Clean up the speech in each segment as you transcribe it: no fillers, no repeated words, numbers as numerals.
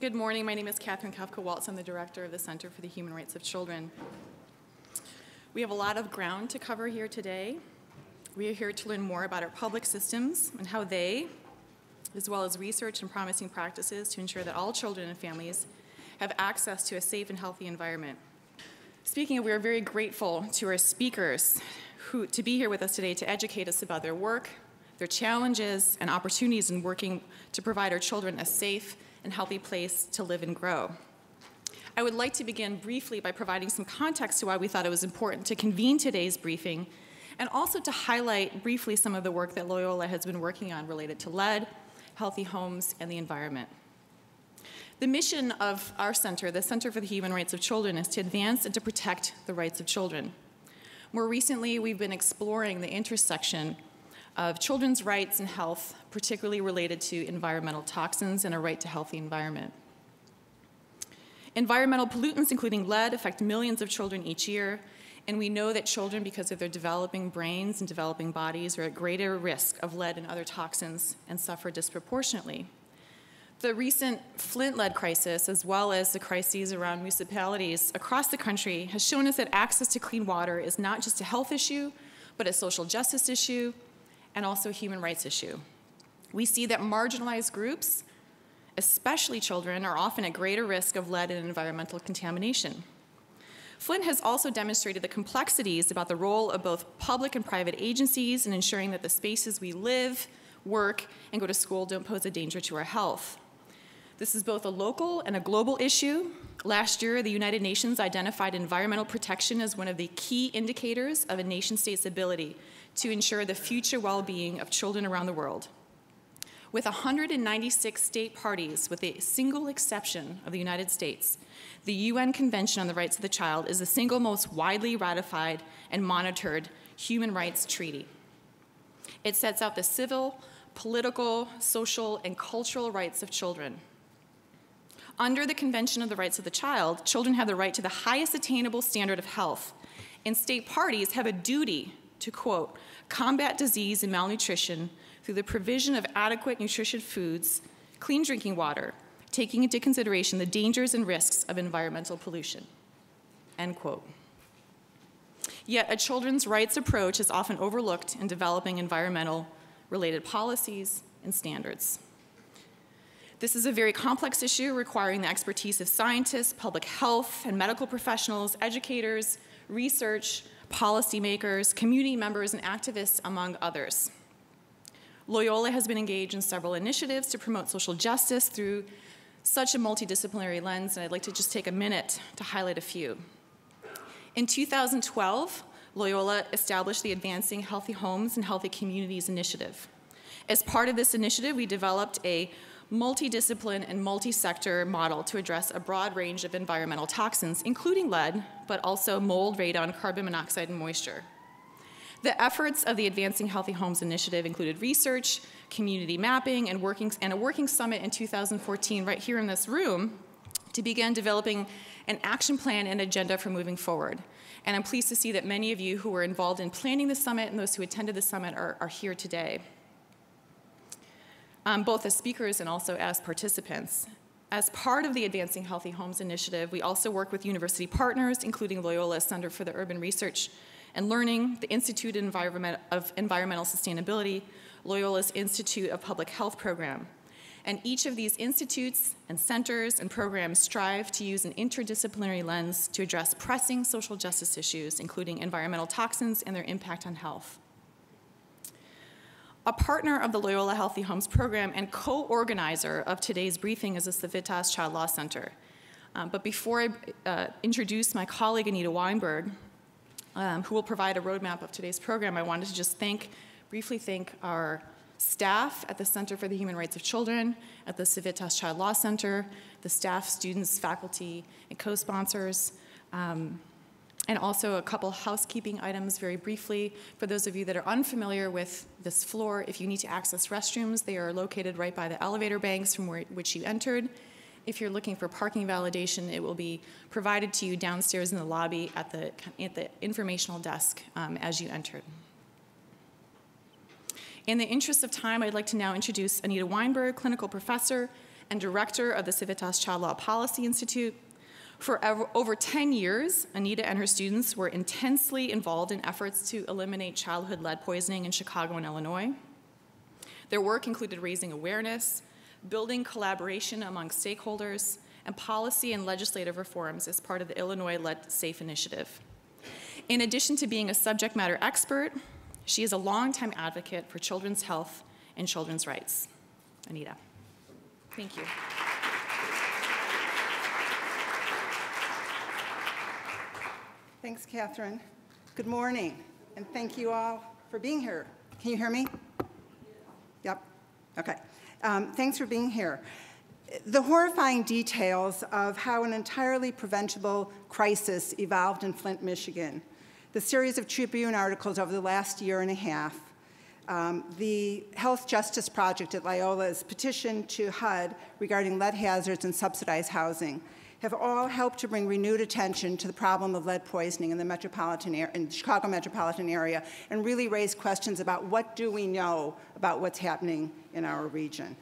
Good morning. My name is Catherine Kafka-Waltz. I'm the director of the Center for the Human Rights of Children. We have a lot of ground to cover here today. We are here to learn more about our public systems and how they, as well as research and promising practices to ensure that all children and families have access to a safe and healthy environment. Speaking of, we are very grateful to our speakers to be here with us today to educate us about their work, their challenges, and opportunities in working to provide our children a safe and healthy place to live and grow. I would like to begin briefly by providing some context to why we thought it was important to convene today's briefing, and also to highlight briefly some of the work that Loyola has been working on related to lead, healthy homes, and the environment. The mission of our center, the Center for the Human Rights of Children, is to advance and to protect the rights of children. More recently, we've been exploring the intersection of children's rights and health, particularly related to environmental toxins and a right to healthy environment. Environmental pollutants, including lead, affect millions of children each year, and we know that children, because of their developing brains and developing bodies, are at greater risk of lead and other toxins and suffer disproportionately. The recent Flint lead crisis, as well as the crises around municipalities across the country, has shown us that access to clean water is not just a health issue, but a social justice issue, and also a human rights issue. We see that marginalized groups, especially children, are often at greater risk of lead and environmental contamination. Flint has also demonstrated the complexities about the role of both public and private agencies in ensuring that the spaces we live, work, and go to school don't pose a danger to our health. This is both a local and a global issue. Last year, the United Nations identified environmental protection as one of the key indicators of a nation-state's ability to ensure the future well-being of children around the world. With 196 state parties, with a single exception of the United States, the UN Convention on the Rights of the Child is the single most widely ratified and monitored human rights treaty. It sets out the civil, political, social, and cultural rights of children. Under the Convention on the Rights of the Child, children have the right to the highest attainable standard of health, and state parties have a duty to, quote, combat disease and malnutrition through the provision of adequate nutritious foods, clean drinking water, taking into consideration the dangers and risks of environmental pollution, end quote. Yet a children's rights approach is often overlooked in developing environmental-related policies and standards. This is a very complex issue requiring the expertise of scientists, public health, and medical professionals, educators, research, policymakers, community members, and activists, among others. Loyola has been engaged in several initiatives to promote social justice through such a multidisciplinary lens, and I'd like to just take a minute to highlight a few. In 2012, Loyola established the Advancing Healthy Homes and Healthy Communities initiative. As part of this initiative, we developed a multidiscipline and multi-sector model to address a broad range of environmental toxins, including lead, but also mold, radon, carbon monoxide, and moisture. The efforts of the Advancing Healthy Homes initiative included research, community mapping, and a working summit in 2014 right here in this room to begin developing an action plan and agenda for moving forward. And I'm pleased to see that many of you who were involved in planning the summit and those who attended the summit are here today. Both as speakers and also as participants. As part of the Advancing Healthy Homes initiative, we also work with university partners, including Loyola Center for the Urban Research and Learning, the Institute of Environmental Sustainability, Loyola's Institute of Public Health program. And each of these institutes and centers and programs strive to use an interdisciplinary lens to address pressing social justice issues, including environmental toxins and their impact on health. A partner of the Loyola Healthy Homes program and co-organizer of today's briefing is the Civitas Child Law Center. But before I introduce my colleague, Anita Weinberg, who will provide a roadmap of today's program, I wanted to just briefly thank our staff at the Center for the Human Rights of Children, at the Civitas Child Law Center, the staff, students, faculty, and co-sponsors, and also a couple housekeeping items very briefly. For those of you that are unfamiliar with this floor, if you need to access restrooms, they are located right by the elevator banks from which you entered. If you're looking for parking validation, it will be provided to you downstairs in the lobby at the informational desk as you entered. In the interest of time, I'd like to now introduce Anita Weinberg, clinical professor and director of the Civitas Child Law Policy Institute. For over 10 years, Anita and her students were intensely involved in efforts to eliminate childhood lead poisoning in Chicago and Illinois. Their work included raising awareness, building collaboration among stakeholders, and policy and legislative reforms as part of the Illinois Lead Safe Initiative. In addition to being a subject matter expert, she is a longtime advocate for children's health and children's rights. Anita. Thank you. Thanks, Catherine. Good morning, and thank you all for being here. Can you hear me? Yep. Okay. Thanks for being here. The horrifying details of how an entirely preventable crisis evolved in Flint, Michigan, the series of Tribune articles over the last year and a half, the Health Justice Project at Loyola's petition to HUD regarding lead hazards and subsidized housing have all helped to bring renewed attention to the problem of lead poisoning in the Chicago metropolitan area and really raise questions about what do we know about what's happening in our region.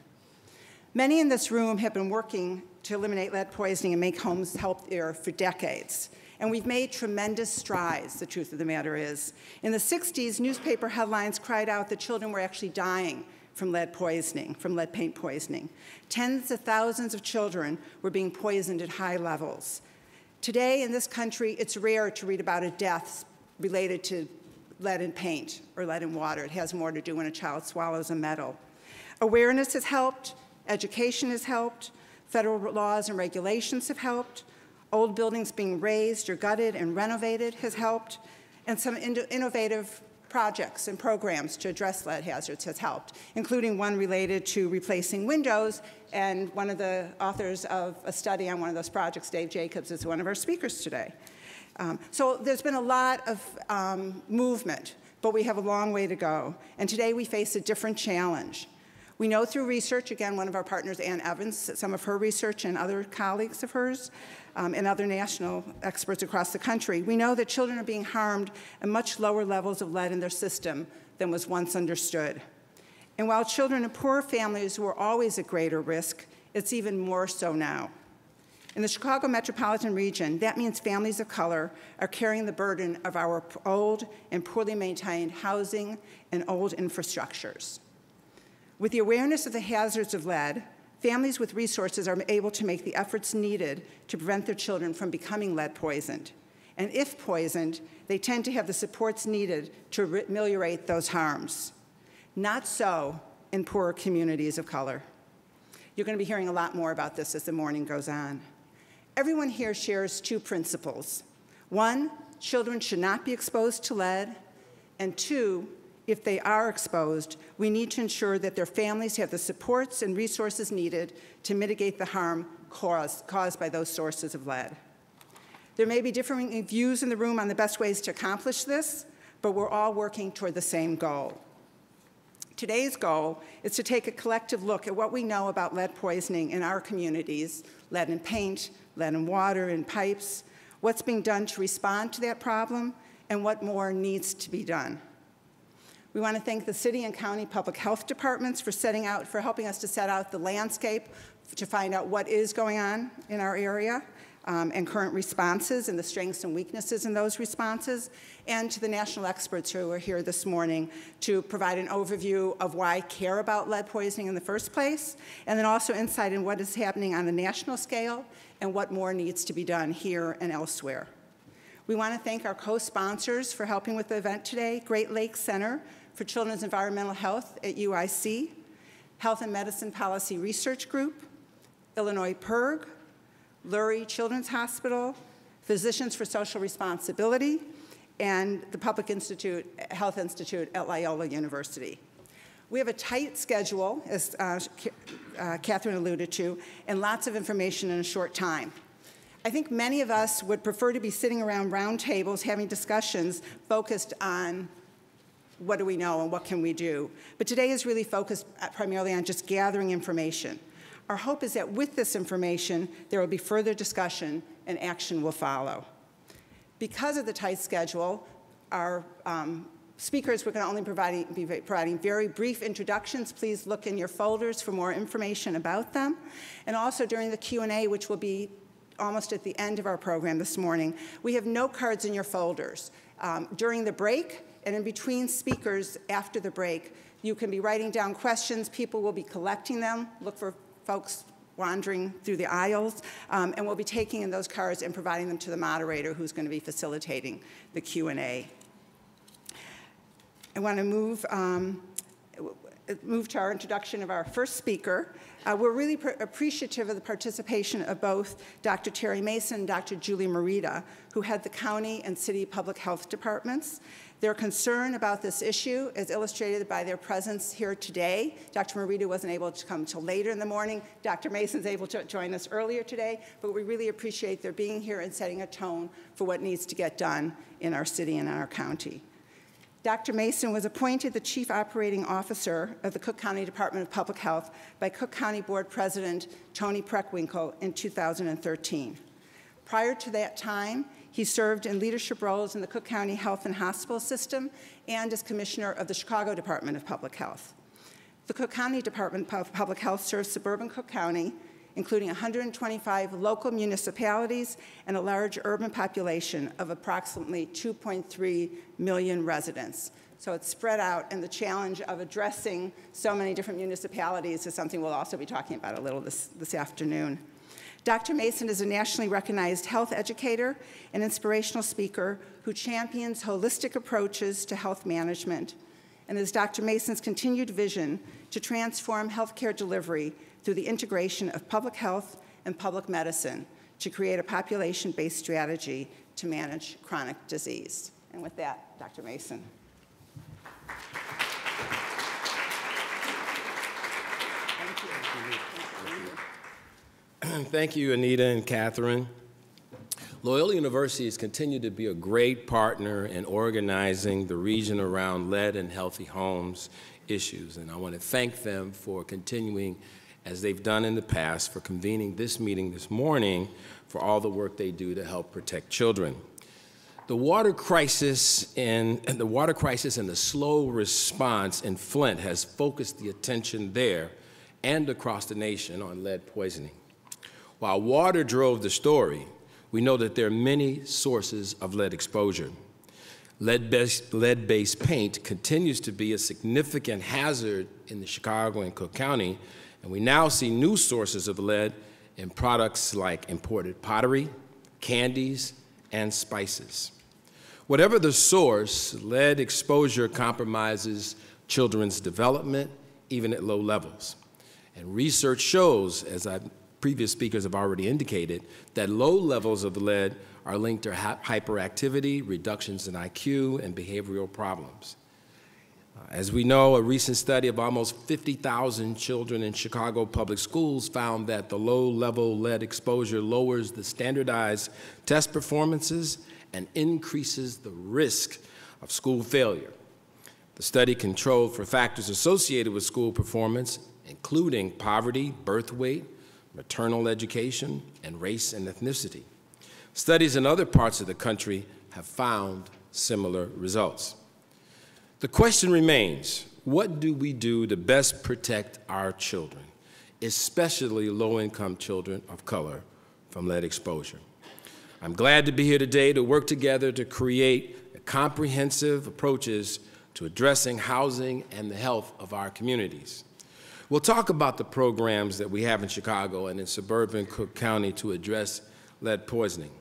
Many in this room have been working to eliminate lead poisoning and make homes healthier for decades. And we've made tremendous strides, the truth of the matter is. In the 60s, newspaper headlines cried out that children were actually dying from lead poisoning, from lead paint poisoning. Tens of thousands of children were being poisoned at high levels. Today in this country, it's rare to read about a death related to lead in paint or lead in water. It has more to do when a child swallows a metal. Awareness has helped, education has helped, federal laws and regulations have helped, old buildings being raised or gutted and renovated has helped, and some innovative projects and programs to address lead hazards has helped, including one related to replacing windows, and one of the authors of a study on one of those projects, Dave Jacobs, is one of our speakers today. So there's been a lot of movement, but we have a long way to go, and today we face a different challenge. We know through research, again, one of our partners, Ann Evans, some of her research and other colleagues of hers, and other national experts across the country, we know that children are being harmed at much lower levels of lead in their system than was once understood. And while children in poor families were always at greater risk, it's even more so now. In the Chicago metropolitan region, that means families of color are carrying the burden of our old and poorly maintained housing and old infrastructures. With the awareness of the hazards of lead, families with resources are able to make the efforts needed to prevent their children from becoming lead poisoned. And if poisoned, they tend to have the supports needed to ameliorate those harms. Not so in poorer communities of color. You're going to be hearing a lot more about this as the morning goes on. Everyone here shares two principles. One, children should not be exposed to lead. And two, if they are exposed, we need to ensure that their families have the supports and resources needed to mitigate the harm caused by those sources of lead. There may be differing views in the room on the best ways to accomplish this, but we're all working toward the same goal. Today's goal is to take a collective look at what we know about lead poisoning in our communities, lead in paint, lead in water, in pipes, what's being done to respond to that problem, and what more needs to be done. We want to thank the city and county public health departments for helping us to set out the landscape to find out what is going on in our area and current responses and the strengths and weaknesses in those responses, and to the national experts who are here this morning to provide an overview of why I care about lead poisoning in the first place, and then also insight in what is happening on the national scale and what more needs to be done here and elsewhere. We want to thank our co-sponsors for helping with the event today, Great Lakes Center for Children's Environmental Health at UIC, Health and Medicine Policy Research Group, Illinois PIRG, Lurie Children's Hospital, Physicians for Social Responsibility, and the Public Health Institute at Loyola University. We have a tight schedule, as Catherine alluded to, and lots of information in a short time. I think many of us would prefer to be sitting around round tables having discussions focused on what do we know and what can we do. But today is really focused primarily on just gathering information. Our hope is that with this information, there will be further discussion and action will follow. Because of the tight schedule, our speakers, we're going to only be providing very brief introductions. Please look in your folders for more information about them. And also during the Q&A, which will be almost at the end of our program this morning, we have note cards in your folders. During the break and in between speakers after the break, you can be writing down questions. People will be collecting them. Look for folks wandering through the aisles, and we'll be taking in those cards and providing them to the moderator who's going to be facilitating the Q&A. I want to move to our introduction of our first speaker. We're really appreciative of the participation of both Dr. Terry Mason and Dr. Julie Morita, who head the county and city public health departments. Their concern about this issue is illustrated by their presence here today. Dr. Morita wasn't able to come until later in the morning. Dr. Mason's able to join us earlier today, but we really appreciate their being here and setting a tone for what needs to get done in our city and in our county. Dr. Mason was appointed the Chief Operating Officer of the Cook County Department of Public Health by Cook County Board President Tony Preckwinkle in 2013. Prior to that time, he served in leadership roles in the Cook County Health and Hospital System and as Commissioner of the Chicago Department of Public Health. The Cook County Department of Public Health serves suburban Cook County, including 125 local municipalities and a large urban population of approximately 2.3 million residents. So it's spread out, and the challenge of addressing so many different municipalities is something we'll also be talking about a little this afternoon. Dr. Mason is a nationally recognized health educator and inspirational speaker who champions holistic approaches to health management, and is Dr. Mason's continued vision to transform healthcare delivery through the integration of public health and public medicine to create a population-based strategy to manage chronic disease. And with that, Dr. Mason. Thank you, Anita and Catherine. Loyola University has continued to be a great partner in organizing the region around lead and healthy homes issues, and I want to thank them for continuing, as they've done in the past, for convening this meeting this morning for all the work they do to help protect children. The water crisis and the slow response in Flint has focused the attention there and across the nation on lead poisoning. While water drove the story, we know that there are many sources of lead exposure. Lead-based paint continues to be a significant hazard in the Chicago and Cook County, and we now see new sources of lead in products like imported pottery, candies, and spices. Whatever the source, lead exposure compromises children's development, even at low levels. And research shows, as previous speakers have already indicated, that low levels of lead are linked to hyperactivity, reductions in IQ, and behavioral problems. As we know, a recent study of almost 50,000 children in Chicago public schools found that the low-level lead exposure lowers the standardized test performances and increases the risk of school failure. The study controlled for factors associated with school performance, including poverty, birth weight, maternal education, and race and ethnicity. Studies in other parts of the country have found similar results. The question remains, what do we do to best protect our children, especially low-income children of color, from lead exposure? I'm glad to be here today to work together to create comprehensive approaches to addressing housing and the health of our communities. We'll talk about the programs that we have in Chicago and in suburban Cook County to address lead poisoning,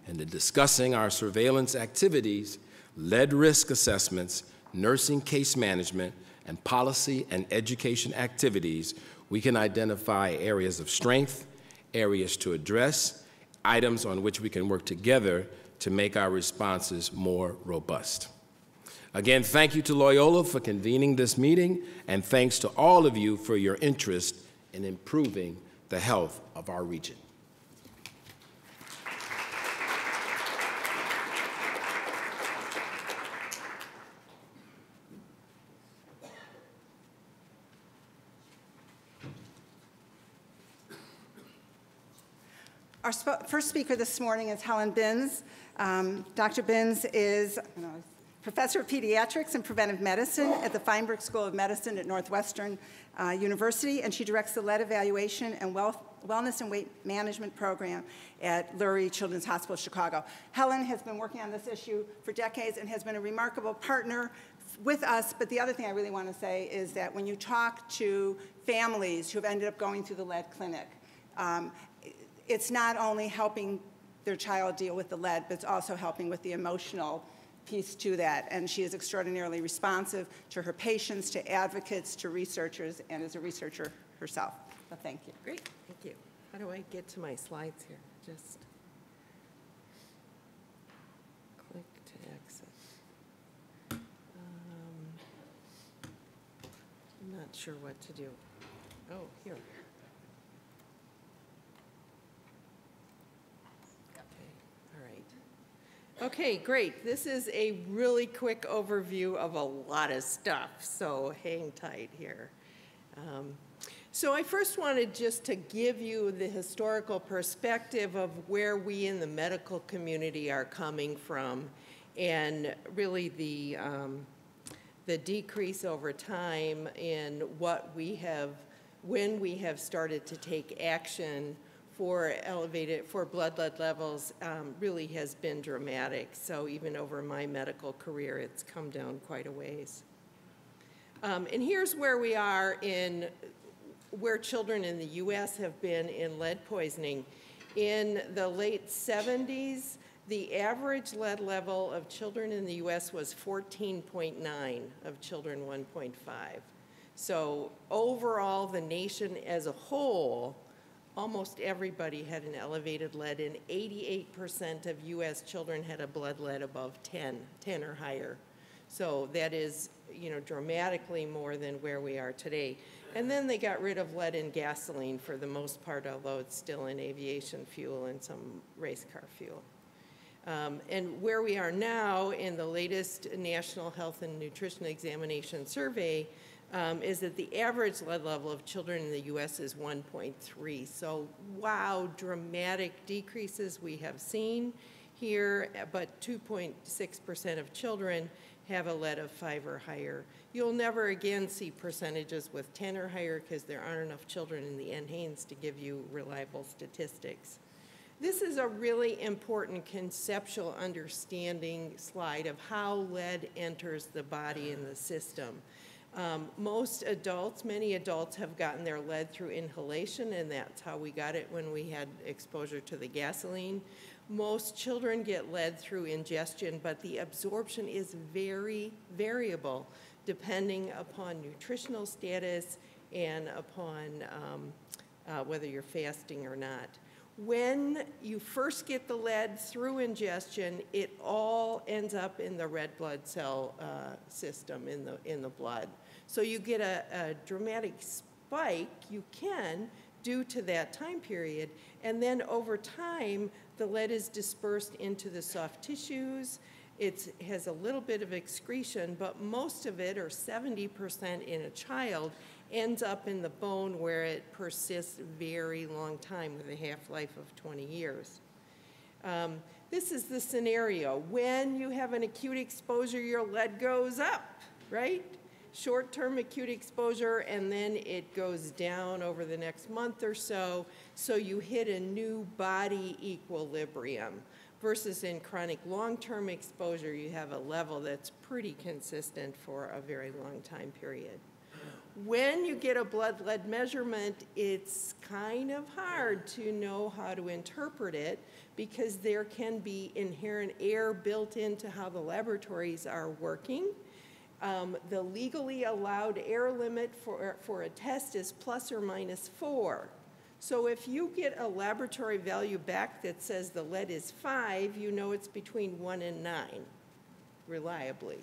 and in discussing our surveillance activities, lead risk assessments, nursing case management, and policy and education activities, we can identify areas of strength, areas to address, items on which we can work together to make our responses more robust. Again, thank you to Loyola for convening this meeting, and thanks to all of you for your interest in improving the health of our region. Our first speaker this morning is Helen Binns. Dr. Binns is professor of pediatrics and preventive medicine at the Feinberg School of Medicine at Northwestern University, and she directs the lead evaluation and wellness and weight management program at Lurie Children's Hospital, Chicago. Helen has been working on this issue for decades and has been a remarkable partner with us, but the other thing I really want to say is that when you talk to families who have ended up going through the lead clinic, it's not only helping their child deal with the lead, but it's also helping with the emotional piece to that. And she is extraordinarily responsive to her patients, to advocates, to researchers, and is a researcher herself. So thank you. Great, thank you. How do I get to my slides here? Just click to exit. I'm not sure what to do. Oh, here. Okay, all right. Okay, great. This is a really quick overview of a lot of stuff, so hang tight here. So I first wanted just to give you the historical perspective of where we in the medical community are coming from, and really the decrease over time in what we have, when we have started to take action for blood lead levels, really has been dramatic. So even over my medical career, it's come down quite a ways. And here's where we are in where children in the U.S. have been in lead poisoning. In the late 70s, the average lead level of children in the U.S. was 14.9, of children 1.5. So overall, the nation as a whole, almost everybody had an elevated lead, and 88% of U.S. children had a blood lead above 10 or higher. So that is, dramatically more than where we are today. And then they got rid of lead in gasoline for the most part, although it's still in aviation fuel and some race car fuel. And where we are now in the latest National Health and Nutrition Examination Survey is that the average lead level of children in the U.S. is 1.3. So, wow, dramatic decreases we have seen here, but 2.6% of children have a lead of 5 or higher. You'll never again see percentages with 10 or higher because there aren't enough children in the NHANES to give you reliable statistics. This is a really important conceptual understanding slide of how lead enters the body and the system. Many adults have gotten their lead through inhalation, and that's how we got it when we had exposure to the gasoline. Most children get lead through ingestion, but the absorption is very variable depending upon nutritional status and upon whether you're fasting or not. When you first get the lead through ingestion, it all ends up in the red blood cell system in the blood. So you get a dramatic spike, due to that time period, and then over time, the lead is dispersed into the soft tissues. It has a little bit of excretion, but most of it, or 70% in a child, ends up in the bone where it persists a very long time with a half-life of 20 years. This is the scenario. When you have an acute exposure, your lead goes up, right? Short-term acute exposure, and then it goes down over the next month or so, so you hit a new body equilibrium. Versus in chronic long-term exposure, you have a level that's pretty consistent for a very long time period. When you get a blood lead measurement, it's kind of hard to know how to interpret it because there can be inherent error built into how the laboratories are working. The legally allowed error limit for a test is plus or minus 4. So if you get a laboratory value back that says the lead is 5, you know it's between 1 and 9, reliably.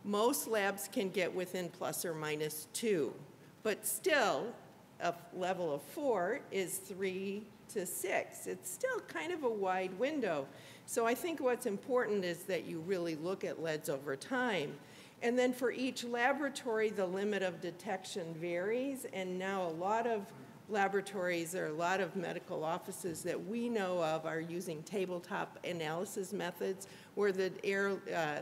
Most labs can get within plus or minus 2, but still a level of 4 is 3 to 6. It's still kind of a wide window. So I think what's important is that you really look at leads over time. And then for each laboratory, the limit of detection varies, and now a lot of laboratories or a lot of medical offices that we know of are using tabletop analysis methods where the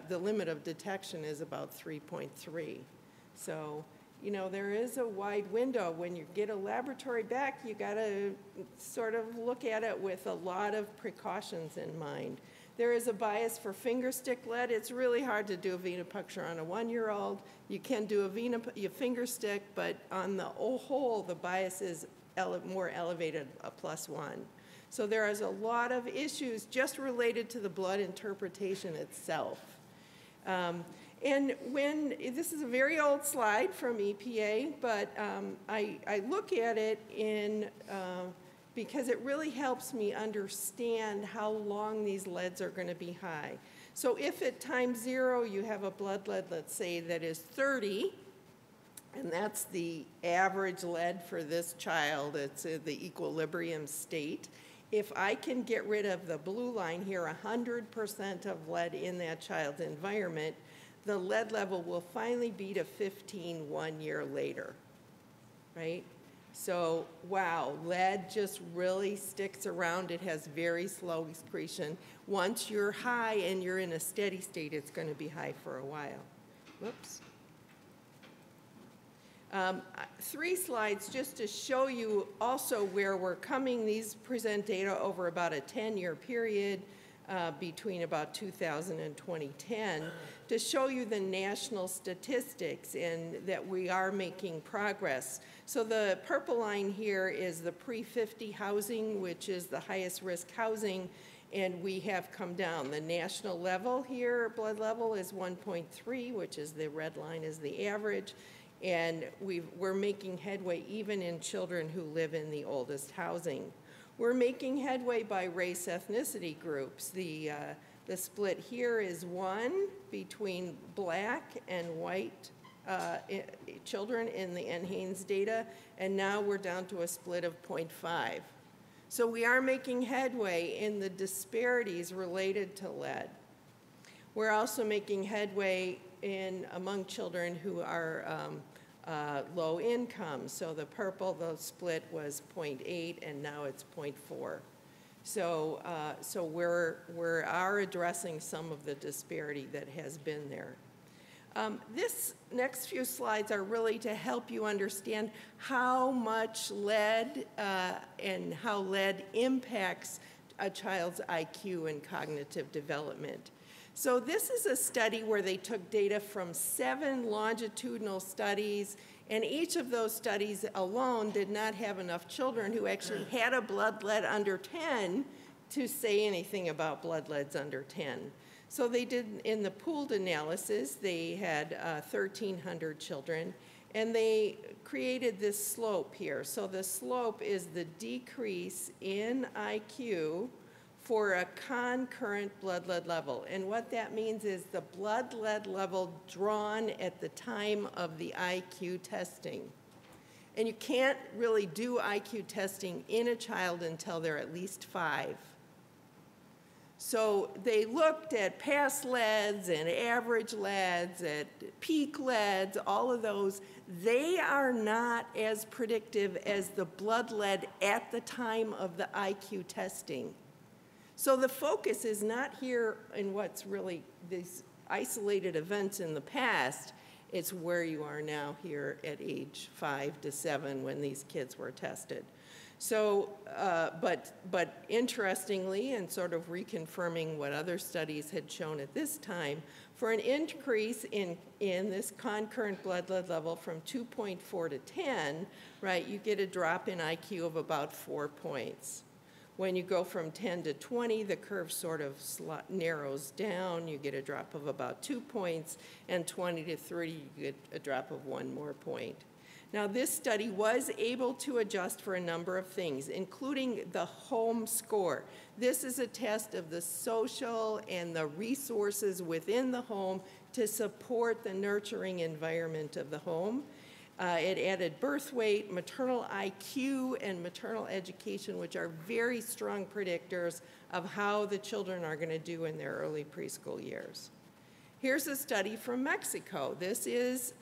limit of detection is about 3.3. So, you know, there is a wide window. When you get a laboratory back, you got to sort of look at it with a lot of precautions in mind. There is a bias for finger stick lead. It's really hard to do a venipuncture on a 1-year-old. You can do a finger stick, but on the whole, the bias is more elevated, a +1. So there is a lot of issues just related to the blood interpretation itself. And when, this is a very old slide from EPA, but I look at it because it really helps me understand how long these leads are going to be high. So if at time 0 you have a blood lead, let's say, that is 30, and that's the average lead for this child, it's the equilibrium state. If I can get rid of the blue line here, 100% of lead in that child's environment, the lead level will finally be to 15 1 year later, right? So, wow, lead just really sticks around. It has very slow excretion. Once you're high and you're in a steady state, it's going to be high for a while. Whoops. 3 slides just to show you also where we're coming. These present data over about a 10-year period between about 2000 and 2010 to show you the national statistics and that we are making progress. So the purple line here is the pre-50 housing, which is the highest risk housing, and we have come down. The national level here, blood level, is 1.3, which is the red line is the average, and we're making headway even in children who live in the oldest housing. We're making headway by race ethnicity groups. The split here is 1 between black and white children in the NHANES data, and now we're down to a split of 0.5. So we are making headway in the disparities related to lead. We're also making headway among children who are low income. So the purple, the split was 0.8, and now it's 0.4. So, we are addressing some of the disparity that has been there. This next few slides are really to help you understand how much lead and how lead impacts a child's IQ and cognitive development. So this is a study where they took data from 7 longitudinal studies, and each of those studies alone did not have enough children who actually had a blood lead under 10 to say anything about blood leads under 10. So they did, in the pooled analysis, they had 1,300 children, and they created this slope here. So the slope is the decrease in IQ for a concurrent blood lead level. And what that means is the blood lead level drawn at the time of the IQ testing. And you can't really do IQ testing in a child until they're at least 5. So they looked at past leads and average leads, at peak leads, all of those. They are not as predictive as the blood lead at the time of the IQ testing. So the focus is not here in what's really these isolated events in the past. It's where you are now here at age 5 to 7 when these kids were tested. So, but interestingly, and sort of reconfirming what other studies had shown at this time, for an increase in this concurrent blood lead level from 2.4 to 10, right, you get a drop in IQ of about 4 points. When you go from 10 to 20, the curve sort of narrows down. You get a drop of about 2 points, and 20 to 30, you get a drop of 1 more point. Now, this study was able to adjust for a number of things, including the home score. This is a test of the social and the resources within the home to support the nurturing environment of the home. It added birth weight, maternal IQ, and maternal education, which are very strong predictors of how the children are going to do in their early preschool years. Here's a study from Mexico. This is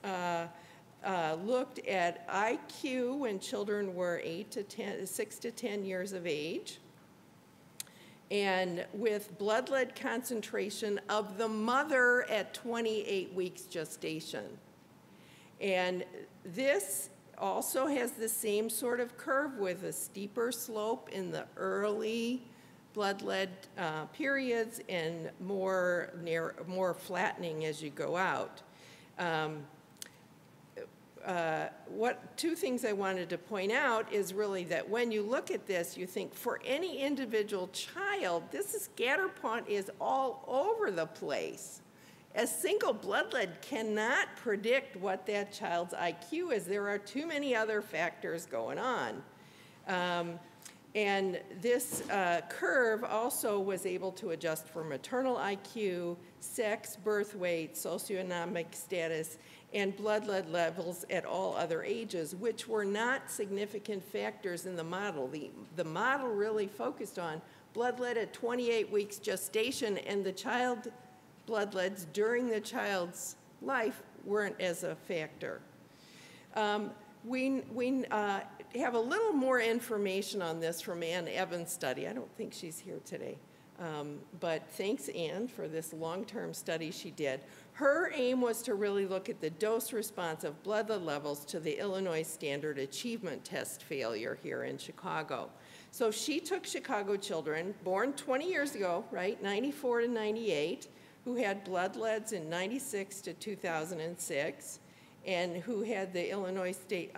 looked at IQ when children were 6 to 10 years of age, and with blood lead concentration of the mother at 28 weeks gestation. And this also has the same sort of curve with a steeper slope in the early blood lead periods and more flattening as you go out. Two things I wanted to point out is really that when you look at this, you think for any individual child, this scatter plot is all over the place. A single blood lead cannot predict what that child's IQ is. There are too many other factors going on. And this curve also was able to adjust for maternal IQ, sex, birth weight, socioeconomic status, and blood lead levels at all other ages, which were not significant factors in the model. The model really focused on blood lead at 28 weeks gestation, and the child blood leads during the child's life weren't as a factor. We have a little more information on this from Ann Evans' study. I don't think she's here today. But thanks, Ann, for this long-term study she did. Her aim was to really look at the dose response of blood lead levels to the Illinois Standard Achievement Test failure here in Chicago. So she took Chicago children born 20 years ago, right, 94 to 98, who had blood leads in 96 to 2006, and who had the Illinois State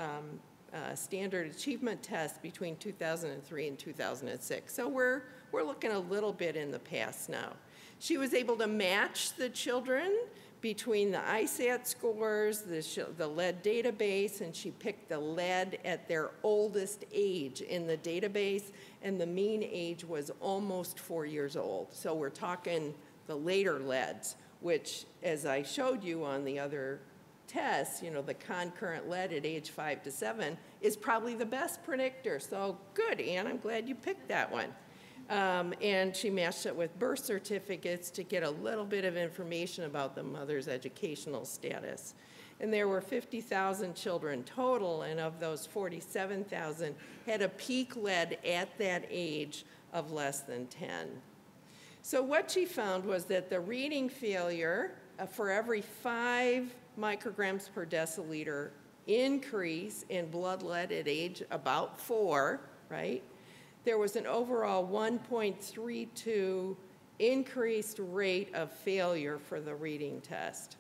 Standard Achievement Test between 2003 and 2006. So we're looking a little bit in the past now. She was able to match the children between the ISAT scores, the lead database, and she picked the lead at their oldest age in the database, and the mean age was almost 4 years old. So we're talking the later leads, which, as I showed you on the other tests, you know, the concurrent lead at age 5 to 7 is probably the best predictor. So good, Ann, I'm glad you picked that one. And she matched it with birth certificates to get a little bit of information about the mother's educational status. And there were 50,000 children total, and of those 47,000 had a peak lead at that age of less than 10. So what she found was that the reading failure for every 5 micrograms per deciliter increase in blood lead at age about 4, right? There was an overall 1.32 increased rate of failure for the reading test.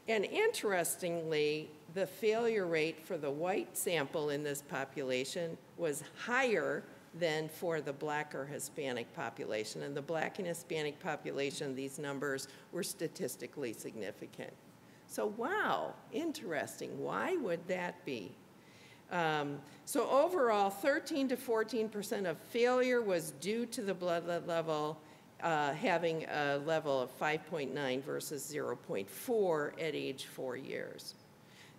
And interestingly, the failure rate for the white sample in this population was higher than for the Black or Hispanic population. And the Black and Hispanic population, these numbers were statistically significant. So wow, interesting. Why would that be? So overall, 13 to 14% of failure was due to the blood lead level having a level of 5.9 versus 0.4 at age 4 years.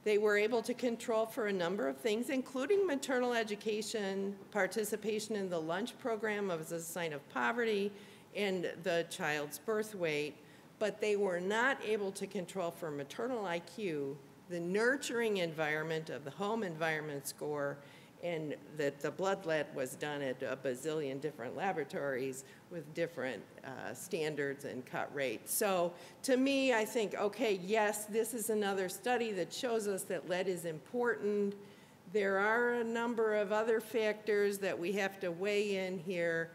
They were able to control for a number of things, including maternal education, participation in the lunch program as a sign of poverty, and the child's birth weight, but they were not able to control for maternal IQ, the nurturing environment of the home environment score, and that the blood lead was done at a bazillion different laboratories with different standards and cut rates. So to me, I think, okay, yes, this is another study that shows us that lead is important. There are a number of other factors that we have to weigh in here,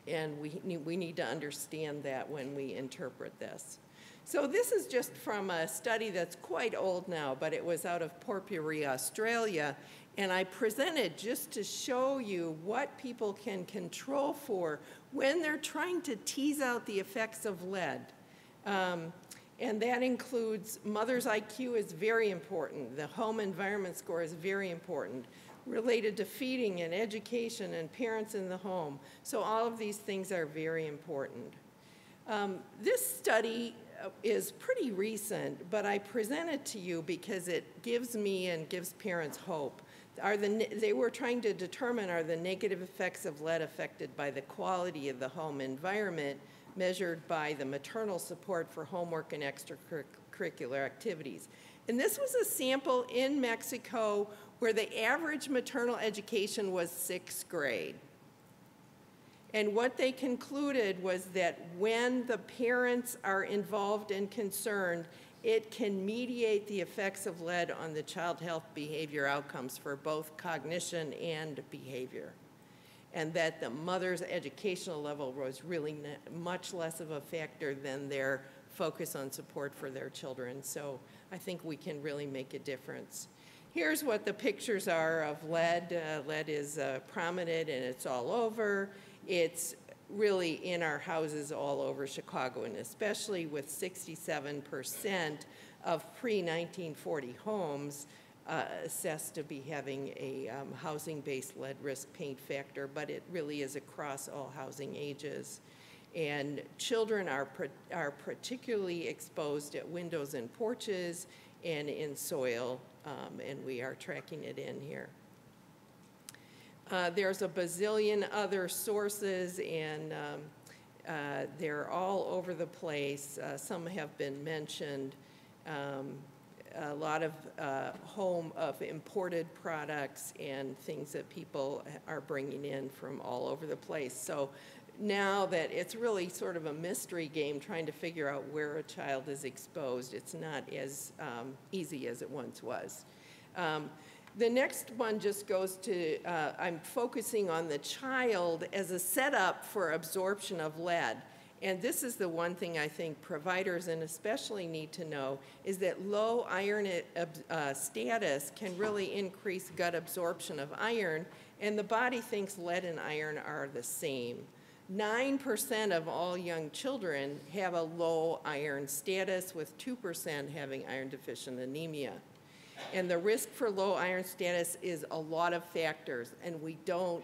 and we need to understand that when we interpret this. So this is just from a study that's quite old now, but it was out of Porphyry, Australia, and I presented just to show you what people can control for when they're trying to tease out the effects of lead. And that includes mother's IQ is very important. The home environment score is very important, related to feeding and education and parents in the home. So all of these things are very important. This study is pretty recent, but I present it to you because it gives me and gives parents hope. They were trying to determine, are the negative effects of lead affected by the quality of the home environment measured by the maternal support for homework and extracurricular activities. And this was a sample in Mexico where the average maternal education was 6th grade. And what they concluded was that when the parents are involved and concerned, it can mediate the effects of lead on the child health behavior outcomes for both cognition and behavior. And that the mother's educational level was really much less of a factor than their focus on support for their children. So I think we can really make a difference. Here's what the pictures are of lead. Lead is prominent and it's all over. It's really in our houses all over Chicago, and especially with 67% of pre-1940 homes assessed to be having a housing-based lead risk paint factor, but it really is across all housing ages. And children are particularly exposed at windows and porches and in soil, and we are tracking it in here. There's a bazillion other sources, and they're all over the place. Some have been mentioned. A lot of home of imported products and things that people are bringing in from all over the place. So now that it's really sort of a mystery game trying to figure out where a child is exposed, it's not as easy as it once was. The next one just goes to, I'm focusing on the child as a setup for absorption of lead. And this is the one thing I think providers and especially need to know, is that low iron status can really increase gut absorption of iron, and the body thinks lead and iron are the same. 9% of all young children have a low iron status, with 2% having iron deficient anemia. And the risk for low iron status is a lot of factors, and we don't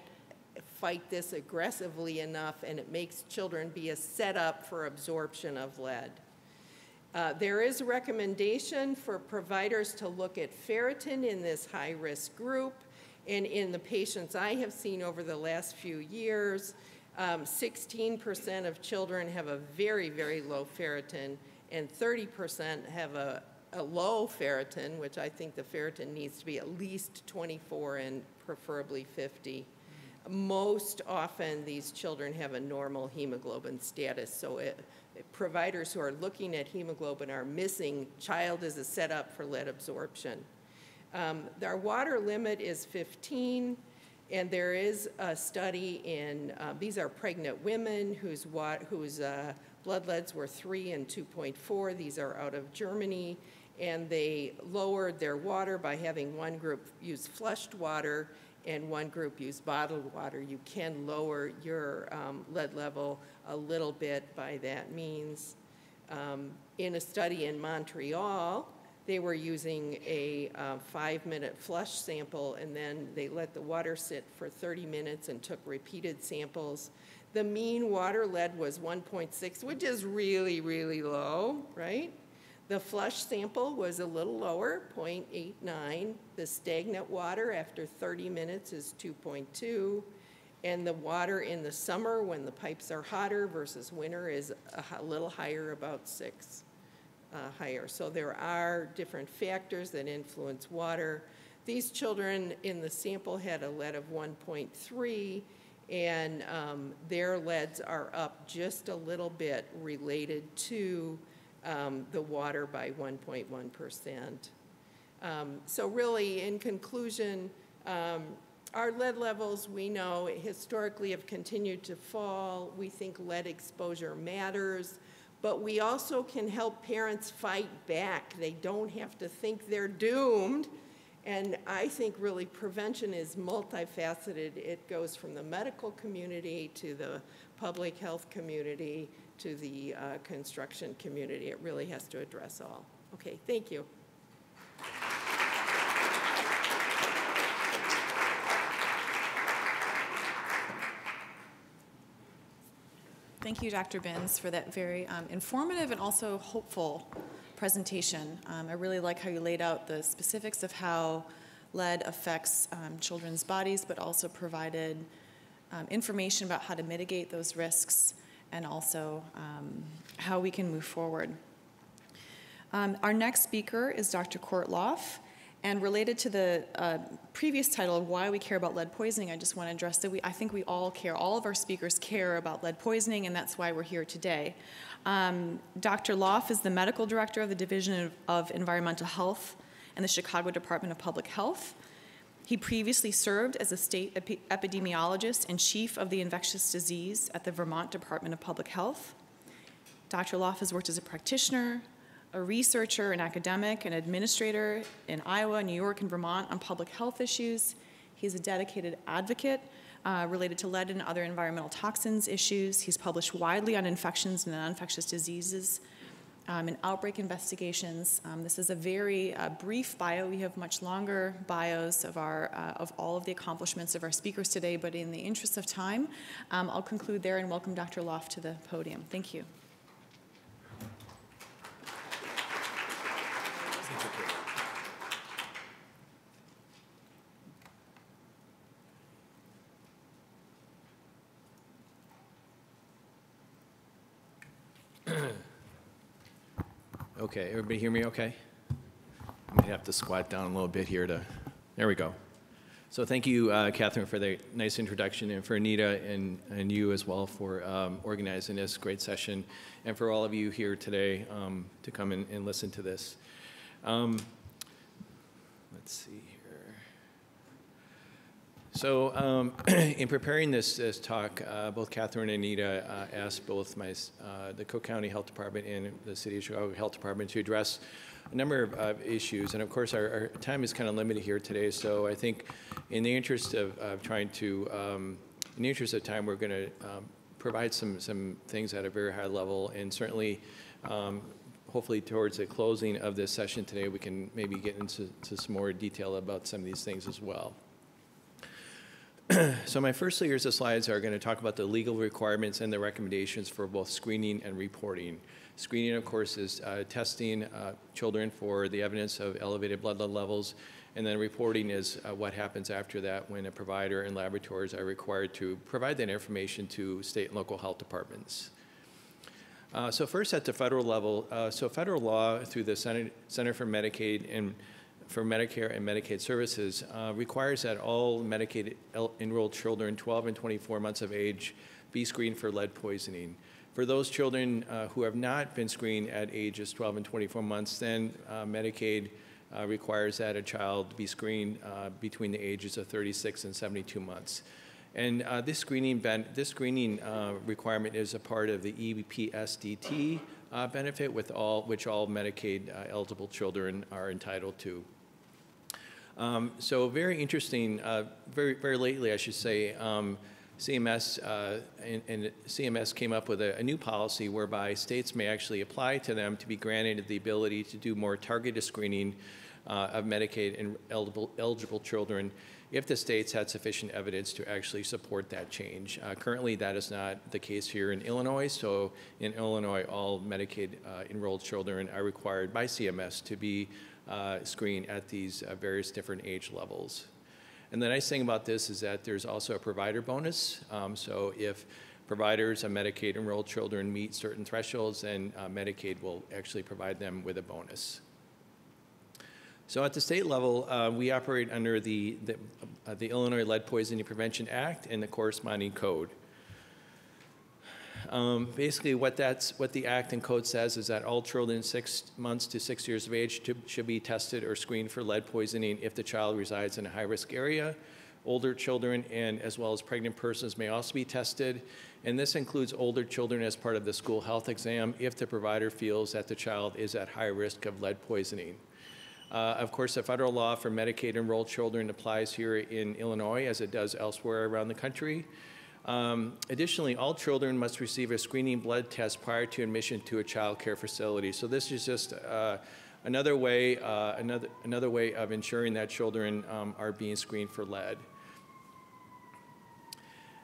fight this aggressively enough, and it makes children be a setup for absorption of lead. There is a recommendation for providers to look at ferritin in this high-risk group, and in the patients I have seen over the last few years, 16% of children have a very, very low ferritin, and 30% have a low ferritin, which I think the ferritin needs to be at least 24 and preferably 50. Most often, these children have a normal hemoglobin status, so providers who are looking at hemoglobin are missing child as a setup for lead absorption. Our water limit is 15, and there is a study in, these are pregnant women whose blood leads were 3 and 2.4. These are out of Germany, and they lowered their water by having one group use flushed water and one group use bottled water. You can lower your lead level a little bit by that means. In a study in Montreal, they were using a 5-minute flush sample, and then they let the water sit for 30 minutes and took repeated samples. The mean water lead was 1.6, which is really, really low, right? The flush sample was a little lower, 0.89. The stagnant water after 30 minutes is 2.2. And the water in the summer when the pipes are hotter versus winter is a little higher, about 6 higher. So there are different factors that influence water. These children in the sample had a lead of 1.3, and their leads are up just a little bit related to the water by 1.1%. So really, in conclusion, our lead levels, we know, historically have continued to fall. We think lead exposure matters, but we also can help parents fight back. They don't have to think they're doomed. And I think really prevention is multifaceted. It goes from the medical community to the public health community to the construction community. It really has to address all. Okay, thank you. Thank you, Dr. Binns, for that very informative and also hopeful presentation. I really like how you laid out the specifics of how lead affects children's bodies, but also provided information about how to mitigate those risks and also how we can move forward. Our next speaker is Dr. Court Loff. And related to the previous title of why we care about lead poisoning, I just want to address that I think we all care, all of our speakers care about lead poisoning, and that's why we're here today. Dr. Loff is the medical director of the Division of Environmental Health in the Chicago Department of Public Health. He previously served as a state epidemiologist and chief of the infectious disease at the Vermont Department of Public Health. Dr. Loff has worked as a practitioner, a researcher, an academic, an administrator in Iowa, New York, and Vermont on public health issues. He's a dedicated advocate related to lead and other environmental toxins issues. He's published widely on infections and non-infectious diseases and outbreak investigations. This is a very brief bio. We have much longer bios of all of the accomplishments of our speakers today, but in the interest of time, I'll conclude there and welcome Dr. Loff to the podium. Thank you. Okay, everybody hear me okay? I might have to squat down a little bit here there we go. So thank you, Catherine, for the nice introduction, and for Anita and you as well for organizing this great session, and for all of you here today to come and listen to this. Let's see here. So in preparing this talk, both Catherine and Anita asked both the Cook County Health Department and the City of Chicago Health Department to address a number of issues. And of course, our time is kind of limited here today. So I think in the interest of trying to, in the interest of time, we're going to provide some things at a very high level. And certainly, hopefully towards the closing of this session today, we can maybe get into some more detail about some of these things as well. So my first series of slides are going to talk about the legal requirements and the recommendations for both screening and reporting. Screening, of course, is testing children for the evidence of elevated blood lead levels, and then reporting is what happens after that when a provider and laboratories are required to provide that information to state and local health departments. So first at the federal level, so federal law through the Center for Medicaid and for Medicare and Medicaid Services requires that all Medicaid enrolled children 12 and 24 months of age be screened for lead poisoning. For those children who have not been screened at ages 12 and 24 months, then Medicaid requires that a child be screened between the ages of 36 and 72 months. And this screening requirement is a part of the EPSDT benefit which all Medicaid eligible children are entitled to. So very interesting, very lately, I should say, CMS CMS came up with a new policy whereby states may actually apply to them to be granted the ability to do more targeted screening of Medicaid and eligible children if the states had sufficient evidence to actually support that change. Currently, that is not the case here in Illinois. So in Illinois, all Medicaid enrolled children are required by CMS to be screened at these various different age levels. And the nice thing about this is that there's also a provider bonus. So if providers of Medicaid enrolled children meet certain thresholds, then Medicaid will actually provide them with a bonus. So at the state level, we operate under the Illinois Lead Poisoning Prevention Act and the corresponding code. Basically, what the act and code says is that all children 6 months to 6 years of age should be tested or screened for lead poisoning if the child resides in a high-risk area. Older children and as well as pregnant persons may also be tested, and this includes older children as part of the school health exam if the provider feels that the child is at high risk of lead poisoning. Of course, the federal law for Medicaid enrolled children applies here in Illinois as it does elsewhere around the country. Additionally, all children must receive a screening blood test prior to admission to a child care facility. So this is just another way of ensuring that children are being screened for lead.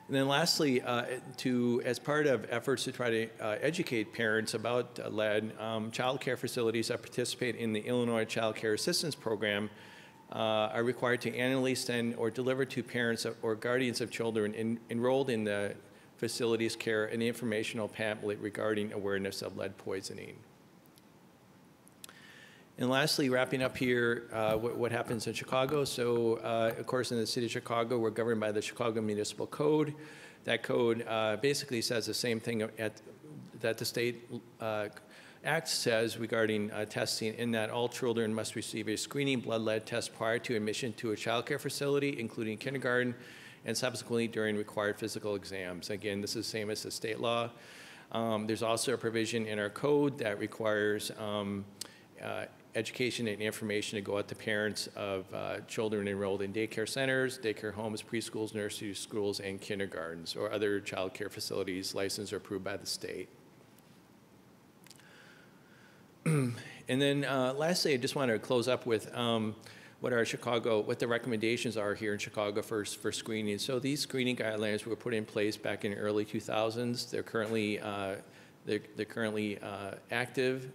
And then lastly, as part of efforts to try to educate parents about lead, child care facilities that participate in the Illinois Child Care Assistance Program are required to annually send or deliver to parents or guardians of children enrolled in the facility's care an informational pamphlet regarding awareness of lead poisoning. And lastly, wrapping up here, what happens in Chicago. So, of course, in the city of Chicago, we're governed by the Chicago Municipal Code. That code basically says the same thing that the state Act says regarding testing, in that all children must receive a screening blood lead test prior to admission to a child care facility, including kindergarten, and subsequently during required physical exams. Again, this is the same as the state law. There's also a provision in our code that requires education and information to go out to parents of children enrolled in daycare centers, daycare homes, preschools, nursery schools, and kindergartens, or other child care facilities licensed or approved by the state. And then lastly, I just want to close up with what the recommendations are here in Chicago for screening. So these screening guidelines were put in place back in the early 2000s. They're currently active,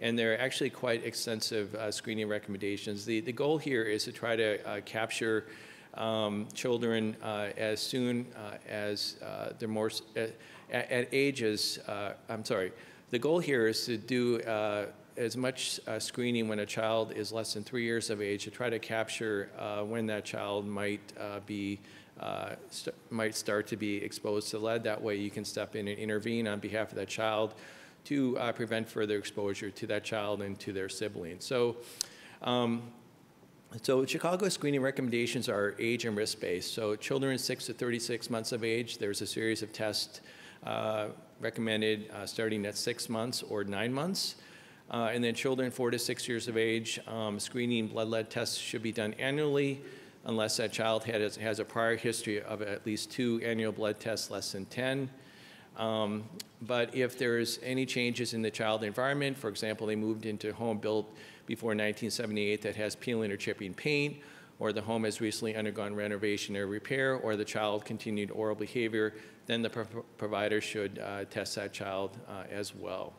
and they're actually quite extensive screening recommendations. The goal here is to try to capture children as soon as they're more at ages. The goal here is to do as much screening when a child is less than 3 years of age, to try to capture when that child might start to be exposed to lead. That way you can step in and intervene on behalf of that child to prevent further exposure to that child and to their siblings. So Chicago screening recommendations are age and risk-based. So children 6 to 36 months of age, there's a series of tests recommended starting at 6 months or 9 months. And then children 4 to 6 years of age, screening blood lead tests should be done annually unless that child has a prior history of at least 2 annual blood tests less than 10. But if there's any changes in the child environment, for example, they moved into a home built before 1978 that has peeling or chipping paint, or the home has recently undergone renovation or repair, or the child continued oral behavior, then the provider should test that child as well.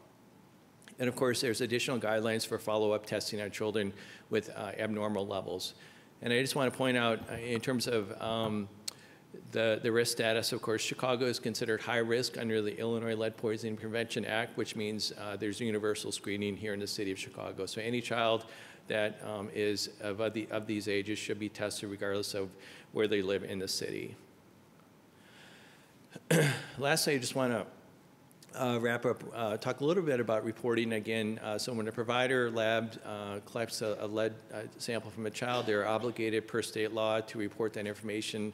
And of course, there's additional guidelines for follow-up testing on children with abnormal levels. And I just want to point out, in terms of the risk status, of course, Chicago is considered high risk under the Illinois Lead Poisoning Prevention Act, which means there's universal screening here in the city of Chicago. So any child that is of these ages should be tested regardless of where they live in the city. Lastly, I just want to wrap up, talk a little bit about reporting again. So when a provider lab collects a lead sample from a child, they're obligated per state law to report that information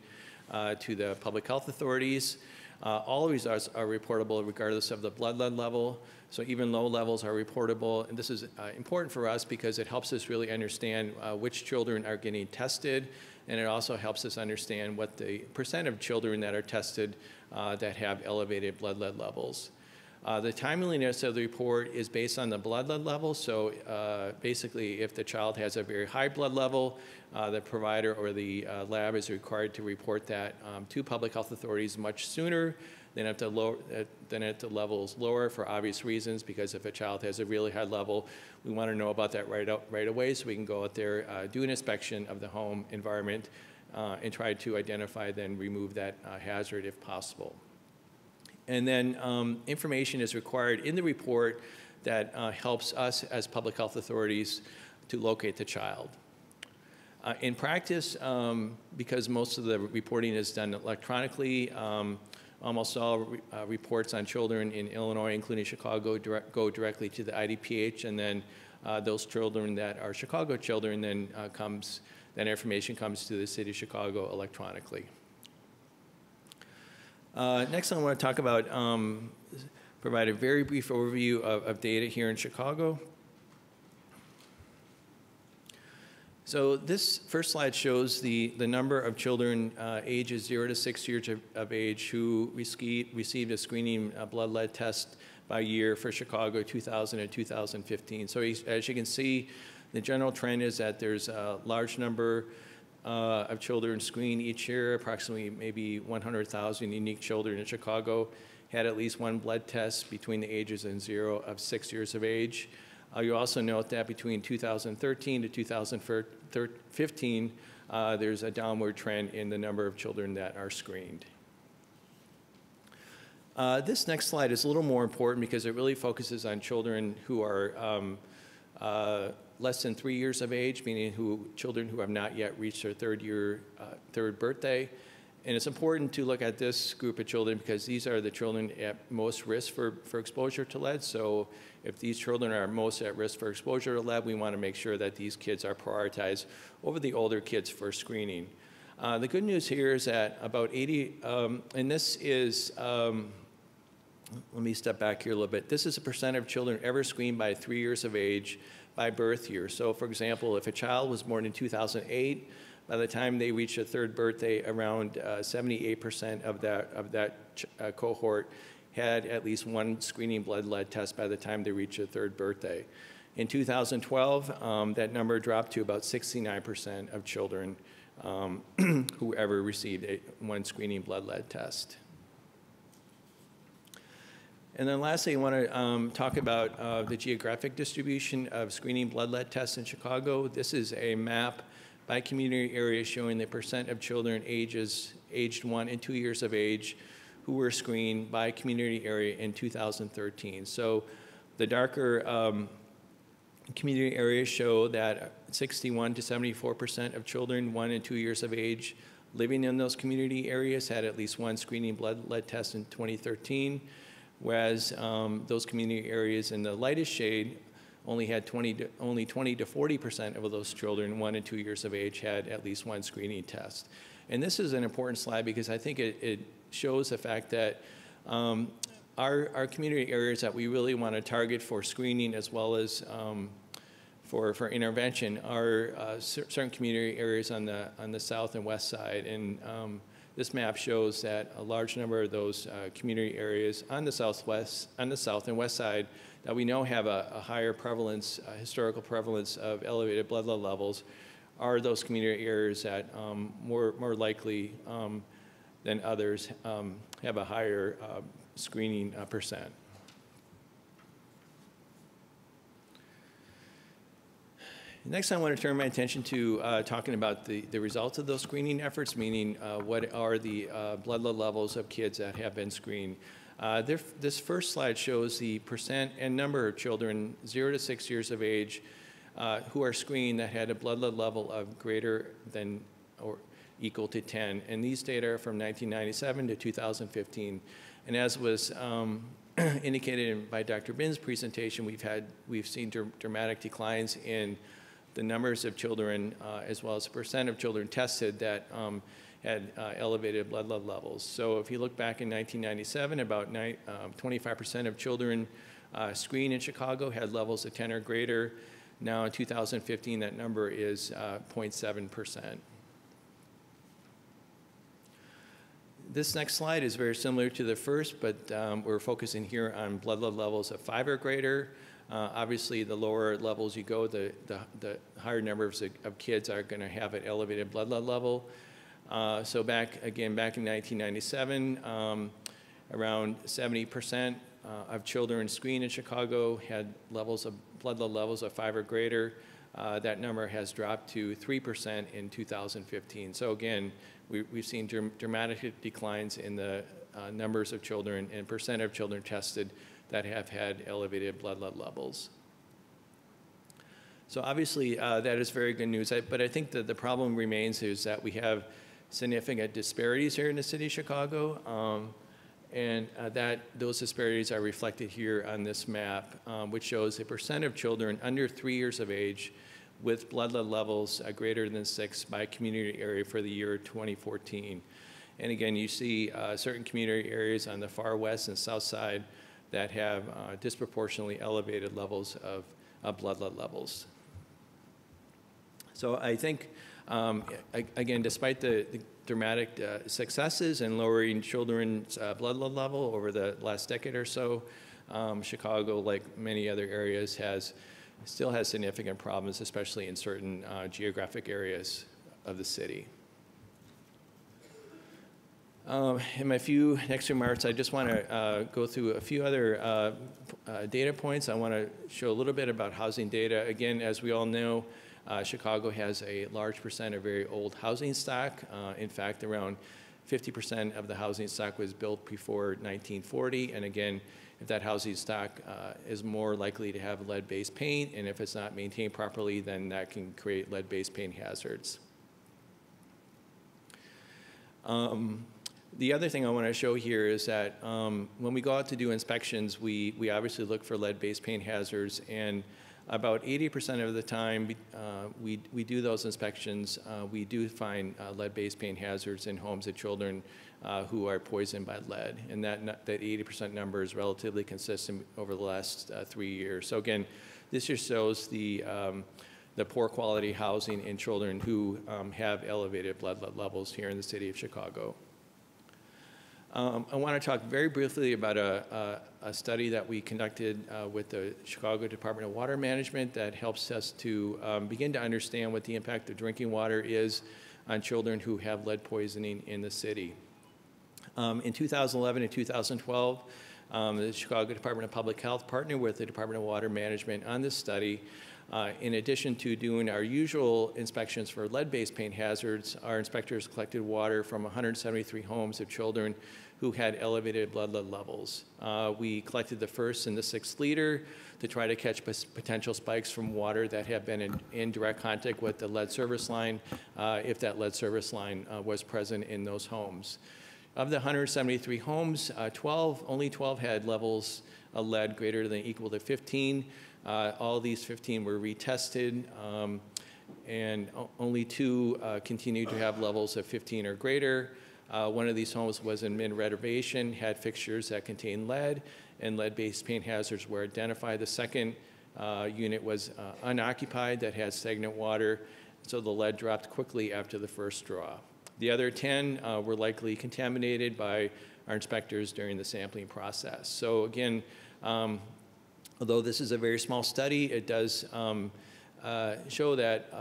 to the public health authorities. All of these are reportable regardless of the blood lead level. So even low levels are reportable. And this is important for us because it helps us really understand which children are getting tested. And it also helps us understand what the percent of children that are tested that have elevated blood lead levels. The timeliness of the report is based on the blood lead level. So basically, if the child has a very high blood level, the provider or the lab is required to report that to public health authorities much sooner than at the levels lower, for obvious reasons, because if a child has a really high level, we want to know about that right away so we can go out there, do an inspection of the home environment, and try to identify, then remove that hazard if possible. And then information is required in the report that helps us as public health authorities to locate the child. In practice, because most of the reporting is done electronically, almost all reports on children in Illinois, including Chicago, go directly to the IDPH, and then those children that are Chicago children, then that information comes to the city of Chicago electronically. Next, I want to talk about, provide a very brief overview of data here in Chicago. So this first slide shows the number of children ages 0 to 6 years of age who received a screening blood lead test by year for Chicago 2000 and 2015. So as you can see, the general trend is that there's a large number of children screened each year. Approximately maybe 100,000 unique children in Chicago had at least one blood test between the ages of 0 to 6 years of age. You also note that between 2013 to 2015, there's a downward trend in the number of children that are screened. This next slide is a little more important because it really focuses on children who are less than 3 years of age, meaning children who have not yet reached their third birthday. And it's important to look at this group of children because these are the children at most risk for exposure to lead. So if these children are most at risk for exposure to lead, we want to make sure that these kids are prioritized over the older kids for screening. The good news here is that about 80, and this is, let me step back here a little bit. This is a percent of children ever screened by 3 years of age by birth year. So for example, if a child was born in 2008, by the time they reach a third birthday, around 78% of that cohort had at least one screening blood lead test by the time they reach a third birthday. In 2012, that number dropped to about 69% of children who ever received one screening blood lead test. And then lastly, I want to talk about the geographic distribution of screening blood lead tests in Chicago. This is a map by community area showing the percent of children aged 1 and 2 years of age who were screened by community area in 2013. So the darker community areas show that 61 to 74% of children 1 and 2 years of age living in those community areas had at least one screening blood lead test in 2013, whereas those community areas in the lightest shade only 20 to 40% of those children 1 and 2 years of age had at least one screening test. And this is an important slide because I think it shows the fact that our community areas that we really want to target for screening as well as for intervention are certain community areas on the south and west side. And this map shows that a large number of those community areas on the south and west side that we know have a higher prevalence, historical prevalence of elevated blood lead levels are those community areas that more likely than others have a higher screening percent. Next, I want to turn my attention to talking about the results of those screening efforts, meaning what are the blood lead levels of kids that have been screened. This first slide shows the percent and number of children 0 to 6 years of age who are screened that had a blood lead level of greater than or equal to 10. And these data are from 1997 to 2015. And as was indicated by Dr. Bin's presentation, we've seen dramatic declines in the numbers of children as well as the percent of children tested that had elevated blood lead levels. So if you look back in 1997, about 25% of children screened in Chicago had levels of 10 or greater. Now in 2015, that number is 0.7%. This next slide is very similar to the first, but we're focusing here on blood lead levels of 5 or greater. Obviously, the lower levels you go, the higher numbers of kids are going to have an elevated blood lead level. So back in 1997, around 70% of children screened in Chicago had blood lead levels of 5 or greater. That number has dropped to 3% in 2015. So again, we've seen dramatic declines in the numbers of children and percent of children tested that have had elevated blood lead levels. So obviously, that is very good news. But I think that the problem remains is that we have significant disparities here in the city of Chicago, and that those disparities are reflected here on this map, which shows the percent of children under 3 years of age with blood lead levels greater than 6 by community area for the year 2014. And again, you see certain community areas on the far west and south side that have disproportionately elevated levels of blood lead levels. So I think, again, despite the dramatic successes in lowering children's blood lead level over the last decade or so, Chicago, like many other areas, still has significant problems, especially in certain geographic areas of the city. In my few next remarks, I just want to go through a few other data points. I want to show a little bit about housing data. Again, as we all know, Chicago has a large percent of very old housing stock. In fact, around 50% of the housing stock was built before 1940. And again, if that housing stock is more likely to have lead-based paint, and if it's not maintained properly, then that can create lead-based paint hazards. The other thing I want to show here is that when we go out to do inspections, we obviously look for lead-based paint hazards, and about 80% of the time we do those inspections, we do find lead-based paint hazards in homes of children who are poisoned by lead, and that 80% number is relatively consistent over the last 3 years. So again, this just shows the poor quality housing in children who have elevated blood lead levels here in the city of Chicago. I want to talk very briefly about a study that we conducted with the Chicago Department of Water Management that helps us to begin to understand what the impact of drinking water is on children who have lead poisoning in the city. In 2011 and 2012, the Chicago Department of Public Health partnered with the Department of Water Management on this study. In addition to doing our usual inspections for lead-based paint hazards, our inspectors collected water from 173 homes of children who had elevated blood lead levels. We collected the first and the sixth liter to try to catch potential spikes from water that have been in direct contact with the lead service line, if that lead service line was present in those homes. Of the 173 homes, only 12 had levels of lead greater than or equal to 15. All these 15 were retested, and only 2 continued to have levels of 15 or greater. One of these homes was in mid-renovation, had fixtures that contained lead, and lead-based paint hazards were identified. The second unit was unoccupied that had stagnant water, so the lead dropped quickly after the first draw. The other 10 were likely contaminated by our inspectors during the sampling process. So again, although this is a very small study, it does show that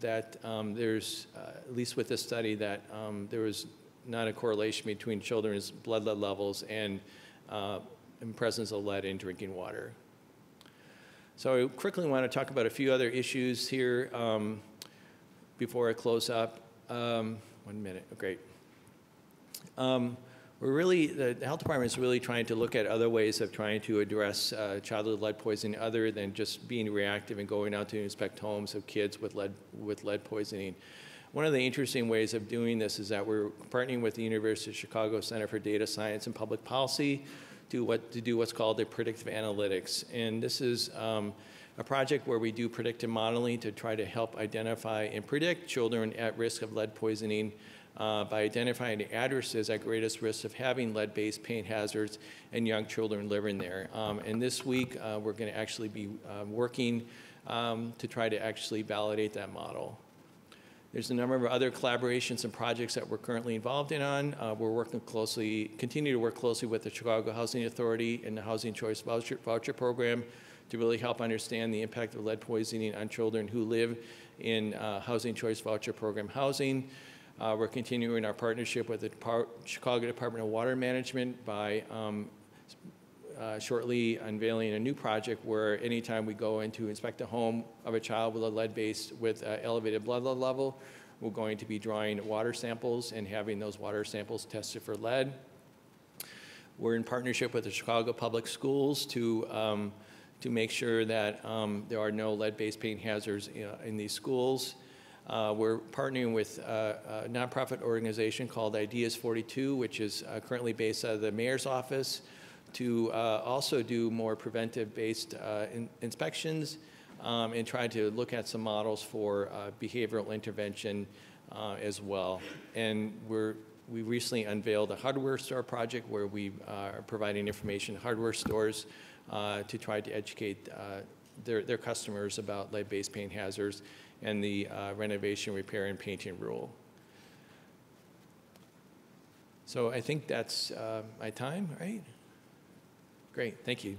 there's, at least with this study, that there was not a correlation between children's blood lead levels and presence of lead in drinking water. So I quickly want to talk about a few other issues here before I close up. 1 minute, great. The health department is really trying to look at other ways of trying to address childhood lead poisoning other than just being reactive and going out to inspect homes of kids with lead poisoning. One of the interesting ways of doing this is that we're partnering with the University of Chicago Center for Data Science and Public Policy to do what's called the predictive analytics. And this is a project where we do predictive modeling to try to help identify and predict children at risk of lead poisoning by identifying the addresses at greatest risk of having lead-based paint hazards and young children living there. And this week, we're going to actually be working to try to actually validate that model. There's a number of other collaborations and projects that we're currently involved in on. We're continue to work closely with the Chicago Housing Authority and the Housing Choice Voucher Program to really help understand the impact of lead poisoning on children who live in Housing Choice Voucher Program housing. We're continuing our partnership with the Chicago Department of Water Management by shortly unveiling a new project where anytime we go in to inspect a home of a child with a lead-based with elevated blood lead level, we're going to be drawing water samples and having those water samples tested for lead. We're in partnership with the Chicago Public Schools to make sure that there are no lead-based paint hazards in these schools. We're partnering with a nonprofit organization called Ideas 42, which is currently based out of the mayor's office, to also do more preventive-based inspections and try to look at some models for behavioral intervention as well. And we recently unveiled a hardware store project where we are providing information to hardware stores to try to educate their customers about lead-based paint hazards and the renovation, repair, and painting rule. So I think that's my time, right? Great, thank you.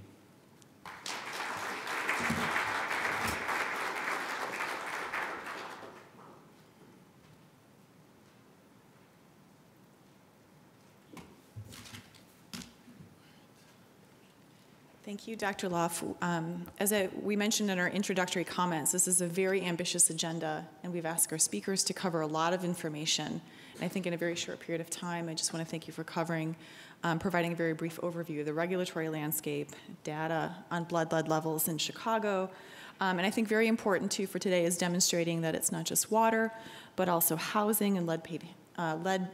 Thank you, Dr. Loff. We mentioned in our introductory comments, this is a very ambitious agenda, and we've asked our speakers to cover a lot of information. And I think in a very short period of time, I just want to thank you for providing a very brief overview of the regulatory landscape, data on blood lead levels in Chicago, and I think very important, too, for today is demonstrating that it's not just water, but also housing and lead-based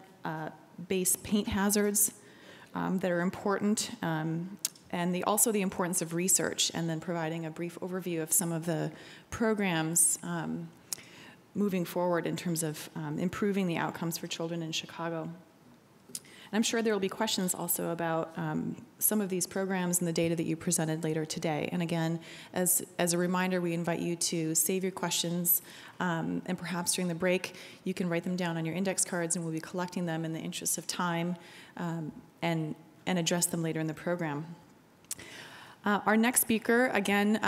paint hazards that are important, and also the importance of research, and then providing a brief overview of some of the programs moving forward in terms of improving the outcomes for children in Chicago. And I'm sure there will be questions also about some of these programs and the data that you presented later today. And again, as a reminder, we invite you to save your questions, and perhaps during the break, you can write them down on your index cards, and we'll be collecting them in the interest of time and address them later in the program. Our next speaker, again,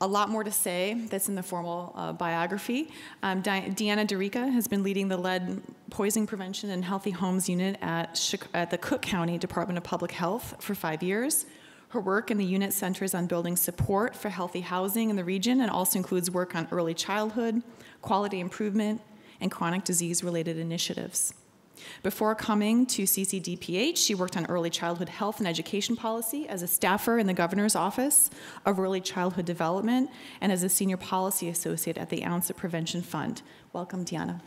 a lot more to say that's in the formal biography. Deanna DeRica has been leading the lead poisoning prevention and healthy homes unit at the Cook County Department of Public Health for 5 years. Her work in the unit centers on building support for healthy housing in the region and also includes work on early childhood, quality improvement, and chronic disease-related initiatives. Before coming to CCDPH, she worked on early childhood health and education policy as a staffer in the Governor's Office of Early Childhood Development and as a senior policy associate at the OUNSA Prevention Fund. Welcome, Deanna.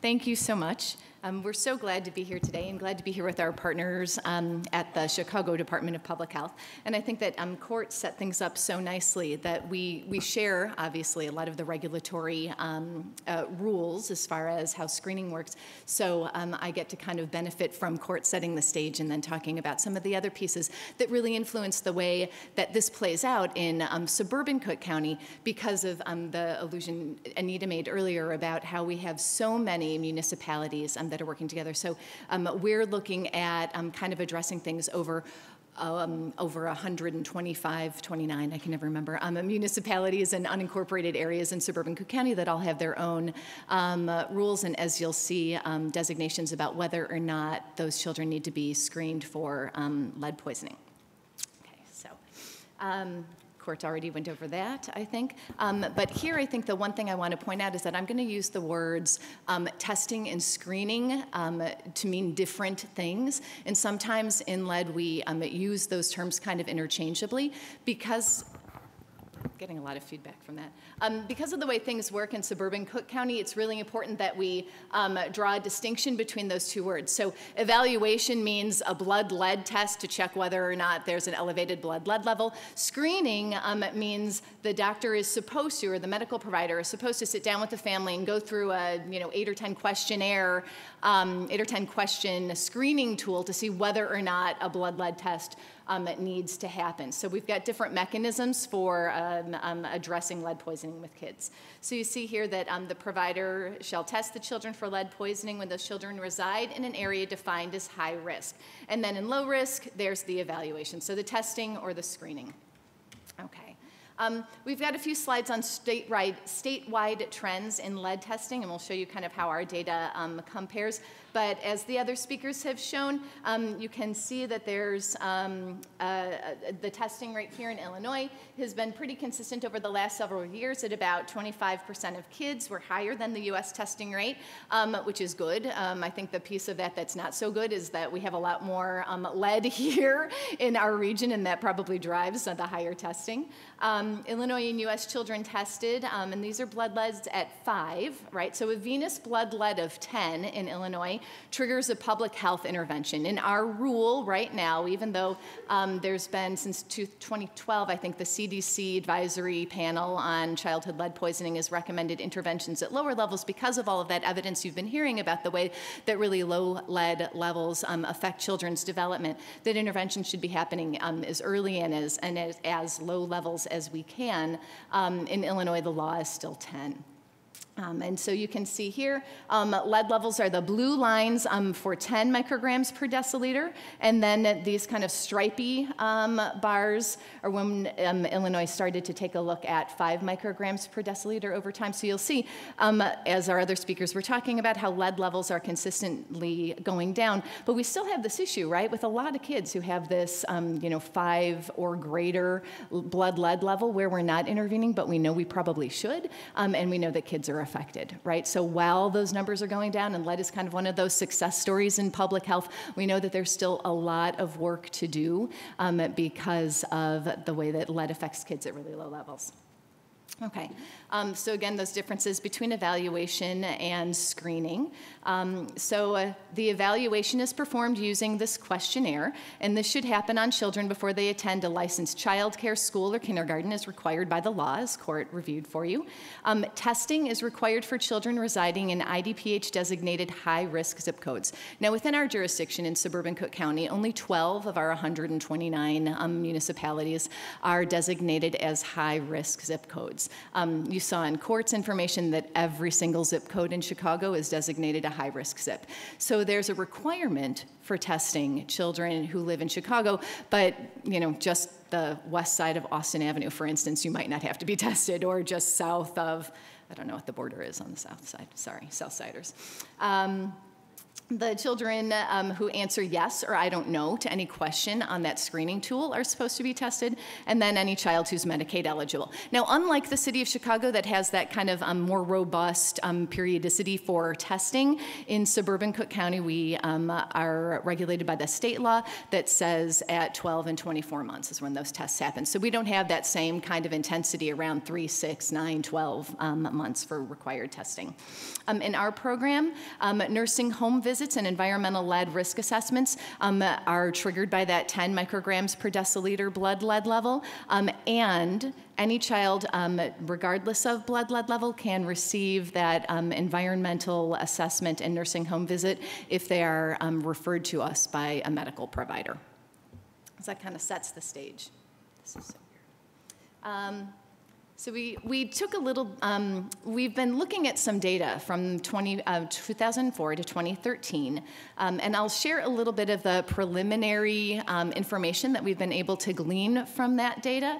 Thank you so much. We're so glad to be here today and glad to be here with our partners at the Chicago Department of Public Health. And I think that Court set things up so nicely that we share, obviously, a lot of the regulatory rules as far as how screening works. So I get to kind of benefit from Court setting the stage and then talking about some of the other pieces that really influence the way that this plays out in suburban Cook County because of the allusion Anita made earlier about how we have so many municipalities that are working together. So we're looking at kind of addressing things over 125, 29, I can never remember, municipalities and unincorporated areas in suburban Cook County that all have their own rules and, as you'll see, designations about whether or not those children need to be screened for lead poisoning. Okay, so Court already went over that, I think. But here, I think the one thing I want to point out is that I'm going to use the words testing and screening to mean different things. And sometimes in lead, we use those terms kind of interchangeably because getting a lot of feedback from that. Because of the way things work in suburban Cook County, it's really important that we draw a distinction between those two words. So evaluation means a blood lead test to check whether or not there's an elevated blood lead level. Screening means the doctor is supposed to, or the medical provider is supposed to sit down with the family and go through a 8 or 10 questionnaire, 8 or 10 question screening tool to see whether or not a blood lead test needs to happen. So we've got different mechanisms for addressing lead poisoning with kids. So you see here that the provider shall test the children for lead poisoning when those children reside in an area defined as high risk. And then in low risk, there's the evaluation, so the testing or the screening. Okay. We've got a few slides on statewide trends in lead testing, and we'll show you kind of how our data compares. But as the other speakers have shown, you can see that there's the testing rate here in Illinois has been pretty consistent over the last several years at about 25% of kids. We're higher than the US testing rate, which is good. I think the piece of that that's not so good is that we have a lot more lead here in our region, and that probably drives the higher testing. Illinois and US children tested, and these are blood leads at 5, right? So a venous blood lead of 10 in Illinois triggers a public health intervention. In our rule right now, even though there's been since 2012, I think the CDC advisory panel on childhood lead poisoning has recommended interventions at lower levels because of all of that evidence you've been hearing about the way that really low lead levels affect children's development, that intervention should be happening as early and as low levels as we can. In Illinois, the law is still 10. And so you can see here, lead levels are the blue lines for 10 micrograms per deciliter, and then these kind of stripy bars are when Illinois started to take a look at 5 micrograms per deciliter over time. So you'll see, as our other speakers were talking about, how lead levels are consistently going down, but we still have this issue, right, with a lot of kids who have this, 5 or greater blood lead level where we're not intervening, but we know we probably should, and we know that kids are affected, right? So while those numbers are going down, and lead is kind of one of those success stories in public health, we know that there's still a lot of work to do because of the way that lead affects kids at really low levels. Okay, so again, those differences between evaluation and screening. The evaluation is performed using this questionnaire, and this should happen on children before they attend a licensed childcare, school, or kindergarten as required by the law, as court reviewed for you. Testing is required for children residing in IDPH-designated high-risk zip codes. Now, within our jurisdiction in suburban Cook County, only 12 of our 129 municipalities are designated as high-risk zip codes. You saw in court's information that every single zip code in Chicago is designated a high-risk zip. So there's a requirement for testing children who live in Chicago, but just the west side of Austin Avenue, for instance, you might not have to be tested, or just south of, I don't know what the border is on the south side, sorry, Southsiders. The children who answer yes or I don't know to any question on that screening tool are supposed to be tested, and then any child who's Medicaid eligible. Now, unlike the city of Chicago that has that kind of more robust periodicity for testing, in suburban Cook County we are regulated by the state law that says at 12 and 24 months is when those tests happen. So we don't have that same kind of intensity around 3, 6, 9, 12 months for required testing. In our program, nursing home visits and environmental lead risk assessments are triggered by that 10 micrograms per deciliter blood lead level, and any child, regardless of blood lead level, can receive that environmental assessment and nursing home visit if they are referred to us by a medical provider. So that kind of sets the stage. This is so weird. So we took a little, we've been looking at some data from 2004 to 2013, and I'll share a little bit of the preliminary information that we've been able to glean from that data.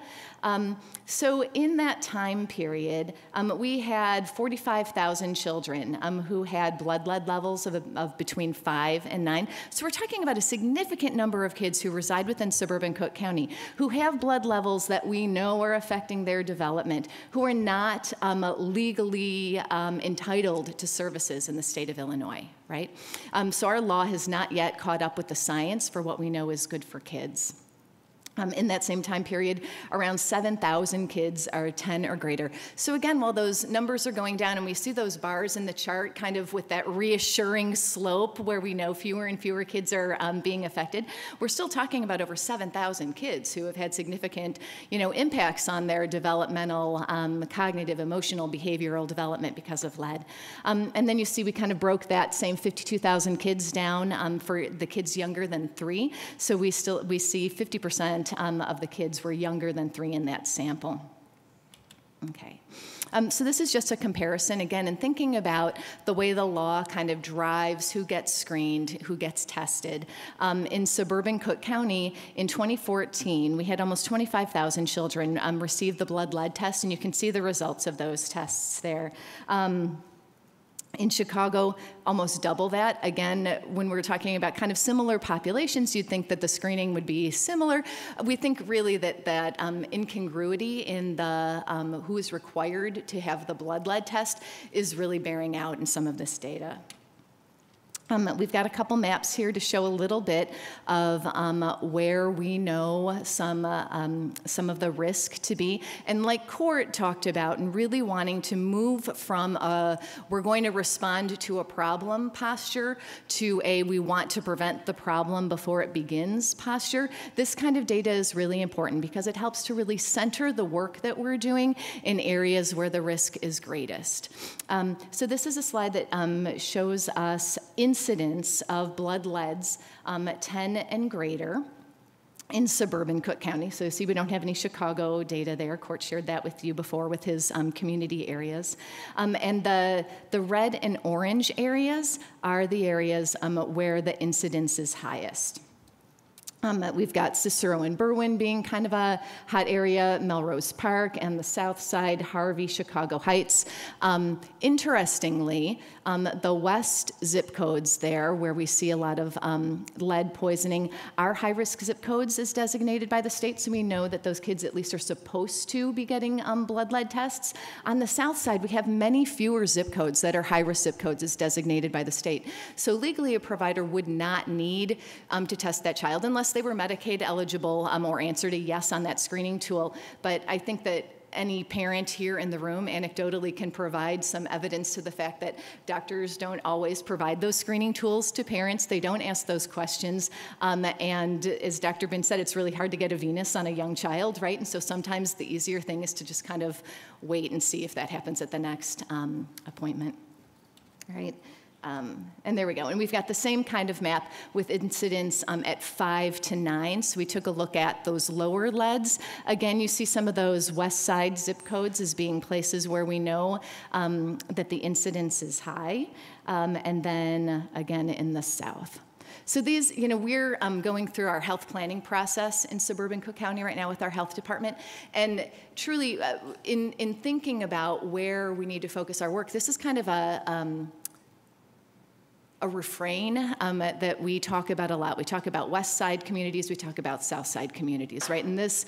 So in that time period, we had 45,000 children who had blood lead levels of between 5 and 9. So we're talking about a significant number of kids who reside within suburban Cook County who have blood levels that we know are affecting their development, who are not legally entitled to services in the state of Illinois, right? So our law has not yet caught up with the science for what we know is good for kids. In that same time period, around 7,000 kids are 10 or greater. So again, while those numbers are going down and we see those bars in the chart kind of with that reassuring slope where we know fewer and fewer kids are being affected, we're still talking about over 7,000 kids who have had significant, impacts on their developmental, cognitive, emotional, behavioral development because of lead. And then you see we kind of broke that same 52,000 kids down for the kids younger than 3. So we see 50% of the kids were younger than 3 in that sample. Okay. So this is just a comparison, again, and thinking about the way the law kind of drives who gets screened, who gets tested. In suburban Cook County, in 2014, we had almost 25,000 children receive the blood lead test, and you can see the results of those tests there. In Chicago, almost double that. Again, when we're talking about kind of similar populations, you'd think that the screening would be similar. We think really that incongruity in the who is required to have the blood lead test is really bearing out in some of this data. We've got a couple maps here to show a little bit of where we know some of the risk to be. And like Court talked about, and really wanting to move from we're going to respond to a problem posture to a we want to prevent the problem before it begins posture. This kind of data is really important because it helps to really center the work that we're doing in areas where the risk is greatest. So this is a slide that shows us incidence of blood leads 10 and greater. in suburban Cook County. So see, we don't have any Chicago data there. Court shared that with you before with his community areas. And the red and orange areas are the areas where the incidence is highest. We've got Cicero and Berwyn being kind of a hot area, Melrose Park, and the south side, Harvey, Chicago Heights. Interestingly, the west zip codes there, where we see a lot of lead poisoning, are high-risk zip codes as designated by the state, so we know that those kids at least are supposed to be getting blood lead tests. On the south side, we have many fewer zip codes that are high-risk zip codes as designated by the state. So legally, a provider would not need to test that child unless they were Medicaid eligible or answered a yes on that screening tool. But I think that any parent here in the room anecdotally can provide some evidence to the fact that doctors don't always provide those screening tools to parents. They don't ask those questions. And as Dr. Bin said, it's really hard to get a venous on a young child, right? And so sometimes the easier thing is to just kind of wait and see if that happens at the next appointment, all right? And there we go. And we've got the same kind of map with incidence at 5 to 9. So we took a look at those lower leads. Again, you see some of those west side zip codes as being places where we know that the incidence is high. And then again in the south. So these, we're going through our health planning process in suburban Cook County right now with our health department. And truly, in thinking about where we need to focus our work, this is kind of a refrain that we talk about a lot. We talk about west side communities, we talk about south side communities, right? And this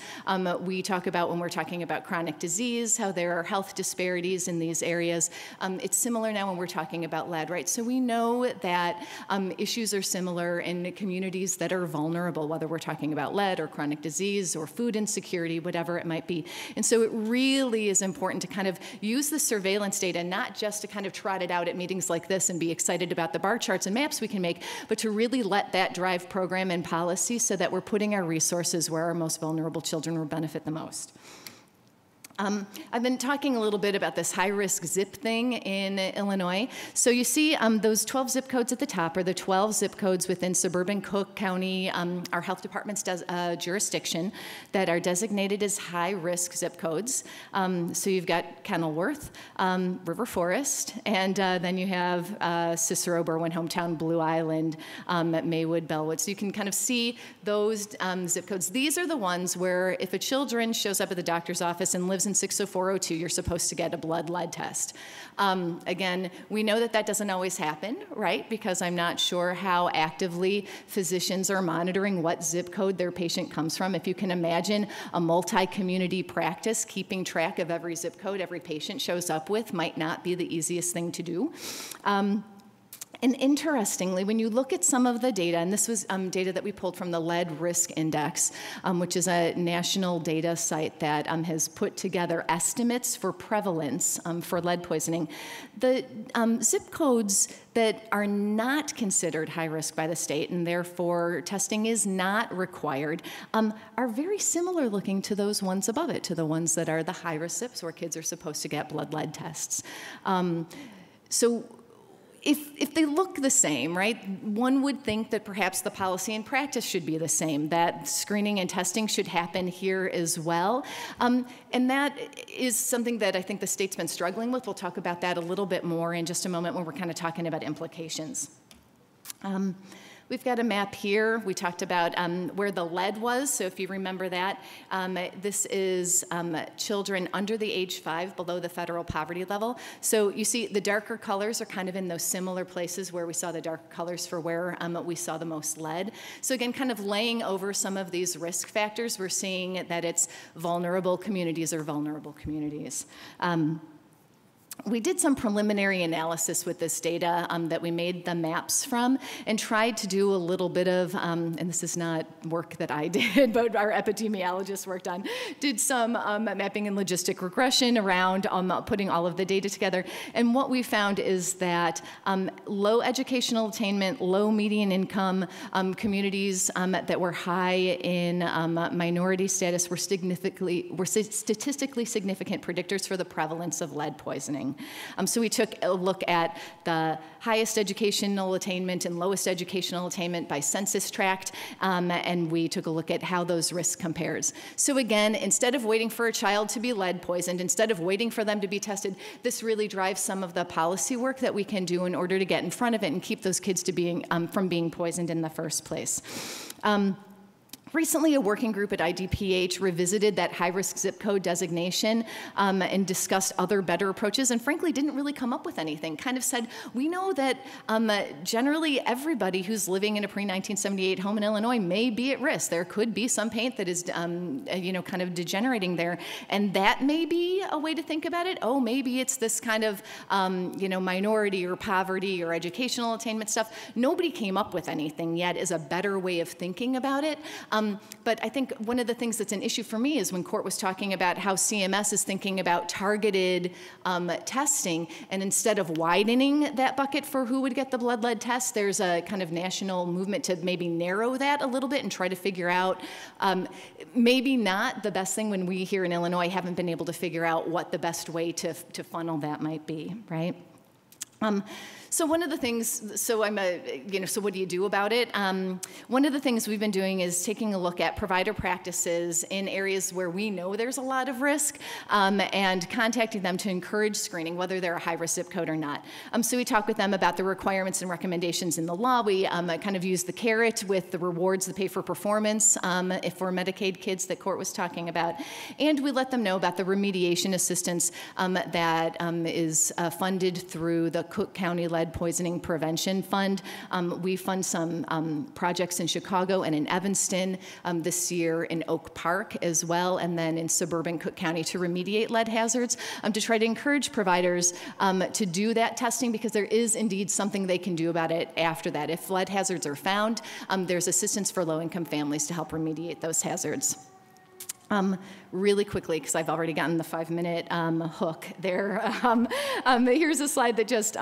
we talk about when we're talking about chronic disease, how there are health disparities in these areas. It's similar now when we're talking about lead, right? So we know that issues are similar in communities that are vulnerable, whether we're talking about lead or chronic disease or food insecurity, whatever it might be. And so it really is important to kind of use the surveillance data, not just to kind of trot it out at meetings like this and be excited about the bar charts and maps we can make, but to really let that drive program and policy so that we're putting our resources where our most vulnerable children will benefit the most. I've been talking a little bit about this high-risk zip thing in Illinois. So you see those 12 zip codes at the top are the 12 zip codes within suburban Cook County, our health department's jurisdiction, that are designated as high-risk zip codes. So you've got Kenilworth, River Forest, and then you have Cicero, Berwyn, Hometown, Blue Island, Maywood, Bellwood. So you can kind of see those zip codes. These are the ones where if a children shows up at the doctor's office and lives in 60402, you're supposed to get a blood lead test. Again, we know that that doesn't always happen, right? Because I'm not sure how actively physicians are monitoring what zip code their patient comes from. If you can imagine a multi-community practice, keeping track of every zip code every patient shows up with might not be the easiest thing to do. And interestingly, when you look at some of the data, and this was data that we pulled from the Lead Risk Index, which is a national data site that has put together estimates for prevalence for lead poisoning, the zip codes that are not considered high risk by the state and therefore testing is not required are very similar looking to those ones above it, to the ones that are the high risk zips where kids are supposed to get blood lead tests. So if they look the same, right, one would think that perhaps the policy and practice should be the same, that screening and testing should happen here as well. And that is something that I think the state's been struggling with. We'll talk about that a little bit more in just a moment when we're kind of talking about implications. We've got a map here. We talked about where the lead was. So if you remember that, this is children under the age 5 below the federal poverty level. So you see the darker colors are kind of in those similar places where we saw the dark colors for where we saw the most lead. So again, kind of laying over some of these risk factors, we're seeing that it's vulnerable communities or vulnerable communities. We did some preliminary analysis with this data that we made the maps from and tried to do a little bit of, and this is not work that I did, but our epidemiologist worked on, did some mapping and logistic regression around putting all of the data together. And what we found is that low educational attainment, low median income communities that were high in minority status were statistically significant predictors for the prevalence of lead poisoning. learning. So we took a look at the highest educational attainment and lowest educational attainment by census tract, and we took a look at how those risks compares. So again, instead of waiting for a child to be lead poisoned, instead of waiting for them to be tested, this really drives some of the policy work that we can do in order to get in front of it and keep those kids from being poisoned in the first place. Recently, a working group at IDPH revisited that high-risk zip code designation and discussed other better approaches, and frankly didn't really come up with anything. Kind of said, we know that generally everybody who's living in a pre-1978 home in Illinois may be at risk. There could be some paint that is, kind of degenerating there, and that may be a way to think about it. Oh, maybe it's this kind of, minority or poverty or educational attainment stuff. Nobody came up with anything yet as a better way of thinking about it. But I think one of the things that's an issue for me is when Court was talking about how CMS is thinking about targeted testing, and instead of widening that bucket for who would get the blood lead test, there's a kind of national movement to maybe narrow that a little bit and try to figure out, maybe not the best thing when we here in Illinois haven't been able to figure out what the best way to funnel that might be, right? So one of the things, so what do you do about it? One of the things we've been doing is taking a look at provider practices in areas where we know there's a lot of risk, and contacting them to encourage screening, whether they're a high-risk zip code or not. So we talk with them about the requirements and recommendations in the law. We kind of use the carrot with the rewards, the pay for performance, for Medicaid kids that Court was talking about. And we let them know about the remediation assistance that is funded through the Cook County Lead Poisoning Prevention Fund. We fund some projects in Chicago and in Evanston, this year in Oak Park as well, and then in suburban Cook County to remediate lead hazards, to try to encourage providers to do that testing, because there is indeed something they can do about it after that. If lead hazards are found, there's assistance for low-income families to help remediate those hazards. Really quickly, because I've already gotten the 5-minute hook there. Here's a slide that just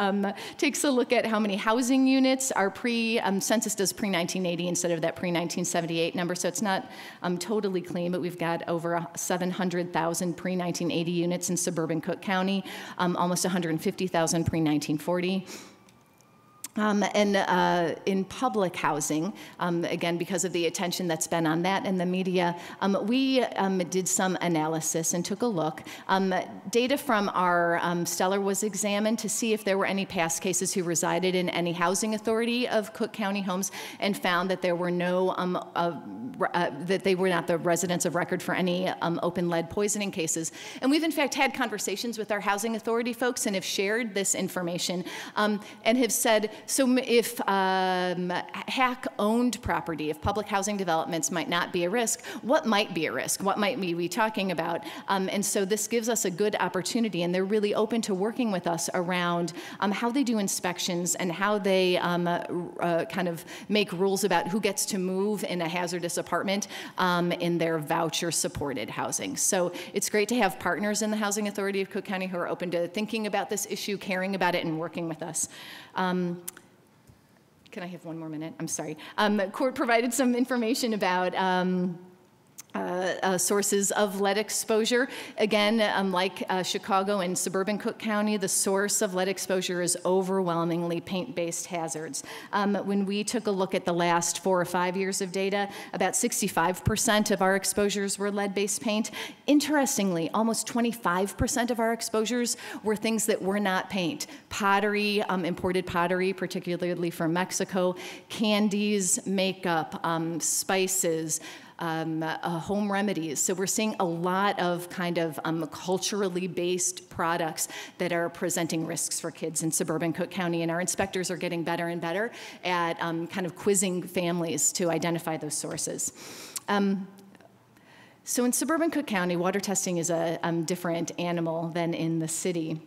takes a look at how many housing units are census does pre-1980 instead of that pre-1978 number, so it's not totally clean, but we've got over 700,000 pre-1980 units in suburban Cook County, almost 150,000 pre-1940. In public housing, again, because of the attention that's been on that in the media, we did some analysis and took a look. Data from our Stellar was examined to see if there were any past cases who resided in any housing authority of Cook County homes, and found that there were no, that they were not the residents of record for any open lead poisoning cases. And we've in fact had conversations with our housing authority folks and have shared this information, and have said, so if HAC-owned property, if public housing developments might not be a risk, what might be a risk? What might we be talking about? And so this gives us a good opportunity, and they're really open to working with us around how they do inspections and how they kind of make rules about who gets to move in a hazardous apartment in their voucher-supported housing. So it's great to have partners in the Housing Authority of Cook County who are open to thinking about this issue, caring about it, and working with us. Can I have one more minute? I'm sorry. Court provided some information about sources of lead exposure. Again, like Chicago and suburban Cook County, the source of lead exposure is overwhelmingly paint-based hazards. When we took a look at the last 4 or 5 years of data, about 65% of our exposures were lead-based paint. Interestingly, almost 25% of our exposures were things that were not paint. Pottery, imported pottery, particularly from Mexico, candies, makeup, spices, home remedies. So we're seeing a lot of kind of culturally based products that are presenting risks for kids in suburban Cook County, and our inspectors are getting better and better at kind of quizzing families to identify those sources. So in suburban Cook County, water testing is a different animal than in the city.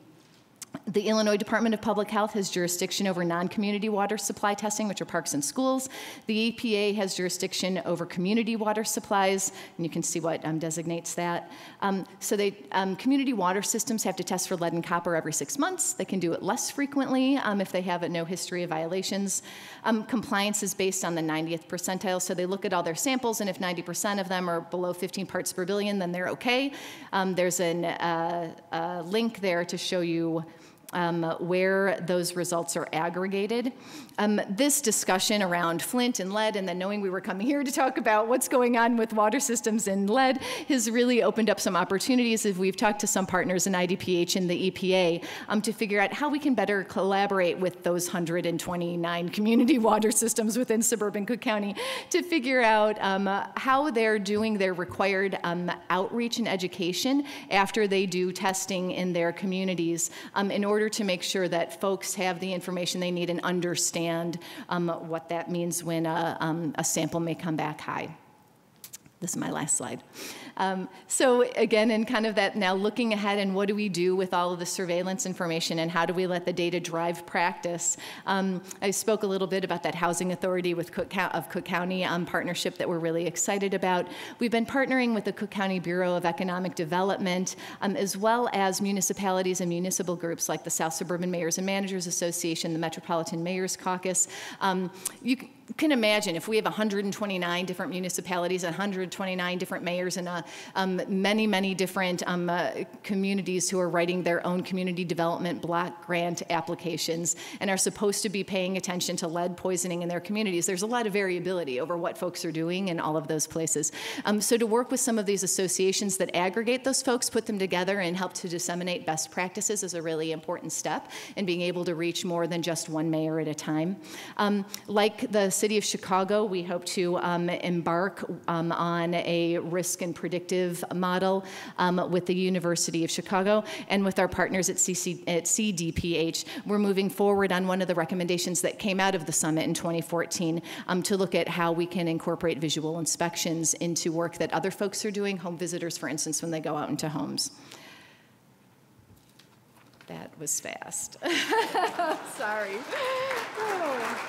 The Illinois Department of Public Health has jurisdiction over non-community water supply testing, which are parks and schools. The EPA has jurisdiction over community water supplies, and you can see what designates that. Community water systems have to test for lead and copper every 6 months. They can do it less frequently if they have no history of violations. Compliance is based on the 90th percentile, so they look at all their samples, and if 90% of them are below 15 parts per billion, then they're okay. There's a link there to show you where those results are aggregated. This discussion around Flint and lead, and then knowing we were coming here to talk about what's going on with water systems and lead, has really opened up some opportunities as we've talked to some partners in IDPH and the EPA to figure out how we can better collaborate with those 129 community water systems within suburban Cook County to figure out how they're doing their required outreach and education after they do testing in their communities in order to make sure that folks have the information they need and understand what that means when a sample may come back high. This is my last slide. So again, in kind of that now looking ahead and what do we do with all of the surveillance information and how do we let the data drive practice? I spoke a little bit about that Housing Authority with Cook County partnership that we're really excited about. We've been partnering with the Cook County Bureau of Economic Development as well as municipalities and municipal groups like the South Suburban Mayors and Managers Association, the Metropolitan Mayors Caucus. You can imagine if we have 129 different municipalities, 129 different mayors, and many, many different communities who are writing their own community development block grant applications and are supposed to be paying attention to lead poisoning in their communities. There's a lot of variability over what folks are doing in all of those places. So to work with some of these associations that aggregate those folks, put them together, and help to disseminate best practices is a really important step in being able to reach more than just one mayor at a time. Like the City of Chicago, we hope to embark on a risk and predictive model with the University of Chicago and with our partners at CDPH. We're moving forward on one of the recommendations that came out of the summit in 2014 to look at how we can incorporate visual inspections into work that other folks are doing, home visitors, for instance, when they go out into homes. That was fast. Sorry. Oh.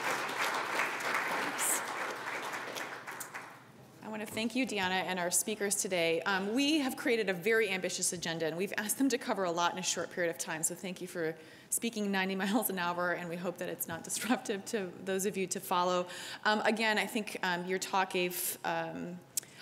I want to thank you, Deanna, and our speakers today. We have created a very ambitious agenda, and we've asked them to cover a lot in a short period of time, so thank you for speaking 90 miles an hour, and we hope that it's not disruptive to those of you to follow. Again, I think your talk gave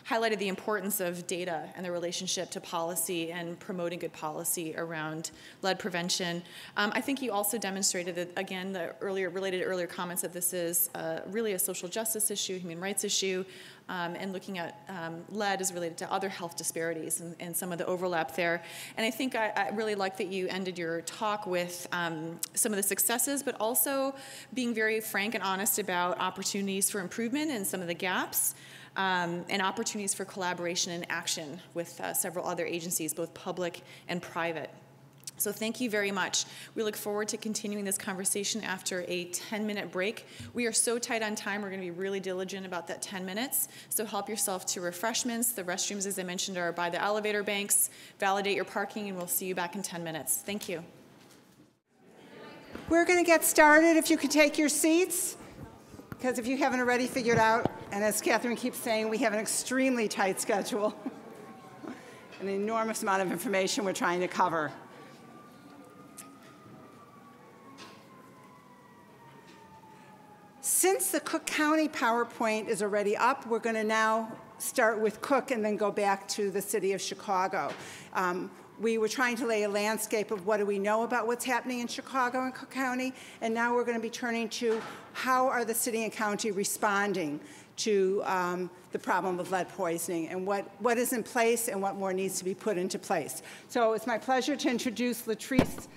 highlighted the importance of data and the relationship to policy and promoting good policy around lead prevention. I think you also demonstrated that, again, the related earlier comments that this is really a social justice issue, human rights issue, and looking at lead is related to other health disparities and some of the overlap there. And I think I really like that you ended your talk with some of the successes, but also being very frank and honest about opportunities for improvement and some of the gaps. And opportunities for collaboration and action with several other agencies, both public and private. So thank you very much. We look forward to continuing this conversation after a 10-minute break. We are so tight on time, we're going to be really diligent about that 10 minutes. So help yourself to refreshments. The restrooms, as I mentioned, are by the elevator banks. Validate your parking, and we'll see you back in 10 minutes. Thank you. We're going to get started. If you could take your seats, because if you haven't already figured out, and as Catherine keeps saying, we have an extremely tight schedule, an enormous amount of information we're trying to cover. Since the Cook County PowerPoint is already up, we're going to now start with Cook and then go back to the City of Chicago. We were trying to lay a landscape of what do we know about what's happening in Chicago and Cook County, and now we're going to be turning to how are the city and county responding to the problem of lead poisoning and what is in place and what more needs to be put into place. So it's my pleasure to introduce Latrice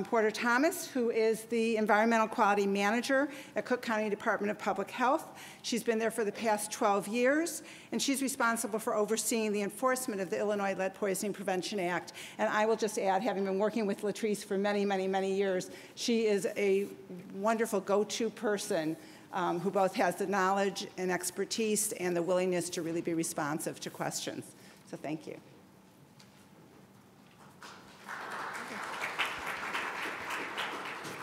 Porter Thomas, who is the Environmental Quality Manager at Cook County Department of Public Health. She's been there for the past 12 years, and she's responsible for overseeing the enforcement of the Illinois Lead Poisoning Prevention Act. And I will just add, having been working with Latrice for many, many, many years, she is a wonderful go-to person who both has the knowledge and expertise and the willingness to really be responsive to questions. So thank you.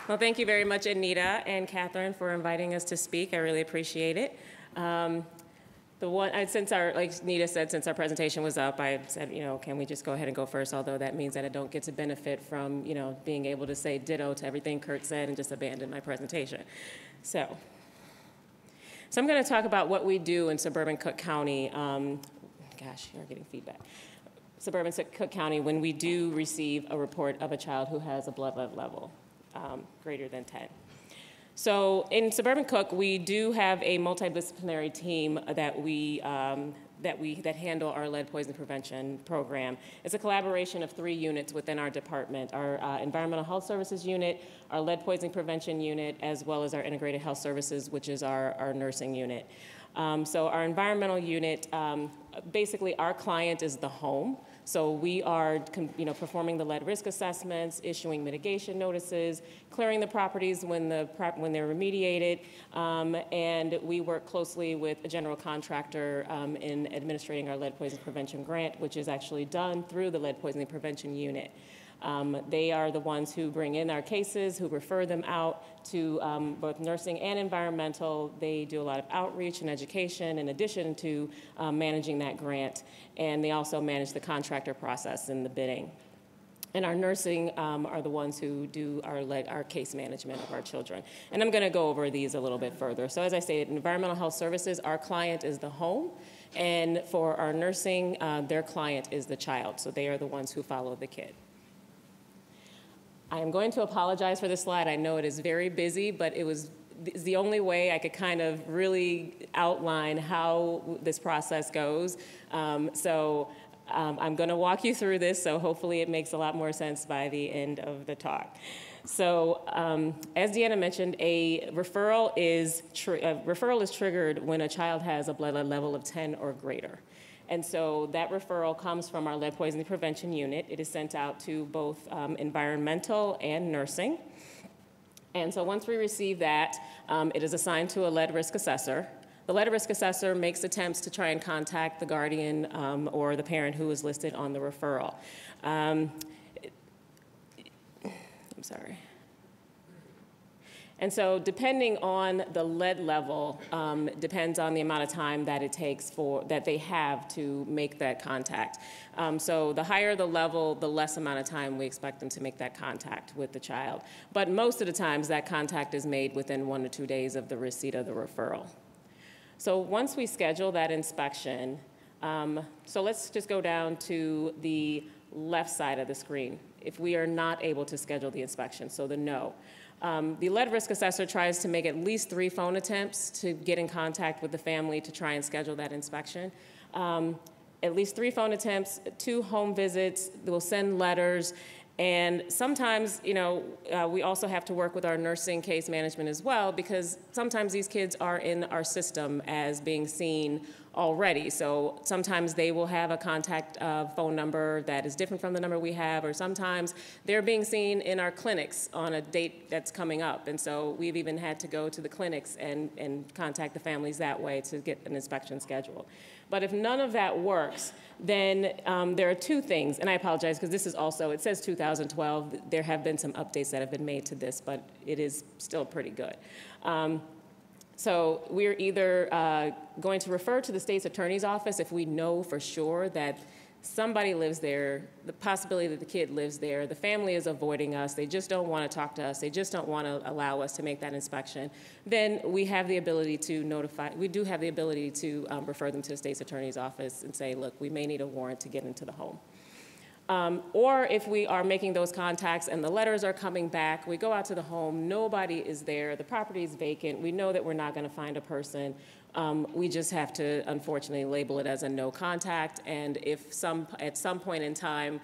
Well, thank you very much, Anita and Catherine, for inviting us to speak. I really appreciate it. Since like Nita said, since our presentation was up, I said, can we just go ahead and go first? Although that means that I don't get to benefit from, being able to say ditto to everything Kurt said and just abandon my presentation. So I'm going to talk about what we do in suburban Cook County. Gosh, you're getting feedback. Suburban Cook County, when we do receive a report of a child who has a blood lead level greater than 10. So in Suburban Cook, we do have a multidisciplinary team that handle our lead poisoning prevention program. It's a collaboration of 3 units within our department: our environmental health services unit, our lead poisoning prevention unit, as well as our integrated health services, which is our nursing unit. So our environmental unit, basically our client is the home. So we are, performing the lead risk assessments, issuing mitigation notices, clearing the properties when they're remediated, and we work closely with a general contractor in administrating our lead poisoning prevention grant, which is actually done through the lead poisoning prevention unit. They are the ones who bring in our cases, who refer them out to both nursing and environmental. They do a lot of outreach and education in addition to managing that grant. And they also manage the contractor process and the bidding. And our nursing are the ones who do our case management of our children. And I'm going to go over these a little bit further. So as I stated, environmental health services, our client is the home. And for our nursing, their client is the child. So they are the ones who follow the kid. I am going to apologize for this slide. I know it is very busy, but it's the only way I could kind of really outline how this process goes. I'm going to walk you through this, so hopefully it makes a lot more sense by the end of the talk. So as Deanna mentioned, a referral is triggered when a child has a blood lead level of 10 or greater. And so that referral comes from our lead poisoning prevention unit. It is sent out to both environmental and nursing. And so once we receive that, it is assigned to a lead risk assessor. The lead risk assessor makes attempts to try and contact the guardian or the parent who is listed on the referral. I'm sorry. And so depending on the lead level, depends on the amount of time that it takes that they have to make that contact. So the higher the level, the less amount of time we expect them to make that contact with the child. But most of the times that contact is made within 1 to 2 days of the receipt of the referral. So once we schedule that inspection, so let's just go down to the left side of the screen. If we are not able to schedule the inspection, so the no. The lead risk assessor tries to make at least 3 phone attempts to get in contact with the family to try and schedule that inspection. At least 3 phone attempts, 2 home visits, they'll send letters, and sometimes, we also have to work with our nursing case management as well, because sometimes these kids are in our system as being seen already. So sometimes they will have a contact phone number that is different from the number we have, or sometimes they're being seen in our clinics on a date that's coming up. And so we've even had to go to the clinics and contact the families that way to get an inspection scheduled. But if none of that works, then there are 2 things, and I apologize because this is also, it says 2012. There have been some updates that have been made to this, but it is still pretty good. So we're either going to refer to the state's attorney's office if we know for sure that somebody lives there, the possibility that the kid lives there, the family is avoiding us, they just don't want to talk to us, they just don't want to allow us to make that inspection, then we have the ability to notify, we do have the ability to refer them to the state's attorney's office and say, look, we may need a warrant to get into the home. Or if we are making those contacts and the letters are coming back, we go out to the home, nobody is there, the property is vacant, we know that we're not going to find a person. We just have to, unfortunately, label it as a no contact, and if at some point in time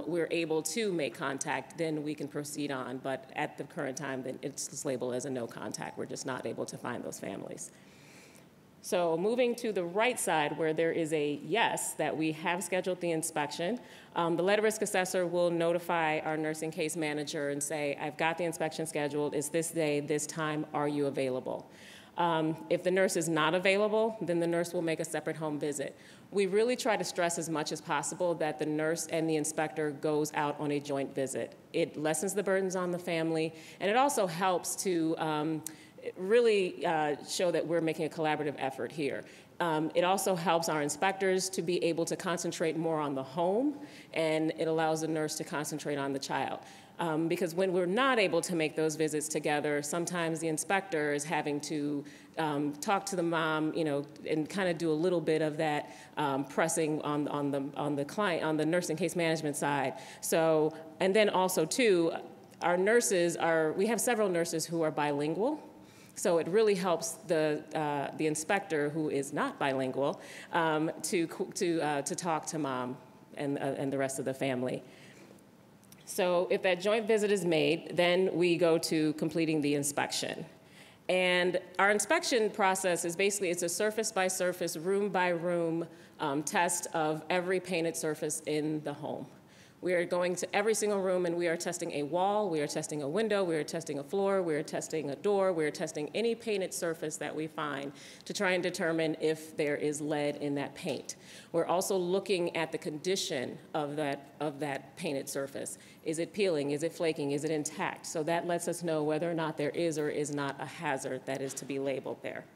we're able to make contact, then we can proceed on. But at the current time, then it's labeled as a no contact. We're just not able to find those families. So moving to the right side where there is a yes, that we have scheduled the inspection, the lead risk assessor will notify our nursing case manager and say, I've got the inspection scheduled, it's this day, this time, are you available? If the nurse is not available, then the nurse will make a separate home visit. We really try to stress as much as possible that the nurse and the inspector goes out on a joint visit. It lessens the burdens on the family, and it also helps to really show that we're making a collaborative effort here. It also helps our inspectors to be able to concentrate more on the home, and it allows the nurse to concentrate on the child. Because when we're not able to make those visits together, sometimes the inspector is having to talk to the mom, you know, and kind of do a little bit of that pressing on the client, on the nursing case management side. So, and then also too, our nurses we have several nurses who are bilingual. So it really helps the inspector who is not bilingual to talk to mom and the rest of the family. So if that joint visit is made, then we go to completing the inspection. And our inspection process is basically, it's a surface by surface, room by room test of every painted surface in the home. We are going to every single room and we are testing a wall, we are testing a window, we are testing a floor, we are testing a door, we are testing any painted surface that we find to try and determine if there is lead in that paint. We're also looking at the condition of that painted surface. Is it peeling? Is it flaking? Is it intact? So that lets us know whether or not there is or is not a hazard that is to be labeled there.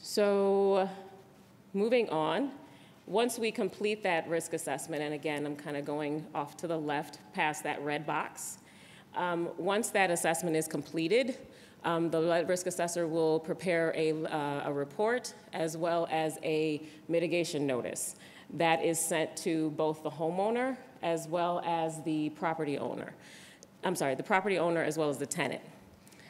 So moving on. Once we complete that risk assessment, and again, I'm kind of going off to the left past that red box. Once that assessment is completed, the lead risk assessor will prepare a report as well as a mitigation notice that is sent to both the homeowner as well as the property owner. I'm sorry, the property owner as well as the tenant.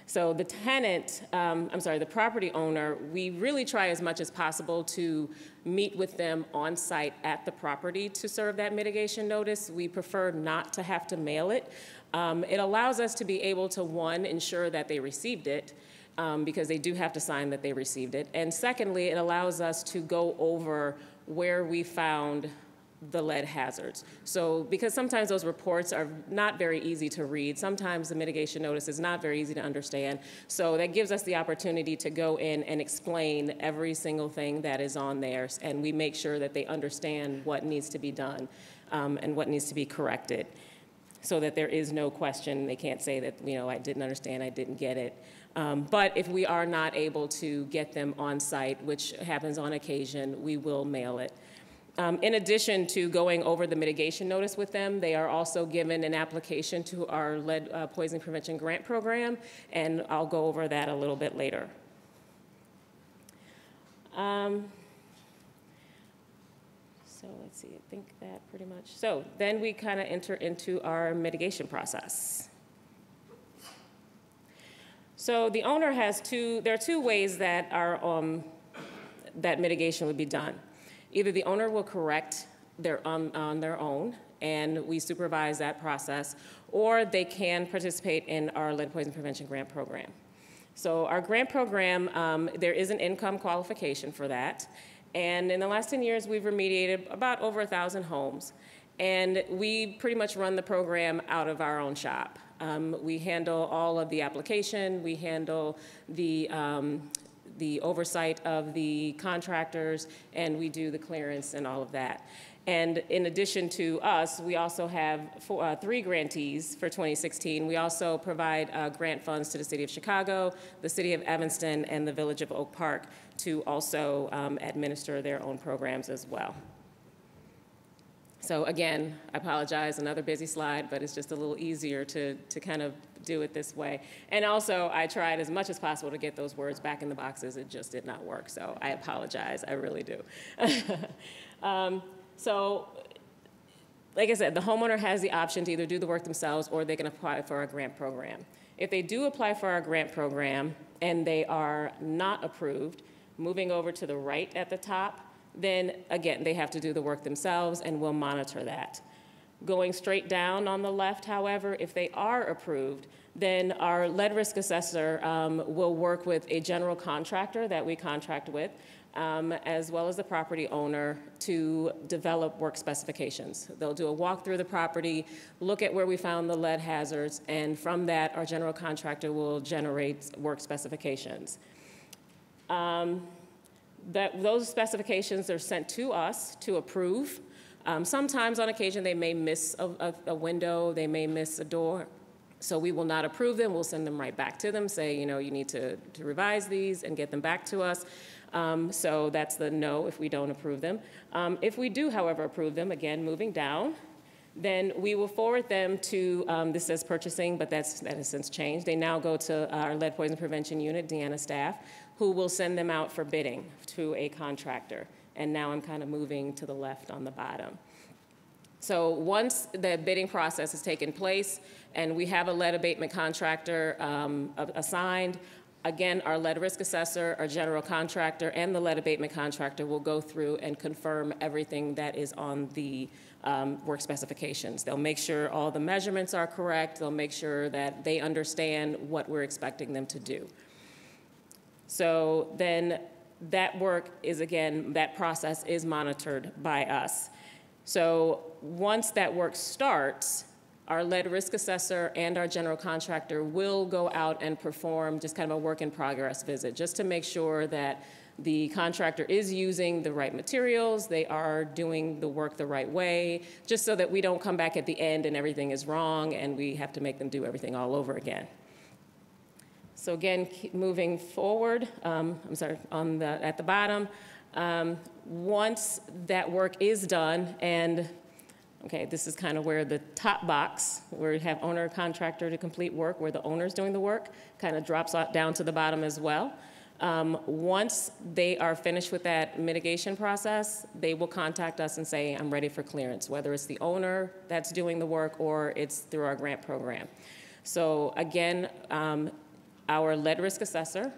So the tenant, the property owner, we really try as much as possible to meet with them on site at the property to serve that mitigation notice. We prefer not to have to mail it. It allows us to be able to, one, ensure that they received it, because they do have to sign that they received it. And secondly, it allows us to go over where we found the lead hazards. So because sometimes those reports are not very easy to read, sometimes the mitigation notice is not very easy to understand, so that gives us the opportunity to go in and explain every single thing that is on there, and we make sure that they understand what needs to be done and what needs to be corrected, so that there is no question. They can't say that, you know, I didn't understand, I didn't get it. But if we are not able to get them on site, which happens on occasion, we will mail it. In addition to going over the mitigation notice with them, they are also given an application to our lead poisoning prevention grant program, and I'll go over that a little bit later. So let's see, I think that pretty much. So then we kind of enter into our mitigation process. So the owner has there are two ways that that mitigation would be done. Either the owner will correct on their own, and we supervise that process, or they can participate in our lead poison prevention grant program. So our grant program, there is an income qualification for that, and in the last 10 years, we've remediated about over 1,000 homes, and we pretty much run the program out of our own shop. We handle all of the application, we handle the oversight of the contractors, and we do the clearance and all of that. And in addition to us, we also have 3 grantees for 2016. We also provide grant funds to the City of Chicago, the City of Evanston, and the Village of Oak Park to also administer their own programs as well. So again, I apologize, another busy slide, but it's just a little easier to kind of do it this way. And also, I tried as much as possible to get those words back in the boxes. It just did not work, so I apologize. I really do. So, like I said, the homeowner has the option to either do the work themselves or they can apply for our grant program. If they do apply for our grant program and they are not approved, moving over to the right at the top, then again, they have to do the work themselves and we'll monitor that. Going straight down on the left, however, if they are approved, then our lead risk assessor will work with a general contractor that we contract with as well as the property owner, to develop work specifications. They'll do a walk through the property, look at where we found the lead hazards, and from that, our general contractor will generate work specifications. Those specifications are sent to us to approve. Sometimes, on occasion, they may miss a window, they may miss a door, so we will not approve them. We'll send them right back to them, say, you know, you need to revise these and get them back to us. So that's the no if we don't approve them. If we do, however, approve them, again, moving down, then we will forward them to, this says purchasing, but that has since changed. They now go to our lead poison prevention unit, Deanna staff, who will send them out for bidding to a contractor. And now I'm kind of moving to the left on the bottom. So once the bidding process has taken place and we have a lead abatement contractor assigned, again, our lead risk assessor, our general contractor, and the lead abatement contractor will go through and confirm everything that is on the work specifications. They'll make sure all the measurements are correct. They'll make sure that they understand what we're expecting them to do. So then that work is, again, that process is monitored by us. So once that work starts, our lead risk assessor and our general contractor will go out and perform just kind of a work in progress visit, just to make sure that the contractor is using the right materials, they are doing the work the right way, just so that we don't come back at the end and everything is wrong and we have to make them do everything all over again. So again, moving forward, at the bottom, once that work is done, and okay, this is kind of where the top box, where you have owner contractor to complete work, where the owner's doing the work, kind of drops down to the bottom as well. Once they are finished with that mitigation process, they will contact us and say, I'm ready for clearance, whether it's the owner that's doing the work or it's through our grant program. So again, our lead risk assessor,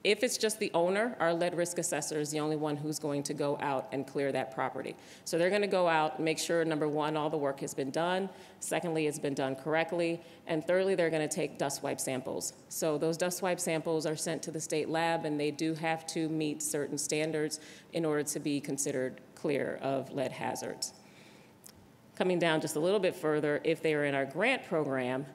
if it's just the owner, our lead risk assessor is the only one who's going to go out and clear that property. So they're going to go out and make sure, number one, all the work has been done. Secondly, it's been done correctly. And thirdly, they're going to take dust swipe samples. So those dust swipe samples are sent to the state lab, and they do have to meet certain standards in order to be considered clear of lead hazards. Coming down just a little bit further, if they are in our grant program,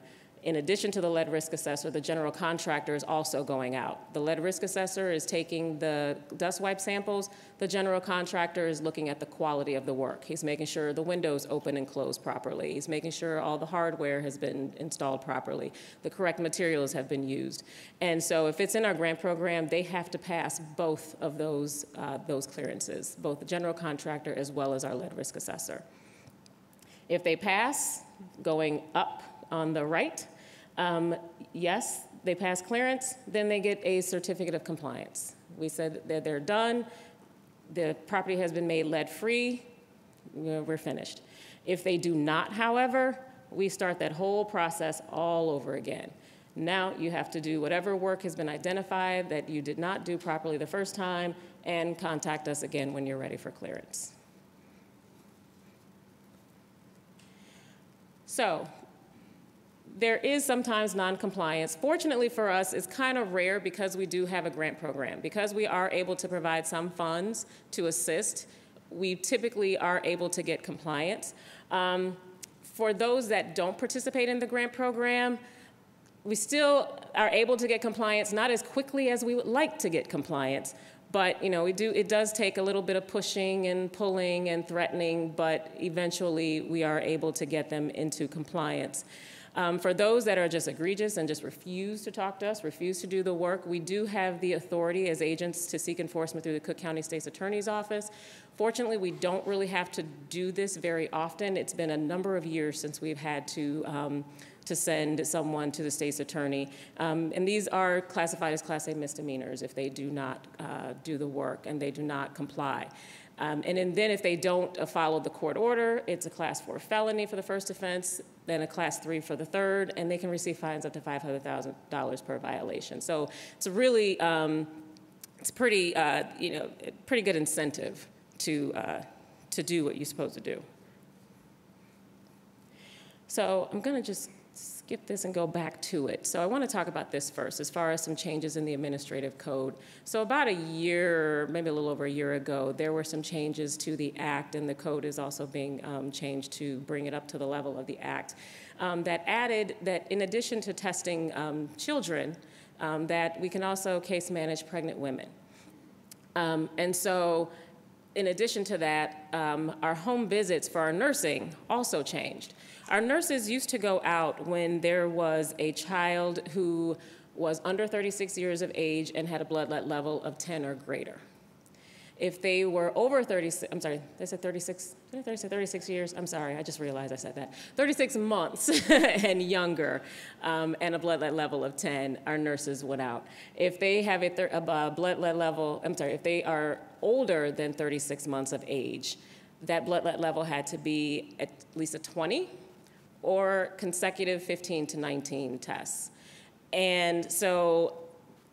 in addition to the lead risk assessor, the general contractor is also going out. The lead risk assessor is taking the dust wipe samples. The general contractor is looking at the quality of the work. He's making sure the windows open and close properly. He's making sure all the hardware has been installed properly. The correct materials have been used. And so if it's in our grant program, they have to pass both of those clearances, both the general contractor as well as our lead risk assessor. If they pass, going up on the right, yes, they pass clearance, then they get a certificate of compliance. We said that they're done, the property has been made lead-free, we're finished. If they do not, however, we start that whole process all over again. Now you have to do whatever work has been identified that you did not do properly the first time and contact us again when you're ready for clearance. So, there is sometimes non-compliance. Fortunately for us, it's kind of rare because we do have a grant program. Because we are able to provide some funds to assist, we typically are able to get compliance. For those that don't participate in the grant program, we still are able to get compliance, not as quickly as we would like to get compliance, but it does take a little bit of pushing and pulling and threatening, but eventually we are able to get them into compliance. For those that are just egregious and just refuse to talk to us, refuse to do the work, we do have the authority as agents to seek enforcement through the Cook County State's Attorney's Office. Fortunately, we don't really have to do this very often. It's been a number of years since we've had to send someone to the state's attorney. And these are classified as Class A misdemeanors if they do not do the work and they do not comply. And then if they don't follow the court order, it's a Class 4 felony for the first offense, then a Class 3 for the third, and they can receive fines up to $500,000 per violation. So it's a really, it's pretty, pretty good incentive to do what you're supposed to do. So I'm going to just skip this and go back to it. So I want to talk about this first, as far as some changes in the administrative code. So about a year, maybe a little over a year ago, there were some changes to the act, and the code is also being changed to bring it up to the level of the act, that added that in addition to testing children, that we can also case manage pregnant women. And so in addition to that, our home visits for our nursing also changed. Our nurses used to go out when there was a child who was under 36 years of age and had a blood lead level of 10 or greater. If they were over 36, I'm sorry, they said 36, did I say 36 years? I'm sorry, I just realized I said that. 36 months and younger, and a blood lead level of 10, our nurses went out. If they have a blood lead level, I'm sorry, if they are older than 36 months of age, that blood lead level had to be at least a 20 or consecutive 15 to 19 tests. And so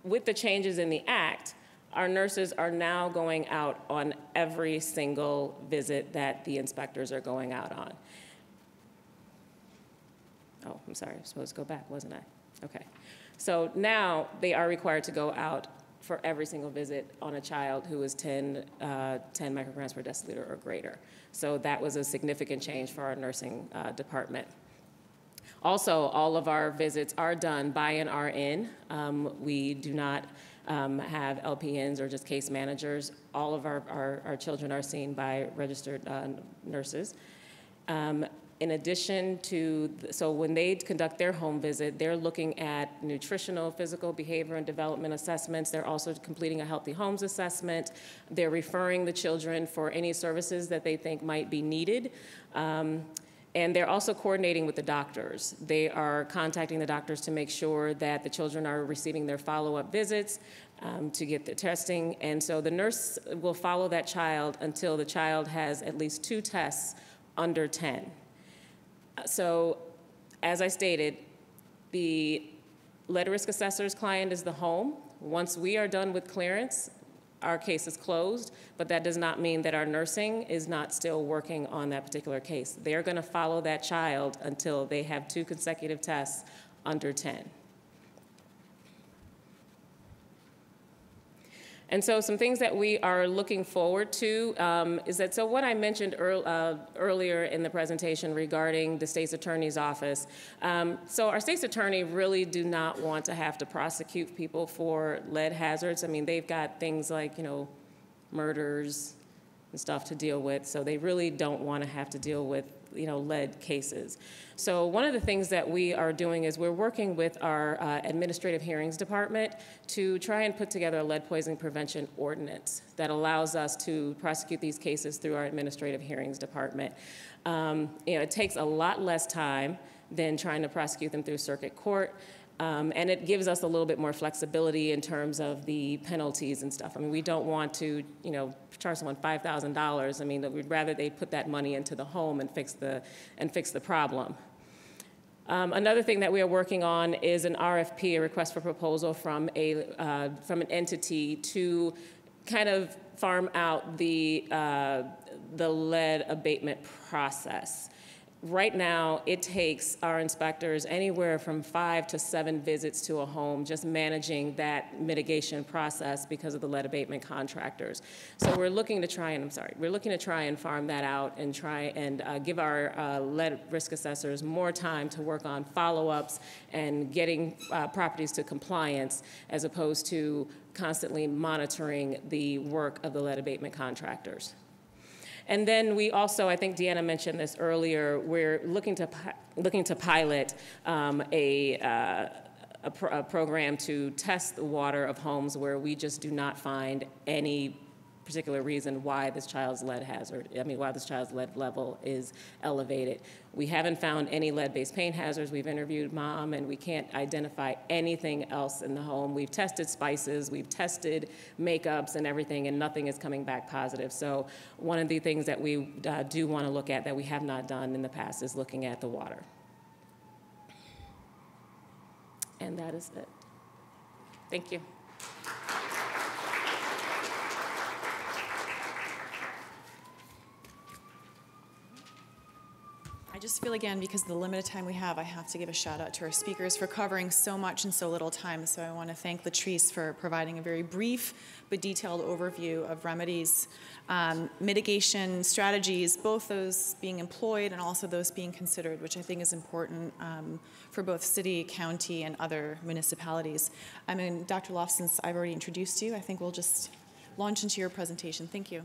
with the changes in the act, our nurses are now going out on every single visit that the inspectors are going out on. Oh, I'm sorry, I was supposed to go back, wasn't I? Okay. So now they are required to go out for every single visit on a child who is 10 micrograms per deciliter or greater. So that was a significant change for our nursing department. Also, all of our visits are done by an RN. We do not have LPNs or just case managers. All of our children are seen by registered nurses. In addition to, so when they conduct their home visit, they're looking at nutritional, physical, behavior, and development assessments. They're also completing a Healthy Homes assessment. They're referring the children for any services that they think might be needed. And they're also coordinating with the doctors. They are contacting the doctors to make sure that the children are receiving their follow-up visits to get the testing. And so the nurse will follow that child until the child has at least 2 tests under 10. So as I stated, the lead risk assessor's client is the home. Once we are done with clearance, our case is closed, but that does not mean that our nursing is not still working on that particular case. They're going to follow that child until they have 2 consecutive tests under 10. And so some things that we are looking forward to is that, so what I mentioned earlier in the presentation regarding the state's attorney's office. So our state's attorney really do not want to have to prosecute people for lead hazards. I mean, they've got things like, murders and stuff to deal with, so they really don't want to have to deal with, lead cases. So one of the things that we are doing is we're working with our administrative hearings department to try and put together a lead poisoning prevention ordinance that allows us to prosecute these cases through our administrative hearings department. It takes a lot less time than trying to prosecute them through circuit court. And it gives us a little bit more flexibility in terms of the penalties and stuff. I mean, we don't want to, charge someone $5,000. I mean, we'd rather they put that money into the home and fix the problem. Another thing that we are working on is an RFP, a request for proposal from an entity to kind of farm out the lead abatement process. Right now, it takes our inspectors anywhere from 5 to 7 visits to a home just managing that mitigation process because of the lead abatement contractors. So we're looking to try and farm that out and try and give our lead risk assessors more time to work on follow-ups and getting properties to compliance as opposed to constantly monitoring the work of the lead abatement contractors. And then we also, I think Deanna mentioned this earlier, we're looking to pilot a program to test the water of homes where we just do not find any particular reason why this child's lead level is elevated. We haven't found any lead-based paint hazards. We've interviewed mom, and we can't identify anything else in the home. We've tested spices, we've tested makeups and everything, and nothing is coming back positive. So one of the things that we do want to look at that we have not done in the past is looking at the water. And that is it. Thank you. I just feel, again, because of the limited time we have, I have to give a shout out to our speakers for covering so much in so little time. So I want to thank Latrice for providing a very brief but detailed overview of remedies, mitigation strategies, both those being employed and also those being considered, which I think is important for both city, county, and other municipalities. I mean, Dr. Loft, since I've already introduced you, I think we'll just launch into your presentation. Thank you.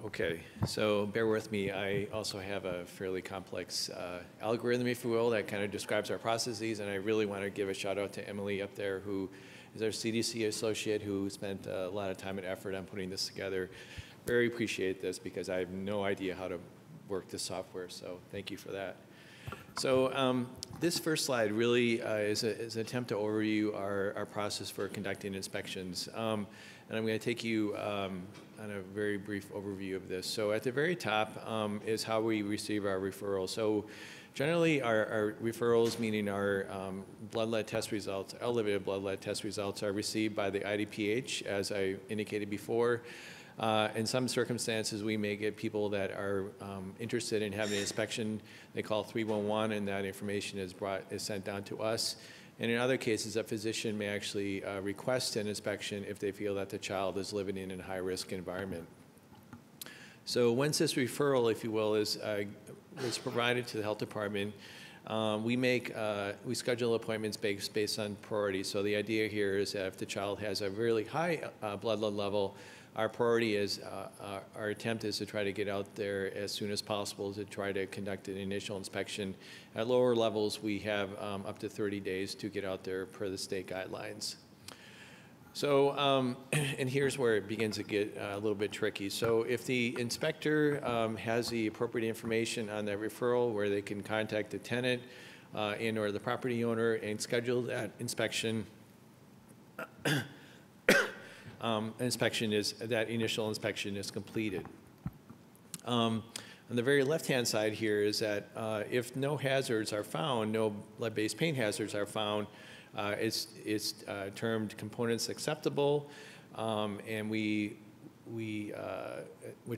Okay, so bear with me. I also have a fairly complex algorithm, if you will, that kind of describes our processes, and I really want to give a shout out to Emily up there, who is our CDC associate, who spent a lot of time and effort on putting this together. Very appreciate this because I have no idea how to work this software, so thank you for that. So this first slide really is an attempt to overview our process for conducting inspections. And I'm going to take you on a very brief overview of this. So at the very top is how we receive our referrals. So generally our referrals, meaning our blood lead test results, elevated blood lead test results, are received by the IDPH, as I indicated before. In some circumstances, we may get people that are interested in having an inspection. They call 311, and that information is sent down to us. And in other cases, a physician may actually request an inspection if they feel that the child is living in a high-risk environment. So once this referral, if you will, is provided to the health department, we schedule appointments based on priority. So the idea here is that if the child has a really high blood lead level, our priority is, our attempt is to try to get out there as soon as possible to try to conduct an initial inspection. At lower levels, we have up to 30 days to get out there per the state guidelines. So, and here's where it begins to get a little bit tricky. So if the inspector has the appropriate information on that referral where they can contact the tenant and or the property owner and schedule that inspection, that initial inspection is completed. On the very left-hand side here is that if no hazards are found, no lead-based paint hazards are found, it's termed components acceptable, and which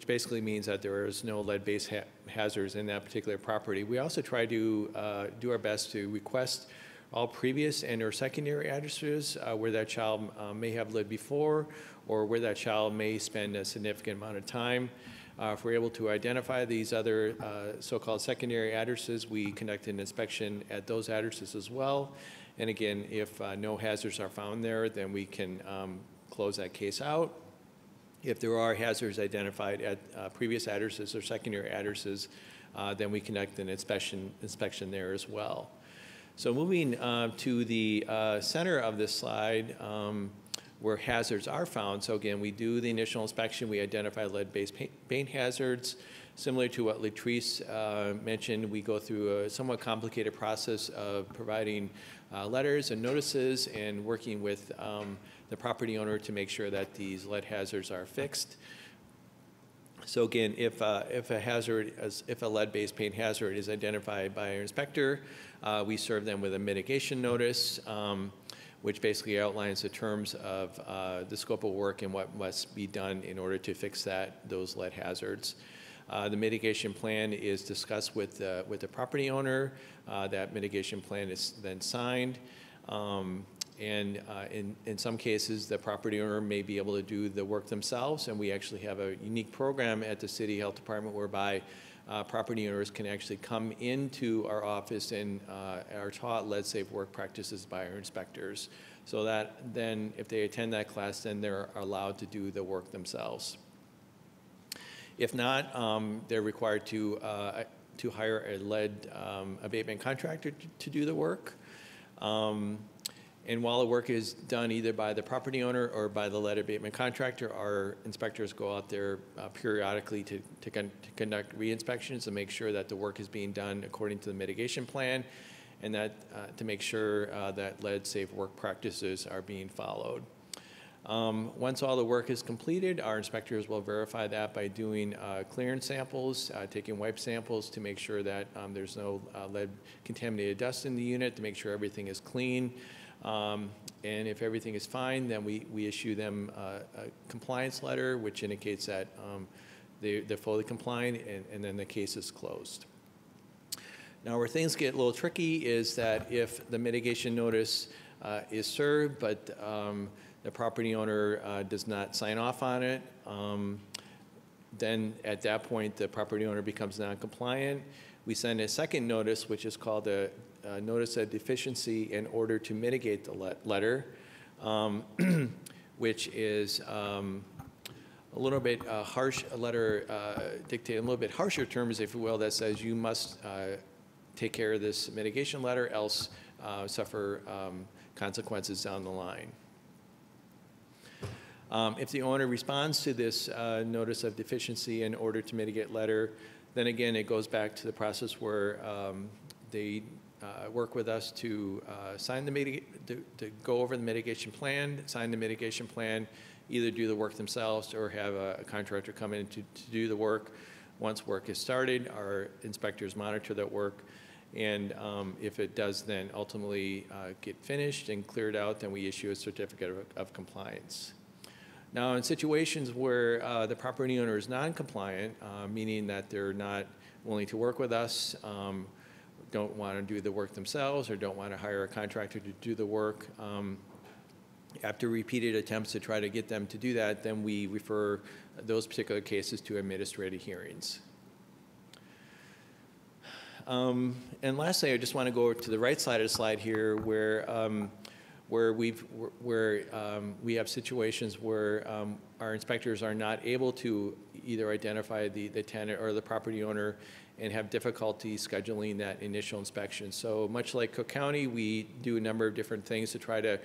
basically means that there is no lead-based hazards in that particular property. We also try to do our best to request all previous and or secondary addresses where that child may have lived before or where that child may spend a significant amount of time. If we're able to identify these other so-called secondary addresses, we conduct an inspection at those addresses as well. And again, if no hazards are found there, then we can close that case out. If there are hazards identified at previous addresses or secondary addresses, then we conduct an inspection there as well. So moving to the center of this slide, where hazards are found. So again, we do the initial inspection. We identify lead-based paint hazards. Similar to what Latrice mentioned, we go through a somewhat complicated process of providing letters and notices and working with the property owner to make sure that these lead hazards are fixed. So again, if a lead-based paint hazard is identified by our inspector, we serve them with a mitigation notice, which basically outlines the terms of the scope of work and what must be done in order to fix those lead hazards. The mitigation plan is discussed with the property owner. That mitigation plan is then signed. And in some cases, the property owner may be able to do the work themselves, and we actually have a unique program at the City Health Department whereby property owners can actually come into our office and are taught lead-safe work practices by our inspectors. So that then, if they attend that class, then they're allowed to do the work themselves. If not, they're required to hire a lead abatement contractor to do the work. And while the work is done either by the property owner or by the lead abatement contractor, our inspectors go out there periodically to conduct re-inspections to make sure that the work is being done according to the mitigation plan. and that to make sure that lead-safe work practices are being followed. Once all the work is completed, our inspectors will verify that by doing clearance samples, taking wipe samples to make sure that there's no lead-contaminated dust in the unit, to make sure everything is clean. And if everything is fine, then we issue them a compliance letter, which indicates that they're fully compliant, and then the case is closed. Now, where things get a little tricky is that if the mitigation notice is served, but the property owner does not sign off on it, then at that point the property owner becomes non-compliant. We send a second notice, which is called a notice of deficiency in order to mitigate the letter, which is a little bit harsh, a letter dictating a little bit harsher terms, if you will, that says you must take care of this mitigation letter, else suffer consequences down the line. If the owner responds to this notice of deficiency in order to mitigate letter, then again it goes back to the process where they work with us to sign the to go over the mitigation plan, sign the mitigation plan, either do the work themselves or have a contractor come in to do the work. Once work is started, our inspectors monitor that work, and if it does then ultimately get finished and cleared out, then we issue a certificate of compliance. Now, in situations where the property owner is non-compliant, meaning that they're not willing to work with us, don't want to do the work themselves, or don't want to hire a contractor to do the work, after repeated attempts to try to get them to do that, then we refer those particular cases to administrative hearings. And lastly, I just want to go to the right side of the slide here, where we have situations where our inspectors are not able to either identify the tenant or the property owner and have difficulty scheduling that initial inspection. So much like Cook County, we do a number of different things to try to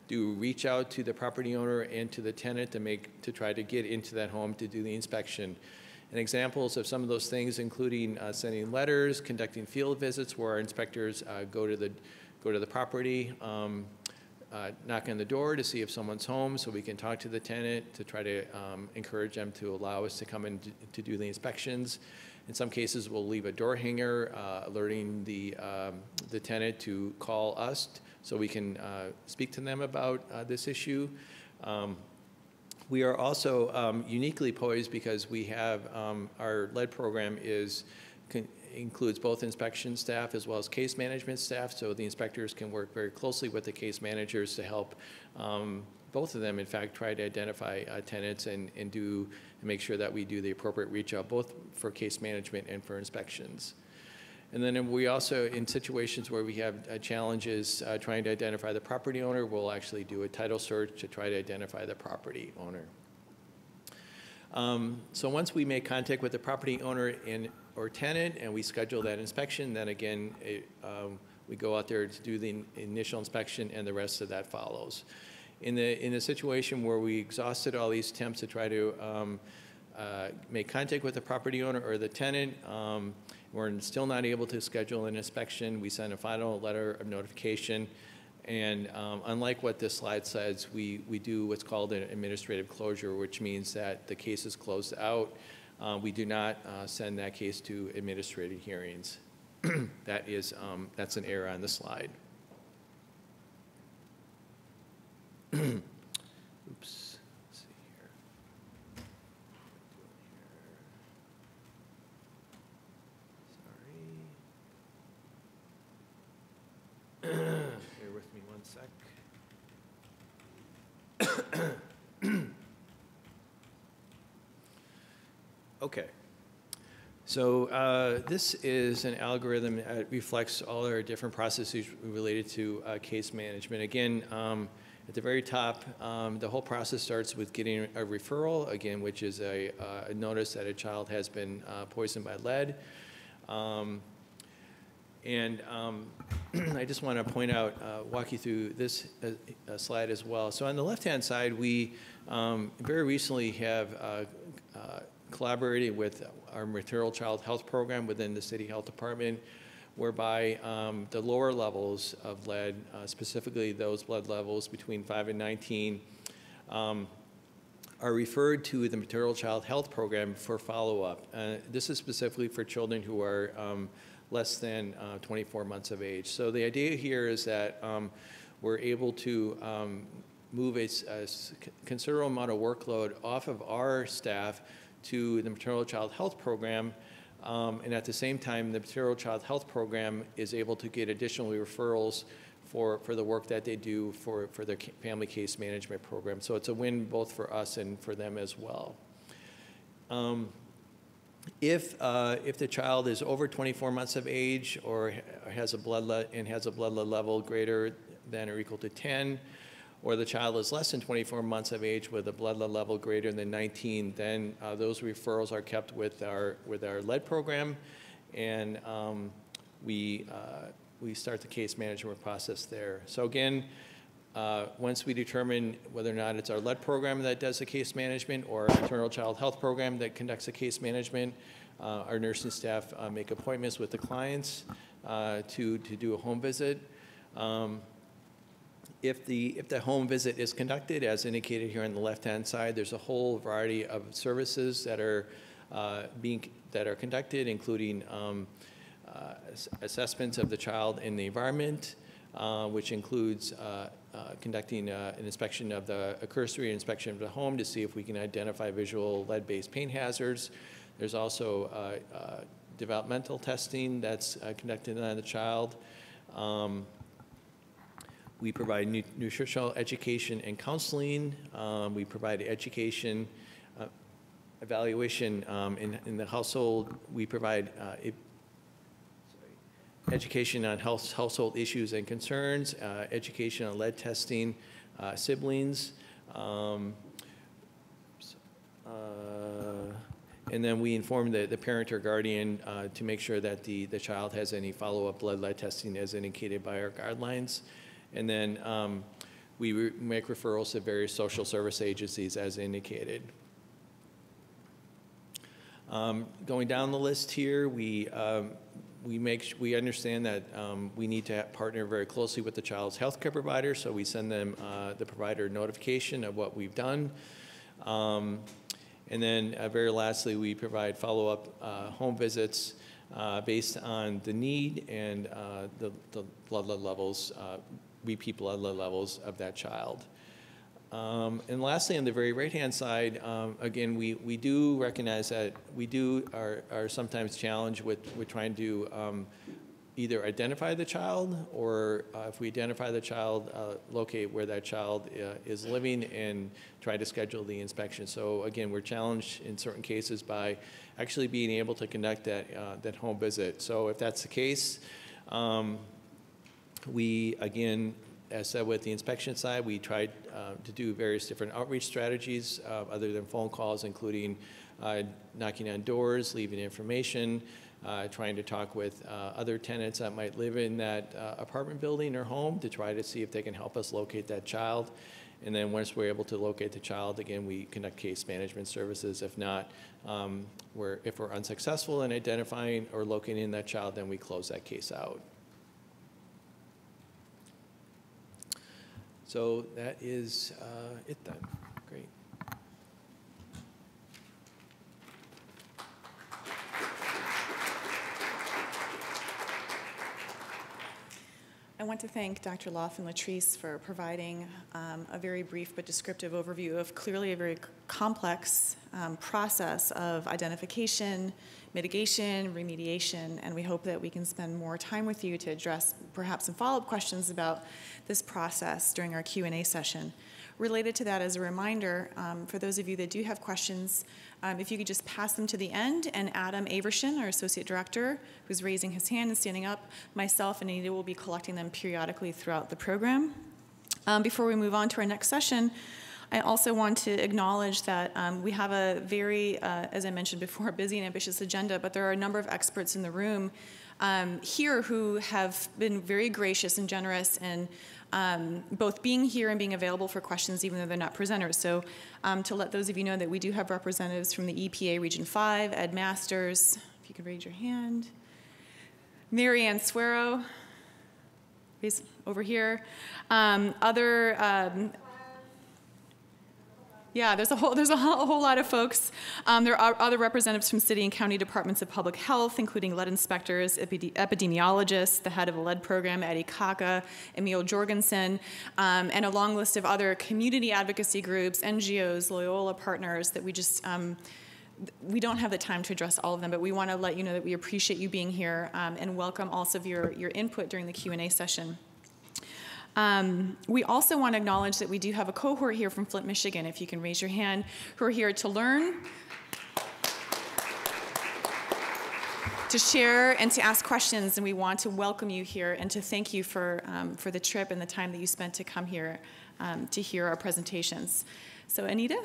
reach out to the property owner and to the tenant to try to get into that home to do the inspection. And examples of some of those things, including sending letters, conducting field visits where our inspectors go to the property, knock on the door to see if someone's home so we can talk to the tenant to try to encourage them to allow us to come in to do the inspections. In some cases, we'll leave a door hanger alerting the tenant to call us so we can speak to them about this issue. We are also uniquely poised because we have our lead program includes both inspection staff as well as case management staff, so the inspectors can work very closely with the case managers to help both of them, in fact, try to identify tenants and make sure that we do the appropriate reach out, both for case management and for inspections. And then we also, in situations where we have challenges trying to identify the property owner, we'll actually do a title search to try to identify the property owner. So once we make contact with the property owner or tenant and we schedule that inspection, then again, we go out there to do the initial inspection and the rest of that follows. In the situation where we exhausted all these attempts to try to make contact with the property owner or the tenant, we're still not able to schedule an inspection, we send a final letter of notification. And unlike what this slide says, we do what's called an administrative closure, which means that the case is closed out. We do not send that case to administrative hearings. That's an error on the slide. Oops. Let's see here. Sorry. Bear with me one sec. Okay. So this is an algorithm that reflects all our different processes related to case management. Again, at the very top, the whole process starts with getting a referral, again, which is a notice that a child has been poisoned by lead. I just want to point out, walk you through this slide as well. So on the left-hand side, we very recently have collaborated with our maternal child health program within the city health department, whereby the lower levels of lead, specifically those blood levels between 5 and 19, are referred to the Maternal Child Health Program for follow-up. This is specifically for children who are less than 24 months of age. So the idea here is that we're able to move a considerable amount of workload off of our staff to the Maternal Child Health Program, and at the same time, the Maternal Child Health Program is able to get additional referrals for the work that they do for their family case management program. So it's a win both for us and for them as well. If the child is over 24 months of age or has a blood level greater than or equal to 10, or the child is less than 24 months of age with a blood level greater than 19, then those referrals are kept with our lead program, and we start the case management process there. So again, once we determine whether or not it's our lead program that does the case management or our maternal child health program that conducts the case management, our nursing staff make appointments with the clients to do a home visit. If the home visit is conducted, as indicated here on the left-hand side, there's a whole variety of services that are conducted, including assessments of the child in the environment, which includes conducting an inspection of a cursory inspection of the home to see if we can identify visual lead-based paint hazards. There's also developmental testing that's conducted on the child. We provide nutritional education and counseling. We provide education, evaluation in the household. We provide education on household issues and concerns, education on lead testing, siblings, and then we inform the parent or guardian to make sure that the child has any follow-up blood lead testing as indicated by our guidelines. And then we make referrals to various social service agencies as indicated. Going down the list here, we understand that we need to partner very closely with the child's health care provider, so we send them the provider notification of what we've done. And then very lastly, we provide follow-up home visits based on the need and the blood lead levels, repeat blood lead levels of that child. And lastly, on the very right-hand side, again, we do recognize that we are sometimes challenged with trying to either identify the child or if we identify the child, locate where that child is living and try to schedule the inspection. So again, we're challenged in certain cases by actually being able to conduct that home visit. So if that's the case, we, again, as said with the inspection side, we tried to do various different outreach strategies other than phone calls, including knocking on doors, leaving information, trying to talk with other tenants that might live in that apartment building or home to try to see if they can help us locate that child. And then once we're able to locate the child, again, we conduct case management services. If not, if we're unsuccessful in identifying or locating that child, then we close that case out. So that is it then. Great. I want to thank Dr. Laughlin-Latrice for providing a very brief but descriptive overview of clearly a very complex process of identification, mitigation, remediation, and we hope that we can spend more time with you to address perhaps some follow-up questions about this process during our Q&A session. Related to that, as a reminder, for those of you that do have questions, if you could just pass them to the end, and Adam Averson, our Associate Director, who's raising his hand and standing up, myself and Anita will be collecting them periodically throughout the program. Before we move on to our next session, I also want to acknowledge that we have a very, as I mentioned before, busy and ambitious agenda, but there are a number of experts in the room here who have been very gracious and generous in both being here and being available for questions even though they're not presenters. So to let those of you know that we do have representatives from the EPA Region 5, Ed Masters, if you could raise your hand. Mary Ann Suero, is over here. Yeah, there's a whole lot of folks. There are other representatives from city and county departments of public health, including lead inspectors, epidemiologists, the head of a lead program, Eddie Kaka, Emil Jorgensen, and a long list of other community advocacy groups, NGOs, Loyola partners that we just, we don't have the time to address all of them, but we want to let you know that we appreciate you being here and welcome also of your input during the Q&A session. We also want to acknowledge that we do have a cohort here from Flint, Michigan, if you can raise your hand, who are here to learn, to share, and to ask questions. And we want to welcome you here and to thank you for the trip and the time that you spent to come here to hear our presentations. So Anita,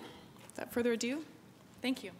without further ado, thank you.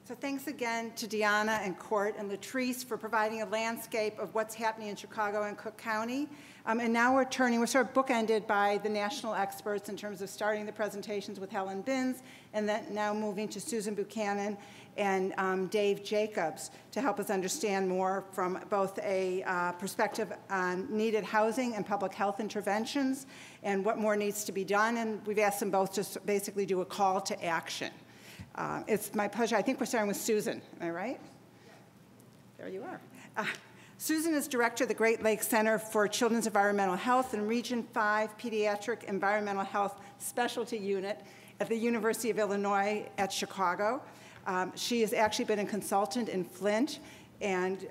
So thanks again to Deanna and Court and Latrice for providing a landscape of what's happening in Chicago and Cook County. And now we're sort of bookended by the national experts in terms of starting the presentations with Helen Binns, and then now moving to Susan Buchanan and Dave Jacobs to help us understand more from both a perspective on needed housing and public health interventions and what more needs to be done. And we've asked them both to basically do a call to action. It's my pleasure. I think we're starting with Susan. Am I right? There you are. Susan is director of the Great Lakes Center for Children's Environmental Health and Region 5 Pediatric Environmental Health Specialty Unit at the University of Illinois at Chicago. She has actually been a consultant in Flint and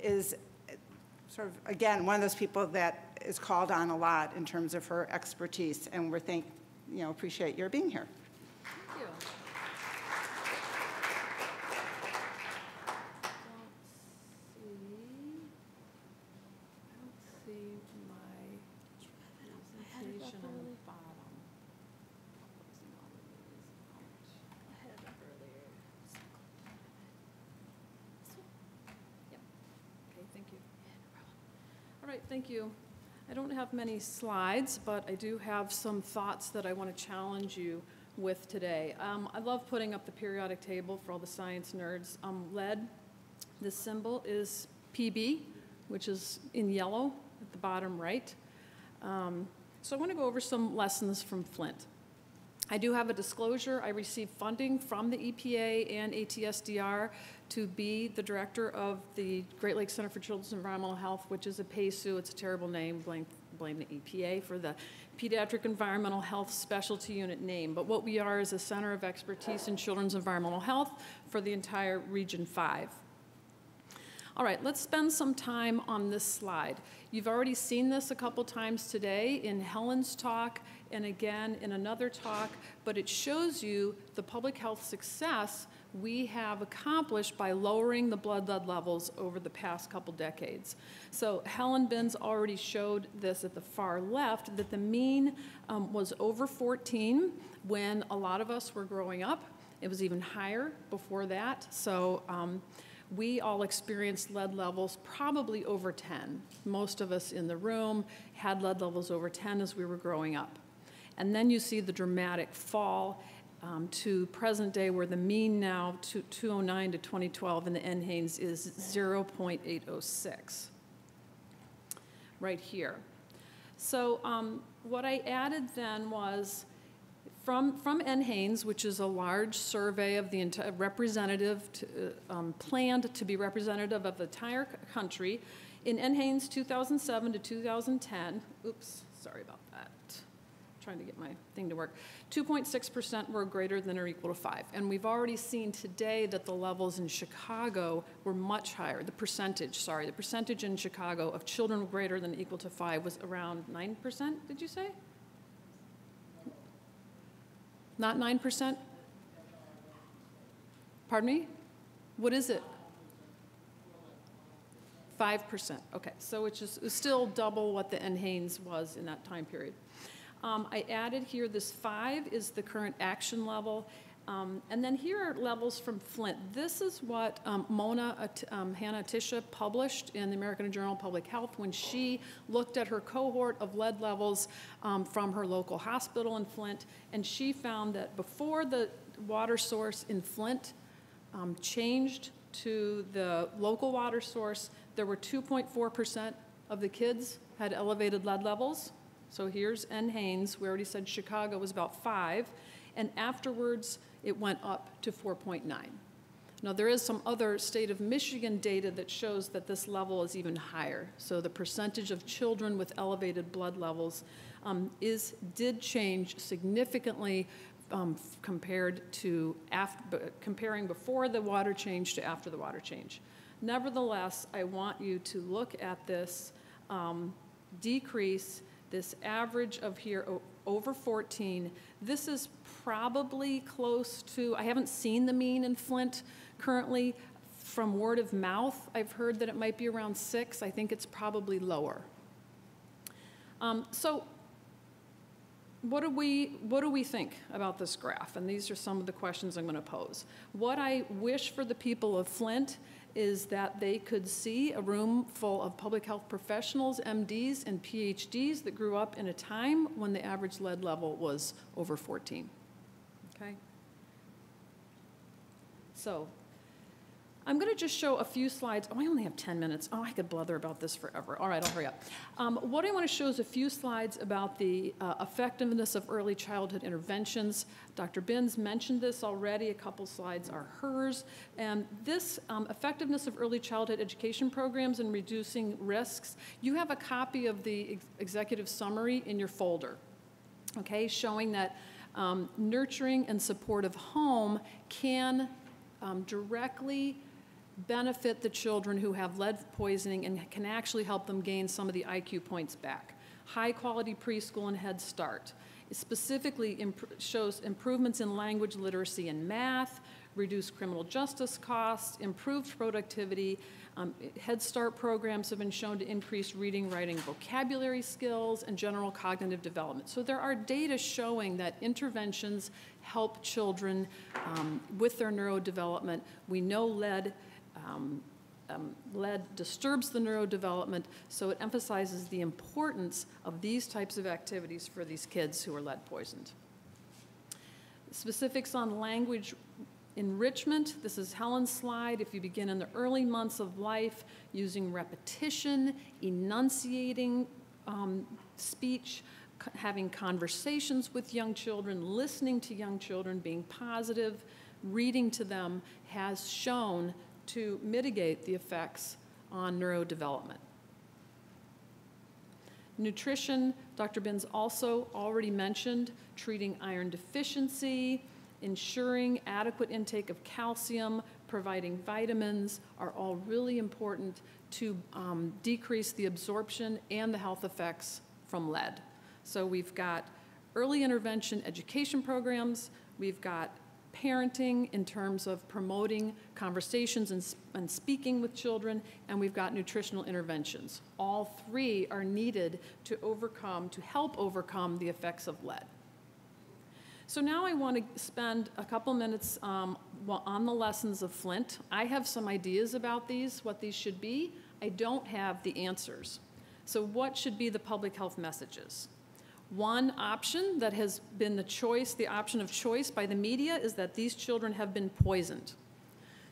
is sort of, again, one of those people that is called on a lot in terms of her expertise, and we're appreciate your being here. Thank you. Thank you. I don't have many slides, but I do have some thoughts that I want to challenge you with today. I love putting up the periodic table for all the science nerds. Lead, this symbol is PB, which is in yellow at the bottom right. So I want to go over some lessons from Flint. I do have a disclosure. I received funding from the EPA and ATSDR to be the director of the Great Lakes Center for Children's Environmental Health, which is a PACU. It's a terrible name. Blame the EPA for the Pediatric Environmental Health Specialty Unit name. But what we are is a center of expertise in children's environmental health for the entire Region 5. All right, let's spend some time on this slide. You've already seen this a couple times today in Helen's talk and again in another talk, but it shows you the public health success we have accomplished by lowering the blood lead levels over the past couple decades. So Helen Binns already showed this at the far left, that the mean was over 14 when a lot of us were growing up. It was even higher before that. So we all experienced lead levels probably over 10. Most of us in the room had lead levels over 10 as we were growing up. And then you see the dramatic fall to present day, where the mean now, 2009 to 2012 in the NHANES is 0.806, right here. So what I added then was, from NHANES, which is a large survey of the entire planned to be representative of the entire country, in NHANES 2007 to 2010, oops, sorry about that, trying to get my thing to work, 2.6% were greater than or equal to 5. And we've already seen today that the levels in Chicago were much higher. The percentage in Chicago of children greater than or equal to 5 was around 9%, did you say? Not 9%? Pardon me? What is it? 5%. Okay, so which is still double what the NHANES was in that time period. I added here this 5 is the current action level. And then here are levels from Flint. This is what Mona Hanna-Attisha published in the American Journal of Public Health when she looked at her cohort of lead levels from her local hospital in Flint, and she found that before the water source in Flint changed to the local water source, there were 2.4% of the kids had elevated lead levels. So here's N. Haynes. We already said Chicago was about 5. And afterwards, it went up to 4.9. Now, there is some other state of Michigan data that shows that this level is even higher. So the percentage of children with elevated blood levels did change significantly comparing before the water change to after the water change. Nevertheless, I want you to look at this decrease, this average of here over 14. This is probably close to, I haven't seen the mean in Flint currently. From word of mouth, I've heard that it might be around 6. I think it's probably lower. So what do we think about this graph? And these are some of the questions I'm going to pose. What I wish for the people of Flint is that they could see a room full of public health professionals, MDs, and PhDs that grew up in a time when the average lead level was over 14. Okay? So I'm going to just show a few slides. Oh, I only have 10 minutes. Oh, I could blather about this forever. All right, I'll hurry up. What I want to show is a few slides about the effectiveness of early childhood interventions. Dr. Binns mentioned this already. A couple slides are hers. And this effectiveness of early childhood education programs and reducing risks, you have a copy of the executive summary in your folder, okay, showing that nurturing and supportive home can directly benefit the children who have lead poisoning and can actually help them gain some of the IQ points back. High quality preschool and Head Start. It specifically shows improvements in language literacy and math, reduced criminal justice costs, improved productivity. Head Start programs have been shown to increase reading, writing, vocabulary skills, and general cognitive development. So there are data showing that interventions help children with their neurodevelopment. We know lead disturbs the neurodevelopment, so it emphasizes the importance of these types of activities for these kids who are lead poisoned. Specifics on language enrichment. This is Helen's slide. If you begin in the early months of life using repetition, enunciating speech, having conversations with young children, listening to young children, being positive, reading to them, has shown to mitigate the effects on neurodevelopment. Nutrition, Dr. Binns also already mentioned treating iron deficiency, ensuring adequate intake of calcium, providing vitamins are all really important to decrease the absorption and the health effects from lead. So we've got early intervention education programs, we've got parenting in terms of promoting conversations and speaking with children, and we've got nutritional interventions. All three are needed to help overcome the effects of lead. So now I want to spend a couple minutes on the lessons of Flint. I have some ideas about these, what these should be. I don't have the answers. So what should be the public health messages? One option that has been the option of choice by the media is that these children have been poisoned.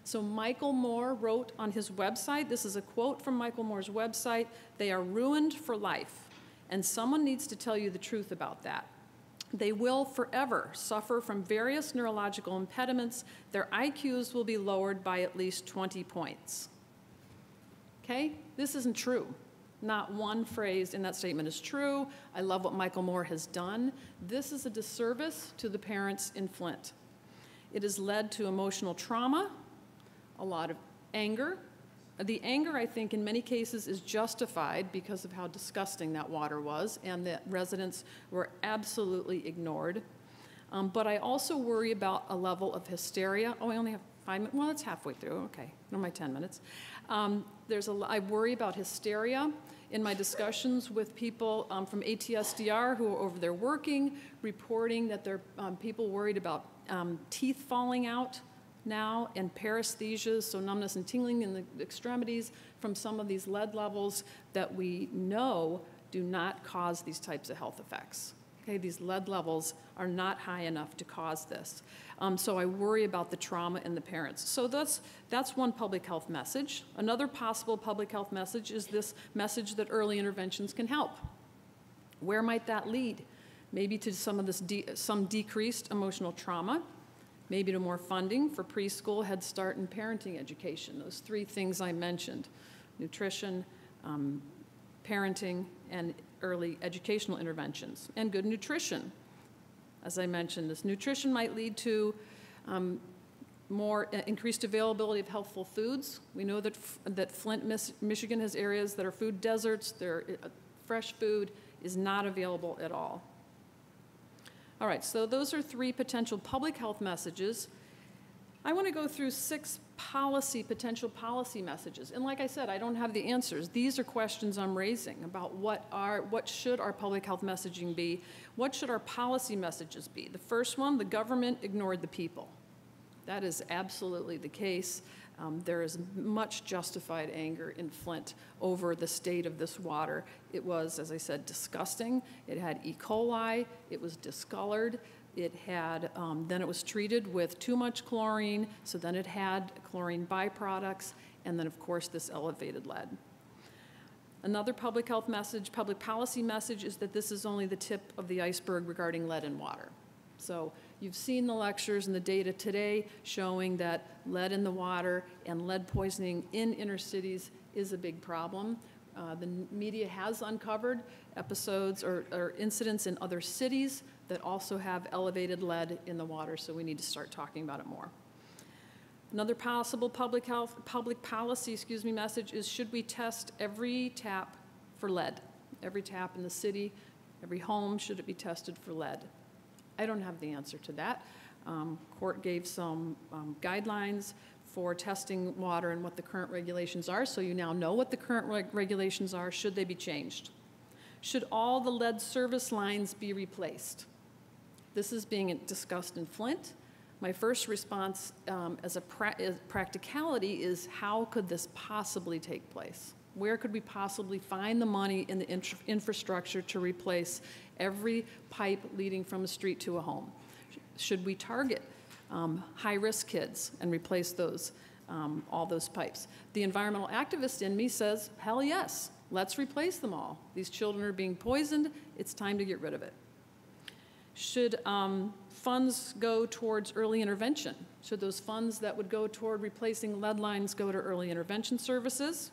So Michael Moore wrote on his website, this is a quote from Michael Moore's website, "They are ruined for life, and someone needs to tell you the truth about that. They will forever suffer from various neurological impediments. Their IQs will be lowered by at least 20 points." Okay? This isn't true. Not one phrase in that statement is true. I love what Michael Moore has done. This is a disservice to the parents in Flint. It has led to emotional trauma, a lot of anger. The anger, I think, in many cases is justified because of how disgusting that water was, and that residents were absolutely ignored. But I also worry about a level of hysteria. Oh, I only have 5 minutes. Well, it's halfway through. Okay, no, my 10 minutes. I worry about hysteria in my discussions with people from ATSDR who are over there working, reporting that there are people worried about teeth falling out now and paresthesias, so numbness and tingling in the extremities from some of these lead levels that we know do not cause these types of health effects. Okay, these lead levels are not high enough to cause this. So I worry about the trauma in the parents. So that's one public health message. Another possible public health message is this message that early interventions can help. Where might that lead? Maybe to some of this some decreased emotional trauma, maybe to more funding for preschool, Head Start, and parenting education. Those three things I mentioned: nutrition, parenting, and early educational interventions. And good nutrition. As I mentioned, this nutrition might lead to more increased availability of healthful foods. We know that Flint, Michigan has areas that are food deserts. Fresh food is not available at all. All right, so those are three potential public health messages. I want to go through 6 potential policy messages. And like I said, I don't have the answers. These are questions I'm raising about what should our public health messaging be? What should our policy messages be? The first one, the government ignored the people. That is absolutely the case. There is much justified anger in Flint over the state of this water. It was, as I said, disgusting. It had E. coli. It was discolored. It had, then it was treated with too much chlorine, so then it had chlorine byproducts, and then, of course, this elevated lead. Another public health message, public policy message, is that this is only the tip of the iceberg regarding lead in water. So you've seen the lectures and the data today showing that lead in the water and lead poisoning in inner cities is a big problem. The media has uncovered episodes or incidents in other cities that also have elevated lead in the water, so we need to start talking about it more. Another possible public policy message is, should we test every tap for lead? Every tap in the city, every home, should it be tested for lead? I don't have the answer to that. Court gave some guidelines for testing water and what the current regulations are, so you now know what the current regulations are. Should they be changed? Should all the lead service lines be replaced? This is being discussed in Flint. My first response as a practicality is, how could this possibly take place? Where could we possibly find the money in the infrastructure to replace every pipe leading from a street to a home? Should we target high-risk kids and replace those, all those pipes? The environmental activist in me says, hell yes, let's replace them all. These children are being poisoned. It's time to get rid of it. Should funds go towards early intervention? Should those funds that would go toward replacing lead lines go to early intervention services?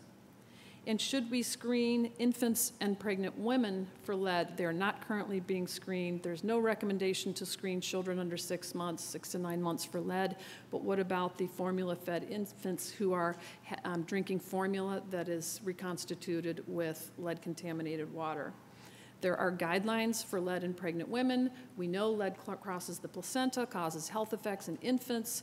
And should we screen infants and pregnant women for lead? They're not currently being screened. There's no recommendation to screen children under 6 months, 6 to 9 months for lead. But what about the formula-fed infants who are drinking formula that is reconstituted with lead-contaminated water? There are guidelines for lead in pregnant women. We know lead crosses the placenta, causes health effects in infants.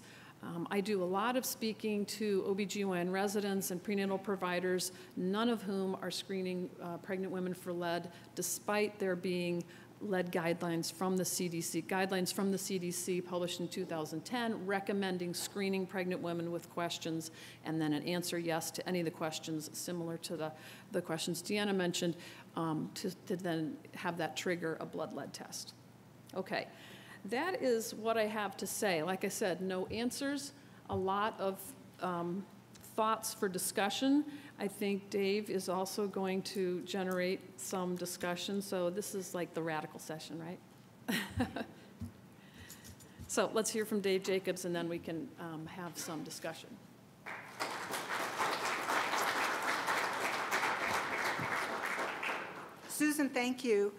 I do a lot of speaking to OBGYN residents and prenatal providers, none of whom are screening pregnant women for lead, despite there being lead guidelines from the CDC, published in 2010, recommending screening pregnant women with questions, and then an answer yes to any of the questions, similar to the questions Deanna mentioned, to then have that trigger a blood lead test. Okay. That is what I have to say. Like I said, no answers, a lot of thoughts for discussion. I think Dave is also going to generate some discussion, so this is like the radical session, right? So let's hear from Dave Jacobs, and then we can have some discussion. Susan, thank you.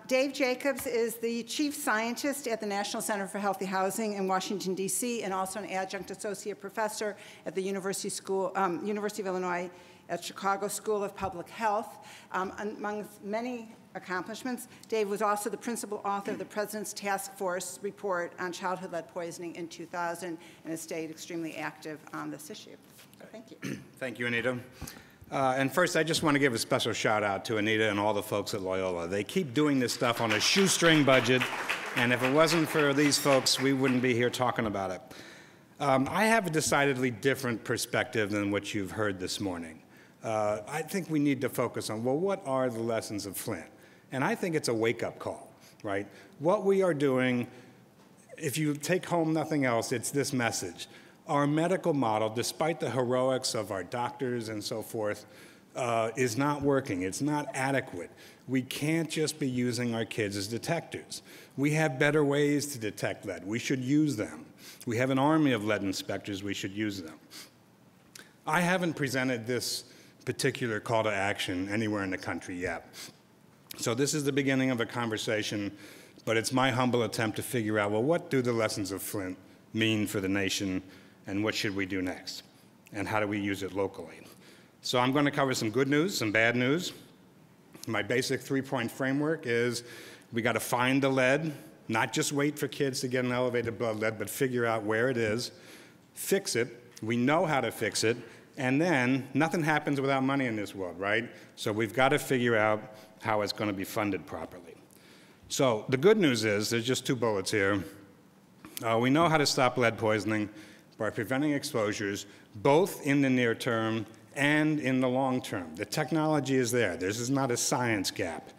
Dave Jacobs is the chief scientist at the National Center for Healthy Housing in Washington, D.C., and also an adjunct associate professor at the University of Illinois at Chicago School of Public Health. Among many accomplishments, Dave was also the principal author of the President's Task Force report on childhood lead poisoning in 2000 and has stayed extremely active on this issue. So thank you. Thank you, Anita. And first, I just want to give a special shout out to Anita and all the folks at Loyola. They keep doing this stuff on a shoestring budget, And if it wasn't for these folks, we wouldn't be here talking about it. I have a decidedly different perspective than what you've heard this morning. I think we need to focus on, well, what are the lessons of Flint? And I think it's a wake-up call, right? What we are doing, if you take home nothing else, it's this message. Our medical model, despite the heroics of our doctors and so forth, is not working. It's not adequate. We can't just be using our kids as detectors. We have better ways to detect lead. We should use them. We have an army of lead inspectors. We should use them. I haven't presented this particular call to action anywhere in the country yet. So this is the beginning of a conversation, but it's my humble attempt to figure out, well, what do the lessons of Flint mean for the nation, and what should we do next? And how do we use it locally? So I'm going to cover some good news, some bad news. My basic three-point framework is we got to find the lead, not just wait for kids to get an elevated blood lead, but figure out where it is, fix it, we know how to fix it, and then nothing happens without money in this world, right? So we've got to figure out how it's going to be funded properly. So the good news is, there's just two bullets here. We know how to stop lead poisoning by preventing exposures, both in the near term and in the long term. The technology is there. This is not a science gap.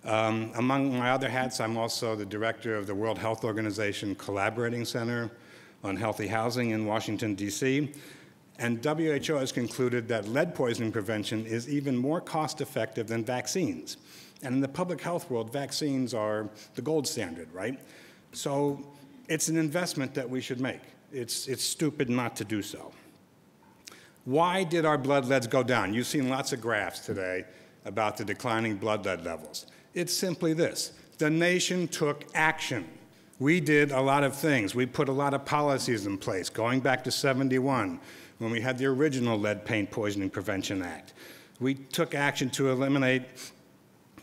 Among my other hats, I'm also the director of the World Health Organization Collaborating Center on Healthy Housing in Washington, D.C. And WHO has concluded that lead poisoning prevention is even more cost-effective than vaccines. And in the public health world, vaccines are the gold standard, right? So it's an investment that we should make. It's stupid not to do so. Why did our blood leads go down? You've seen lots of graphs today about the declining blood lead levels. It's simply this. The nation took action. We did a lot of things. We put a lot of policies in place, going back to '71, when we had the original Lead Paint Poisoning Prevention Act. We took action to eliminate,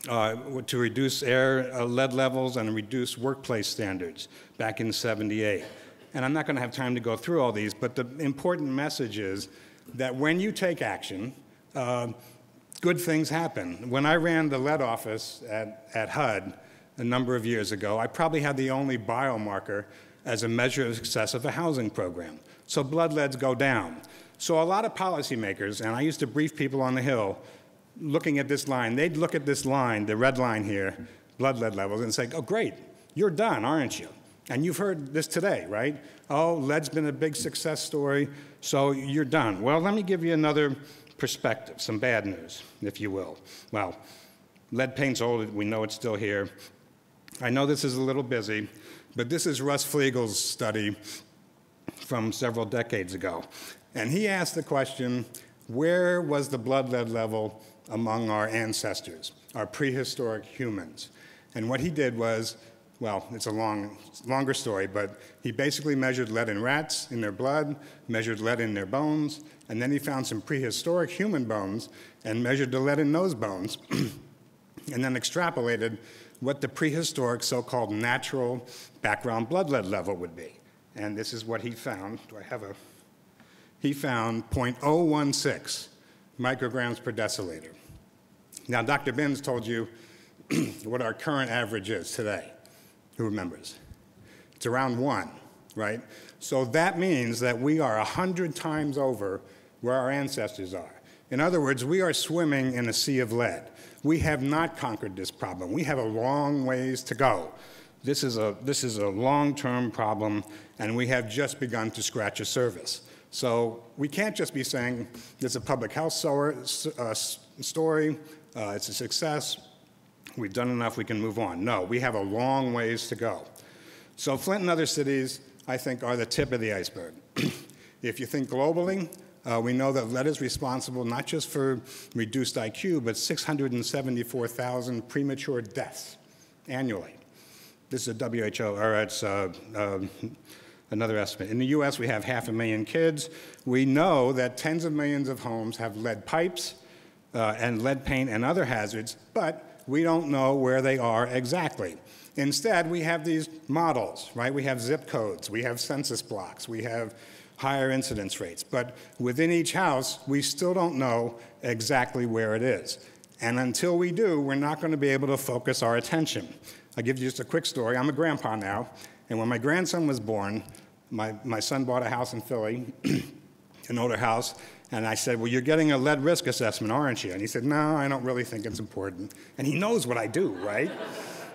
to reduce air lead levels and reduce workplace standards back in '78. And I'm not going to have time to go through all these, but the important message is that when you take action, good things happen. When I ran the lead office at HUD a number of years ago, I probably had the only biomarker as a measure of success of a housing program. So blood leads go down. So a lot of policymakers, and I used to brief people on the Hill, looking at this line, they'd look at this line, the red line here, blood lead levels, and say, oh, great, you're done, aren't you? And you've heard this today, right? Oh, lead's been a big success story, so you're done. Well, let me give you another perspective, some bad news, if you will. Well, lead paint's old, we know it's still here. I know this is a little busy, but this is Russ Fliegel's study from several decades ago. And he asked the question, where was the blood lead level among our ancestors, our prehistoric humans? And what he did was, well, it's a longer story, but he basically measured lead in rats, in their blood, measured lead in their bones, and then he found some prehistoric human bones and measured the lead in those bones, and then extrapolated what the prehistoric so-called natural background blood lead level would be. And this is what he found. Do I have a? He found 0.016 micrograms per deciliter. Now, Dr. Binns told you what our current average is today. Who remembers? It's around 1, right? So that means that we are 100 times over where our ancestors are. In other words, we are swimming in a sea of lead. We have not conquered this problem. We have a long ways to go. This is a long-term problem, and we have just begun to scratch the surface. So we can't just be saying it's a public health story, it's a success, we've done enough, we can move on. No, we have a long ways to go. So Flint and other cities, I think, are the tip of the iceberg. If you think globally, we know that lead is responsible not just for reduced IQ, but 674,000 premature deaths annually. This is a WHO, or it's another estimate. In the US, we have 500,000 kids. We know that tens of millions of homes have lead pipes and lead paint and other hazards, but we don't know where they are exactly. Instead, we have these models, right? We have zip codes, we have census blocks, we have higher incidence rates. But within each house, we still don't know exactly where it is. And until we do, we're not going to be able to focus our attention. I'll give you just a quick story. I'm a grandpa now, and when my grandson was born, my son bought a house in Philly, an older house, and I said, well, you're getting a lead risk assessment, aren't you? And he said, no, I don't really think it's important. And he knows what I do, right?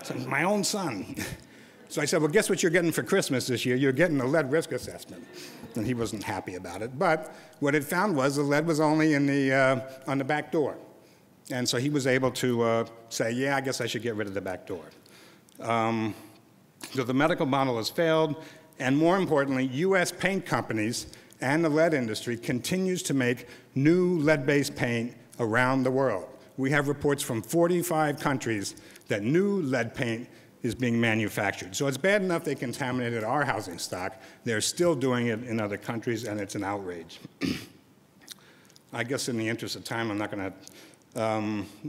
So my own son. So I said, well, guess what you're getting for Christmas this year? You're getting a lead risk assessment. And he wasn't happy about it. But what it found was the lead was only in on the back door. And so he was able to say, yeah, I guess I should get rid of the back door. So the medical model has failed. And more importantly, U.S. paint companies and the lead industry continues to make new lead-based paint around the world. We have reports from 45 countries that new lead paint is being manufactured. So it's bad enough they contaminated our housing stock. They're still doing it in other countries, and it's an outrage. I guess in the interest of time, I'm not going to.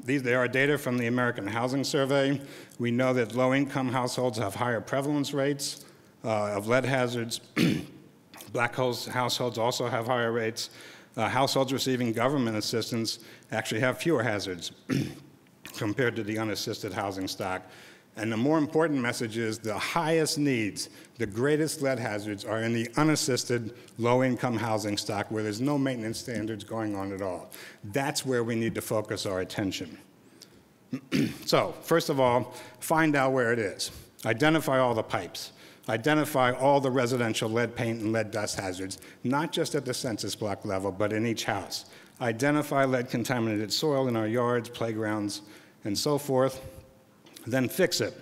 There are data from the American Housing Survey. We know that low-income households have higher prevalence rates of lead hazards. Black households also have higher rates. Households receiving government assistance actually have fewer hazards compared to the unassisted housing stock. And the more important message is the highest needs, the greatest lead hazards are in the unassisted low-income housing stock where there's no maintenance standards going on at all. That's where we need to focus our attention. So, first of all, find out where it is. Identify all the pipes. Identify all the residential lead paint and lead dust hazards, not just at the census block level, but in each house. Identify lead-contaminated soil in our yards, playgrounds, and so forth. Then fix it.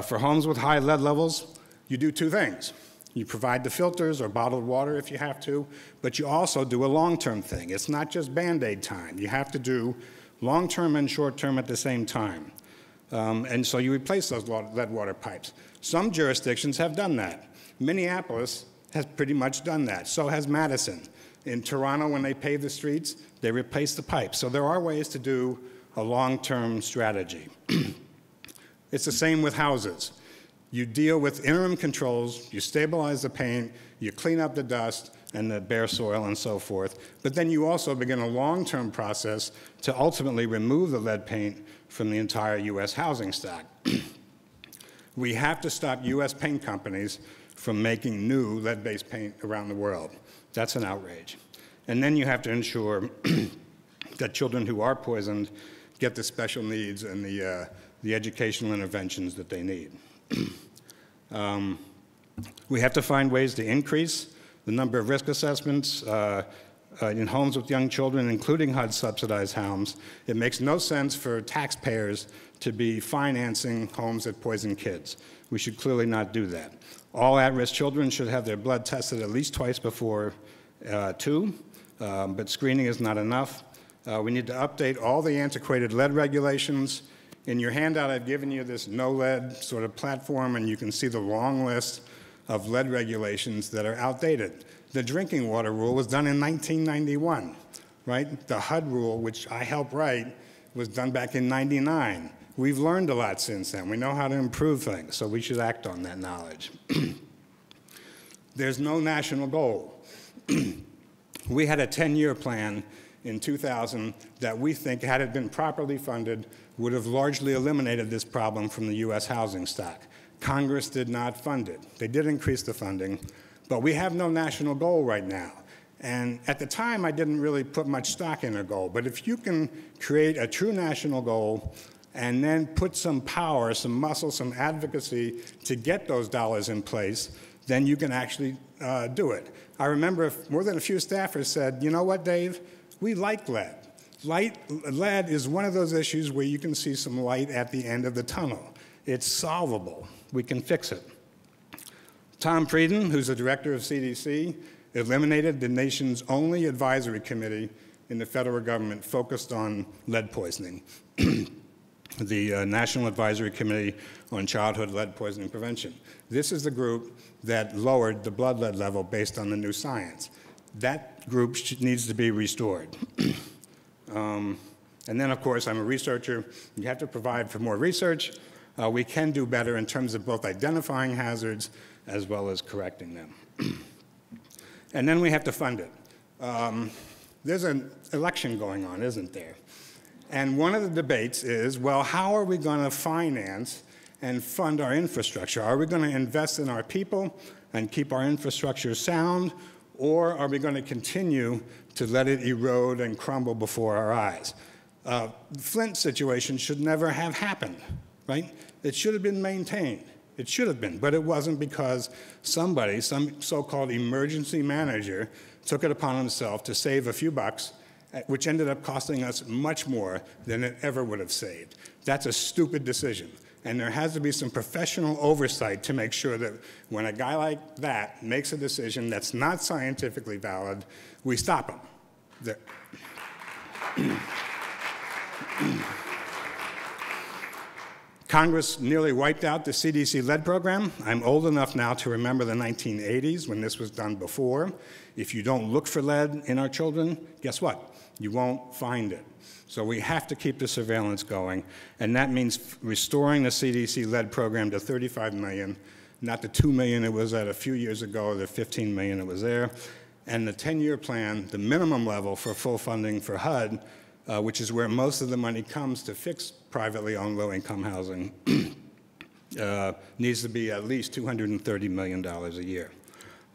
For homes with high lead levels, you do two things. You provide the filters or bottled water if you have to, but you also do a long-term thing. It's not just Band-Aid time. You have to do long-term and short-term at the same time. And so you replace those lead water pipes. Some jurisdictions have done that. Minneapolis has pretty much done that. So has Madison. In Toronto, when they pave the streets, they replace the pipes. So there are ways to do a long-term strategy. It's the same with houses. You deal with interim controls, you stabilize the paint, you clean up the dust and the bare soil and so forth, but then you also begin a long-term process to ultimately remove the lead paint from the entire U.S. housing stock. We have to stop U.S. paint companies from making new lead-based paint around the world. That's an outrage. And then you have to ensure that children who are poisoned get the special needs and the educational interventions that they need. We have to find ways to increase the number of risk assessments in homes with young children, including HUD-subsidized homes. It makes no sense for taxpayers to be financing homes that poison kids. We should clearly not do that. All at-risk children should have their blood tested at least twice before 2, but screening is not enough. We need to update all the antiquated lead regulations. In your handout, I've given you this no lead sort of platform, and you can see the long list of lead regulations that are outdated. The drinking water rule was done in 1991, right? The HUD rule, which I helped write, was done back in '99. We've learned a lot since then. We know how to improve things, so we should act on that knowledge. There's no national goal. We had a 10-year plan in 2000 that we think, had it been properly funded, would have largely eliminated this problem from the U.S. housing stock. Congress did not fund it. They did increase the funding, but we have no national goal right now. And at the time, I didn't really put much stock in a goal, but if you can create a true national goal and then put some power, some muscle, some advocacy to get those dollars in place, then you can actually do it. I remember more than a few staffers said, you know what, Dave? We like lead. Lead is one of those issues where you can see some light at the end of the tunnel. It's solvable. We can fix it. Tom Frieden, who's the director of CDC, eliminated the nation's only advisory committee in the federal government focused on lead poisoning, the National Advisory Committee on Childhood Lead Poisoning Prevention. This is the group that lowered the blood lead level based on the new science. That group needs to be restored. And then, of course, I'm a researcher. You have to provide for more research. We can do better in terms of both identifying hazards as well as correcting them. And then we have to fund it. There's an election going on, isn't there? And one of the debates is, well, how are we going to finance and fund our infrastructure? Are we going to invest in our people and keep our infrastructure sound, or are we going to continue to let it erode and crumble before our eyes? The Flint situation should never have happened, right? It should have been maintained. It should have been, but it wasn't because somebody, some so-called emergency manager, took it upon himself to save a few bucks, which ended up costing us much more than it ever would have saved. That's a stupid decision. And there has to be some professional oversight to make sure that when a guy like that makes a decision that's not scientifically valid, we stop him. Congress nearly wiped out the CDC lead program. I'm old enough now to remember the 1980s when this was done before. If you don't look for lead in our children, guess what? You won't find it. So we have to keep the surveillance going, and that means restoring the CDC lead program to $35 million, not the $2 million it was at a few years ago, or the $15 million it was there, and the 10-year plan, the minimum level for full funding for HUD, which is where most of the money comes to fix privately owned low-income housing, needs to be at least $230 million a year.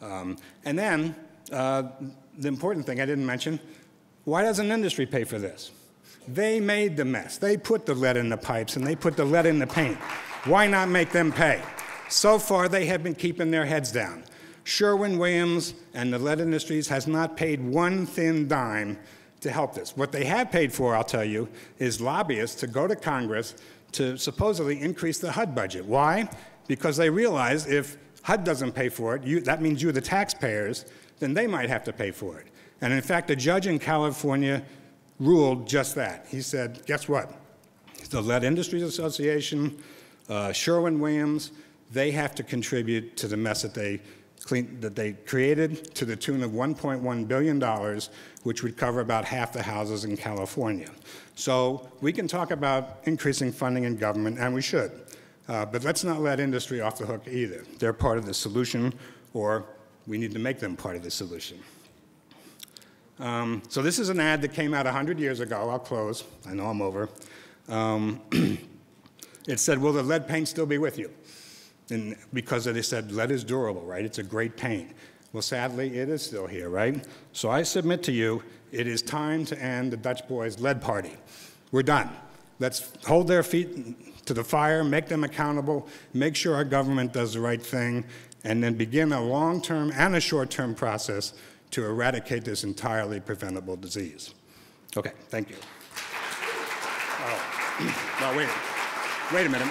And then, the important thing I didn't mention, why doesn't industry pay for this? They made the mess. They put the lead in the pipes and they put the lead in the paint. Why not make them pay? So far, they have been keeping their heads down. Sherwin-Williams and the lead industries has not paid one thin dime to help this. What they have paid for, I'll tell you, is lobbyists to go to Congress to supposedly increase the HUD budget. Why? Because they realize if HUD doesn't pay for it, that means you, the taxpayers, then they might have to pay for it. And in fact, a judge in California ruled just that. He said, guess what? The Lead Industries Association, Sherwin-Williams, they have to contribute to the mess that they created to the tune of $1.1 billion, which would cover about half the houses in California. So we can talk about increasing funding in government, and we should. But let's not let industry off the hook either. They're part of the solution, or we need to make them part of the solution. So this is an ad that came out 100 years ago. I'll close. I know I'm over. It said, will the lead paint still be with you? And because they said lead is durable, right? It's a great paint. Well, sadly, it is still here, right? So I submit to you, it is time to end the Dutch Boys Lead Party. We're done. Let's hold their feet to the fire, make them accountable, make sure our government does the right thing, and then begin a long-term and a short-term process to eradicate this entirely preventable disease. Okay, thank you. Oh, wait a minute.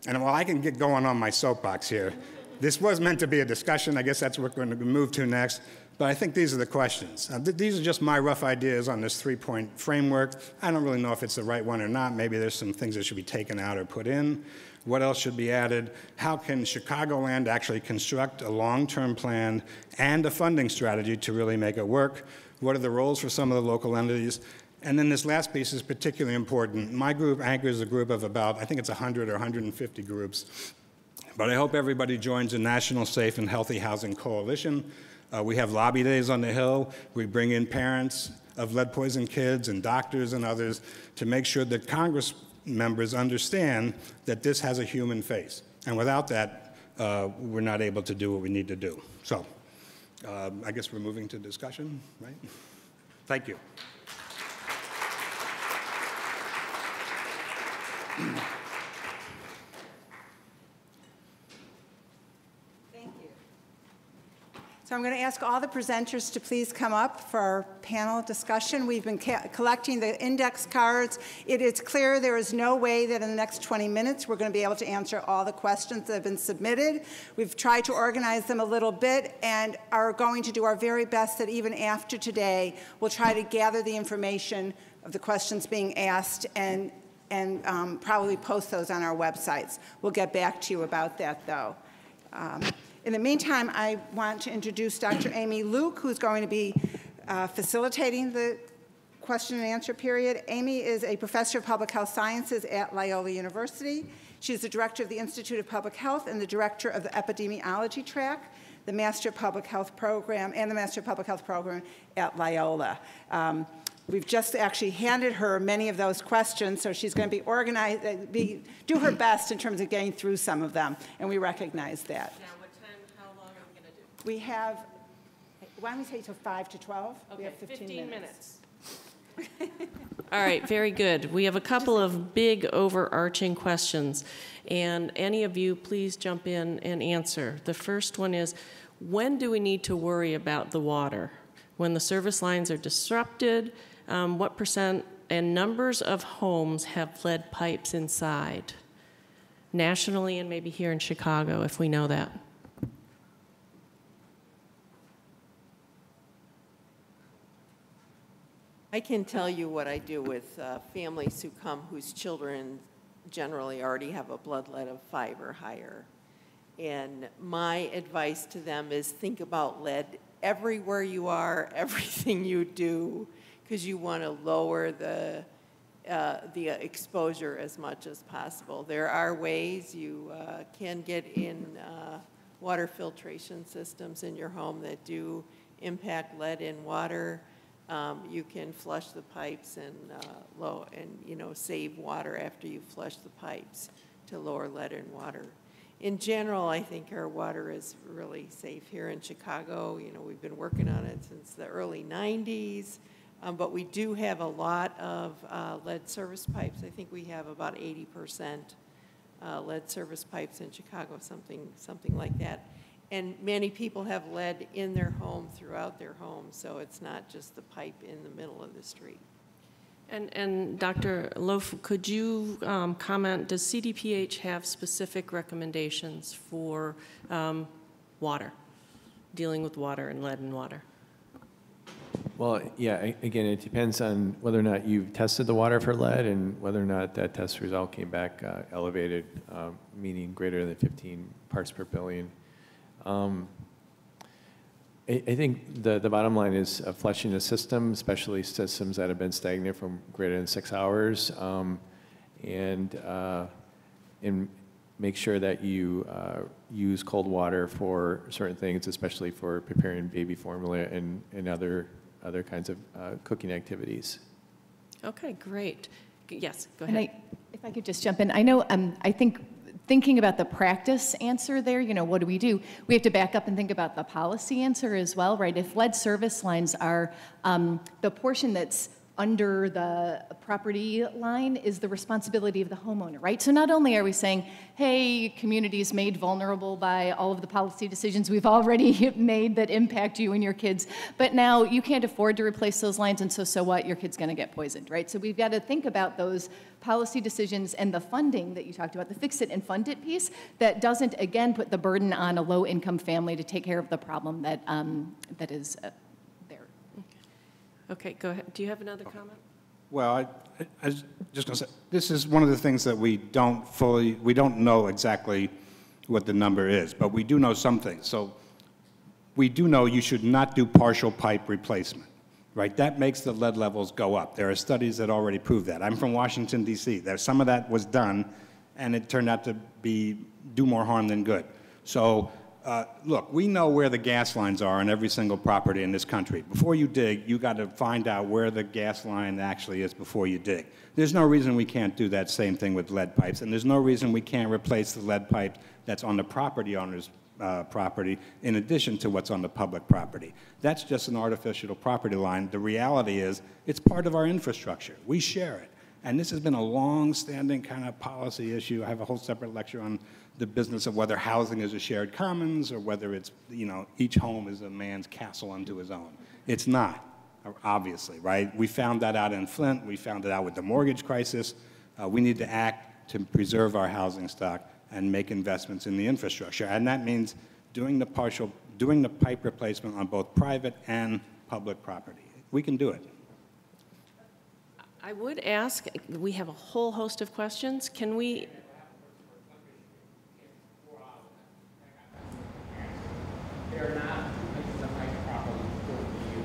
And while I can get going on my soapbox here, this was meant to be a discussion. I guess that's what we're going to move to next. But I think these are the questions. These are just my rough ideas on this three-point framework. I don't really know if it's the right one or not. Maybe there's some things that should be taken out or put in. What else should be added? How can Chicagoland actually construct a long-term plan and a funding strategy to really make it work? What are the roles for some of the local entities? And then this last piece is particularly important. My group anchors a group of about, I think it's 100 or 150 groups. But I hope everybody joins the National Safe and Healthy Housing Coalition. We have lobby days on the Hill. We bring in parents of lead-poisoned kids and doctors and others to make sure that Congress members understand that this has a human face. And without that, we're not able to do what we need to do. So I guess we're moving to discussion, right? Thank you. Thank you. So I'm going to ask all the presenters to please come up for our panel discussion. We've been collecting the index cards. It is clear there is no way that in the next 20 minutes we're going to be able to answer all the questions that have been submitted. We've tried to organize them a little bit and are going to do our very best that even after today we'll try to gather the information of the questions being asked and probably post those on our websites. We'll get back to you about that, though. In the meantime, I want to introduce Dr. Amy Luke, who's going to be facilitating the question and answer period. Amy is a professor of public health sciences at Loyola University. She's the director of the Institute of Public Health and the director of the epidemiology track, the Master of Public Health program, and the Master of Public Health program at Loyola. We've just actually handed her many of those questions, so she's going to be organized, do her best in terms of getting through some of them, and we recognize that. Now, what time, how long are we going to do? We have, why don't we say till 5 to 12? We Okay, have 15 minutes. All right, very good. We have a couple of big overarching questions, and any of you, please jump in and answer. The first one is, when do we need to worry about the water? When the service lines are disrupted, what percent and numbers of homes have lead pipes inside? Nationally and maybe here in Chicago, if we know that. I can tell you what I do with families who come whose children generally already have a blood lead of 5 or higher. And my advice to them is think about lead everywhere you are, everything you do, because you want to lower the exposure as much as possible. There are ways you can get in water filtration systems in your home that do impact lead in water. You can flush the pipes and save water after you flush the pipes to lower lead in water. In general, I think our water is really safe here in Chicago. You know, we've been working on it since the early 90s, but we do have a lot of lead service pipes. I think we have about 80% lead service pipes in Chicago, something like that. And many people have lead in their home, throughout their home, so it's not just the pipe in the middle of the street. And Dr. Loaf, could you comment, does CDPH have specific recommendations for water, dealing with water and lead in water? Well, yeah, again, it depends on whether or not you've tested the water for lead and whether or not that test result came back elevated, meaning greater than 15 parts per billion. I think the bottom line is flushing the system, especially systems that have been stagnant for greater than 6 hours, and make sure that you use cold water for certain things, especially for preparing baby formula and other kinds of cooking activities. Okay, great. Yes, go ahead. And if I could just jump in, I know, I think thinking about the practice answer there, you know, what do? We have to back up and think about the policy answer as well, right? If lead service lines are the portion that's under the property line is the responsibility of the homeowner, right? So not only are we saying, hey, communities made vulnerable by all of the policy decisions we've already made that impact you and your kids, but now you can't afford to replace those lines, and so what? Your kid's gonna get poisoned, right? So we've got to think about those policy decisions and the funding that you talked about, the fix it and fund it piece, that doesn't, again, put the burden on a low-income family to take care of the problem that, that is there. Okay, go ahead. Do you have another comment? Well, I was just going to say, this is one of the things that we don't know exactly what the number is, but we do know some things. So we do know you should not do partial pipe replacement, right? That makes the lead levels go up. There are studies that already prove that. I'm from Washington, D.C. Some of that was done, and it turned out to do more harm than good. So look, we know where the gas lines are on every single property in this country. Before you dig, you got to find out where the gas line actually is before you dig. There's no reason we can't do that same thing with lead pipes, and there's no reason we can't replace the lead pipe that's on the property owner's property in addition to what's on the public property. That's just an artificial property line. The reality is it's part of our infrastructure. We share it. And this has been a long-standing kind of policy issue. I have a whole separate lecture on the business of whether housing is a shared commons or whether it's, you know, each home is a man's castle unto his own. It's not, obviously, right? We found that out in Flint. We found it out with the mortgage crisis. We need to act to preserve our housing stock and make investments in the infrastructure. And that means doing the pipe replacement on both private and public property. We can do it. I would ask, we have a whole host of questions. Can we? They're not replacing the pipe properly for you.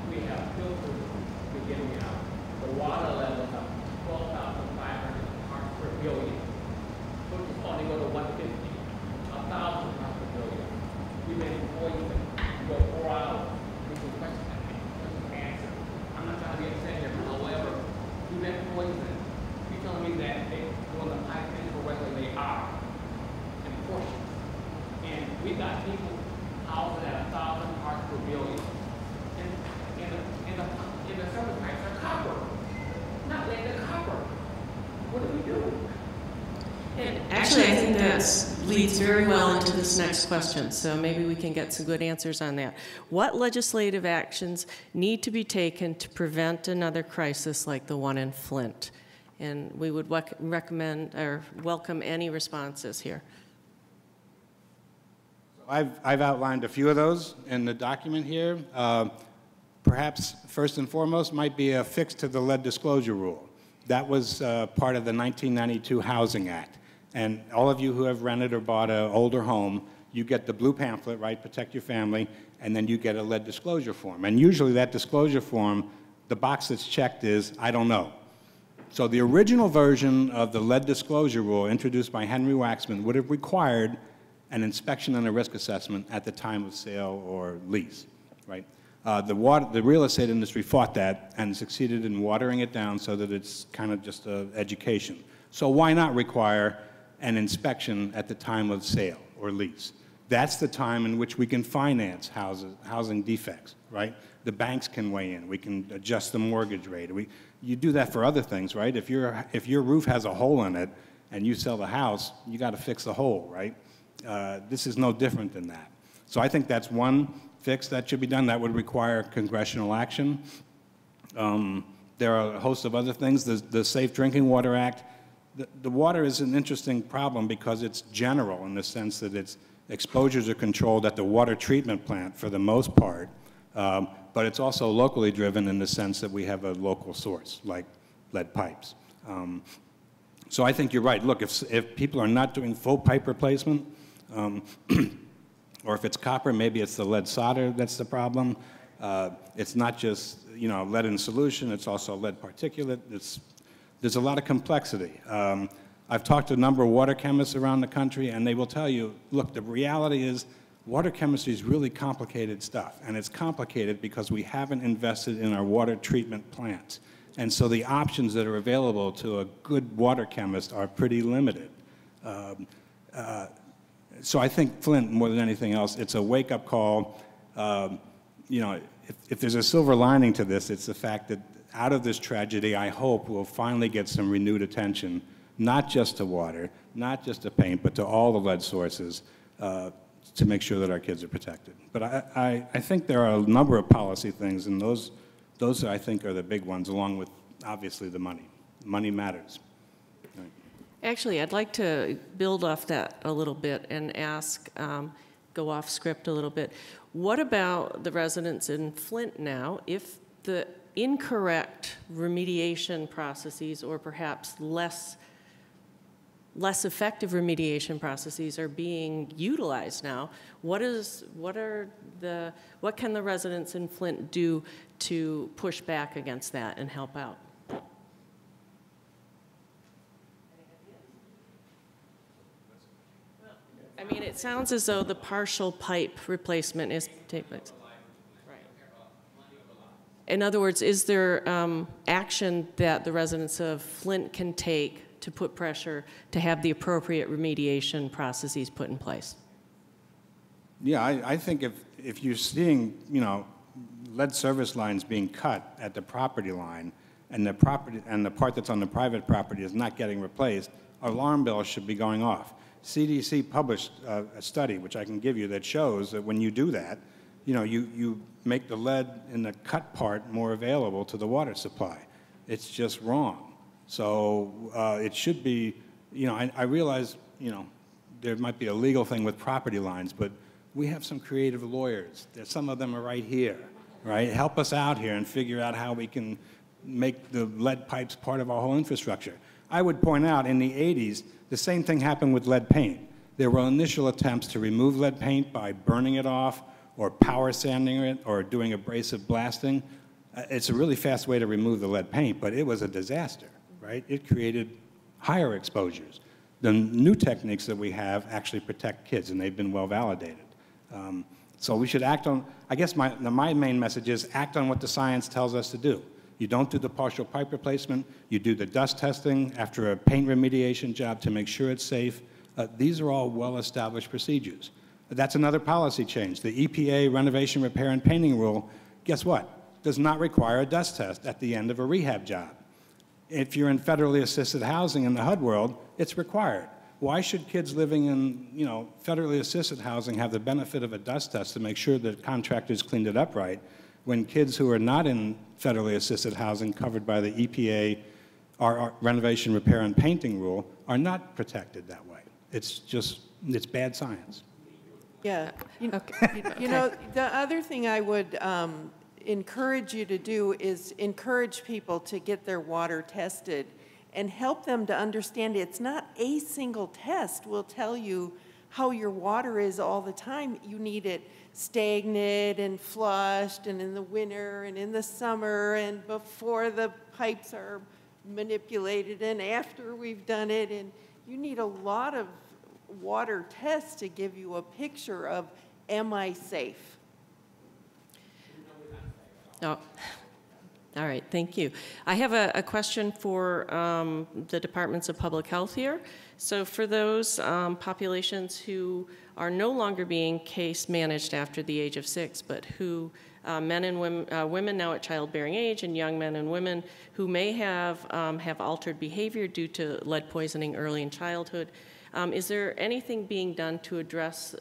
We have filters beginning out. The water level is up 12,500 parts per billion. So it's only go to 150, 1,000 parts per billion. We've been before you go 4 hours. We can question that. We got people housing at 1,000 parts per billion. And in the service pipes are copper, not lead, they're copper. What do we do? And actually, I think that leads very well into this next question, so maybe we can get some good answers on that. What legislative actions need to be taken to prevent another crisis like the one in Flint? And we would recommend or welcome any responses here. I've outlined a few of those in the document here. Perhaps first and foremost might be a fix to the lead disclosure rule. That was part of the 1992 Housing Act. And all of you who have rented or bought an older home, you get the blue pamphlet, right, Protect Your Family, and then you get a lead disclosure form. And usually that disclosure form, the box that's checked is, I don't know. So the original version of the lead disclosure rule introduced by Henry Waxman would have required an inspection and a risk assessment at the time of sale or lease, right? The real estate industry fought that and succeeded in watering it down so that it's kind of just an education. So why not require an inspection at the time of sale or lease? That's the time in which we can finance housing defects, right? The banks can weigh in. We can adjust the mortgage rate. You do that for other things, right? If your roof has a hole in it and you sell the house, you got to fix the hole, right? This is no different than that. So I think that's one fix that should be done. That would require congressional action. There are a host of other things. The Safe Drinking Water Act. The water is an interesting problem because it's general in the sense that its exposures are controlled at the water treatment plant for the most part, but it's also locally driven in the sense that we have a local source, like lead pipes. So I think you're right. Look, if people are not doing full pipe replacement, or if it's copper, maybe it's the lead solder that's the problem. It's not just, you know, lead in solution, it's also lead particulate. There's a lot of complexity. I've talked to a number of water chemists around the country, and they will tell you, look, the reality is water chemistry is really complicated stuff, and it's complicated because we haven't invested in our water treatment plants. And so the options that are available to a good water chemist are pretty limited. So I think Flint, more than anything else, it's a wake-up call. You know, if there's a silver lining to this, it's the fact that out of this tragedy, I hope we'll finally get some renewed attention, not just to water, not just to paint, but to all the lead sources to make sure that our kids are protected. But I think there are a number of policy things, and those I think are the big ones, along with, obviously, the money. Money matters. Right. Actually, I'd like to build off that a little bit and ask, go off script a little bit. What about the residents in Flint now, if the incorrect remediation processes or perhaps less effective remediation processes are being utilized now? What can the residents in Flint do to push back against that and help out? I mean, it sounds as though the partial pipe replacement is taking place. In other words, is there action that the residents of Flint can take to put pressure to have the appropriate remediation processes put in place? Yeah, I think if you're seeing, you know, lead service lines being cut at the property line, and the part that's on the private property is not getting replaced, alarm bells should be going off. CDC published a study, which I can give you, that shows that when you do that, you know, you make the lead in the cut part more available to the water supply. It's just wrong. So it should be, you know, I realize, you know, there might be a legal thing with property lines, but we have some creative lawyers. Some of them are right here, right? Help us out here and figure out how we can make the lead pipes part of our whole infrastructure. I would point out in the 80s, the same thing happened with lead paint. There were initial attempts to remove lead paint by burning it off or power sanding it or doing abrasive blasting. It's a really fast way to remove the lead paint, but it was a disaster, right? It created higher exposures. The new techniques that we have actually protect kids, and they've been well validated. So we should act on, I guess my main message is act on what the science tells us to do. You don't do the partial pipe replacement, you do the dust testing after a paint remediation job to make sure it's safe. These are all well-established procedures. That's another policy change. The EPA renovation, repair, and painting rule, guess what? Does not require a dust test at the end of a rehab job. If you're in federally assisted housing in the HUD world, it's required. Why should kids living in, federally assisted housing have the benefit of a dust test to make sure that contractors cleaned it up right, when kids who are not in federally assisted housing covered by the EPA our renovation, repair, and painting rule are not protected that way? It's bad science. Yeah. The other thing I would encourage you to do is encourage people to get their water tested and help them to understand it's not a single test will tell you how your water is all the time. You need it stagnant and flushed, and in the winter and in the summer, and before the pipes are manipulated and after we've done it. And you need a lot of water tests to give you a picture of, am I safe? Oh. All right, thank you. I have a question for the Departments of Public Health here. So for those populations who are no longer being case managed after the age of 6, but who men and women now at childbearing age and young men and women who may have altered behavior due to lead poisoning early in childhood, is there anything being done to address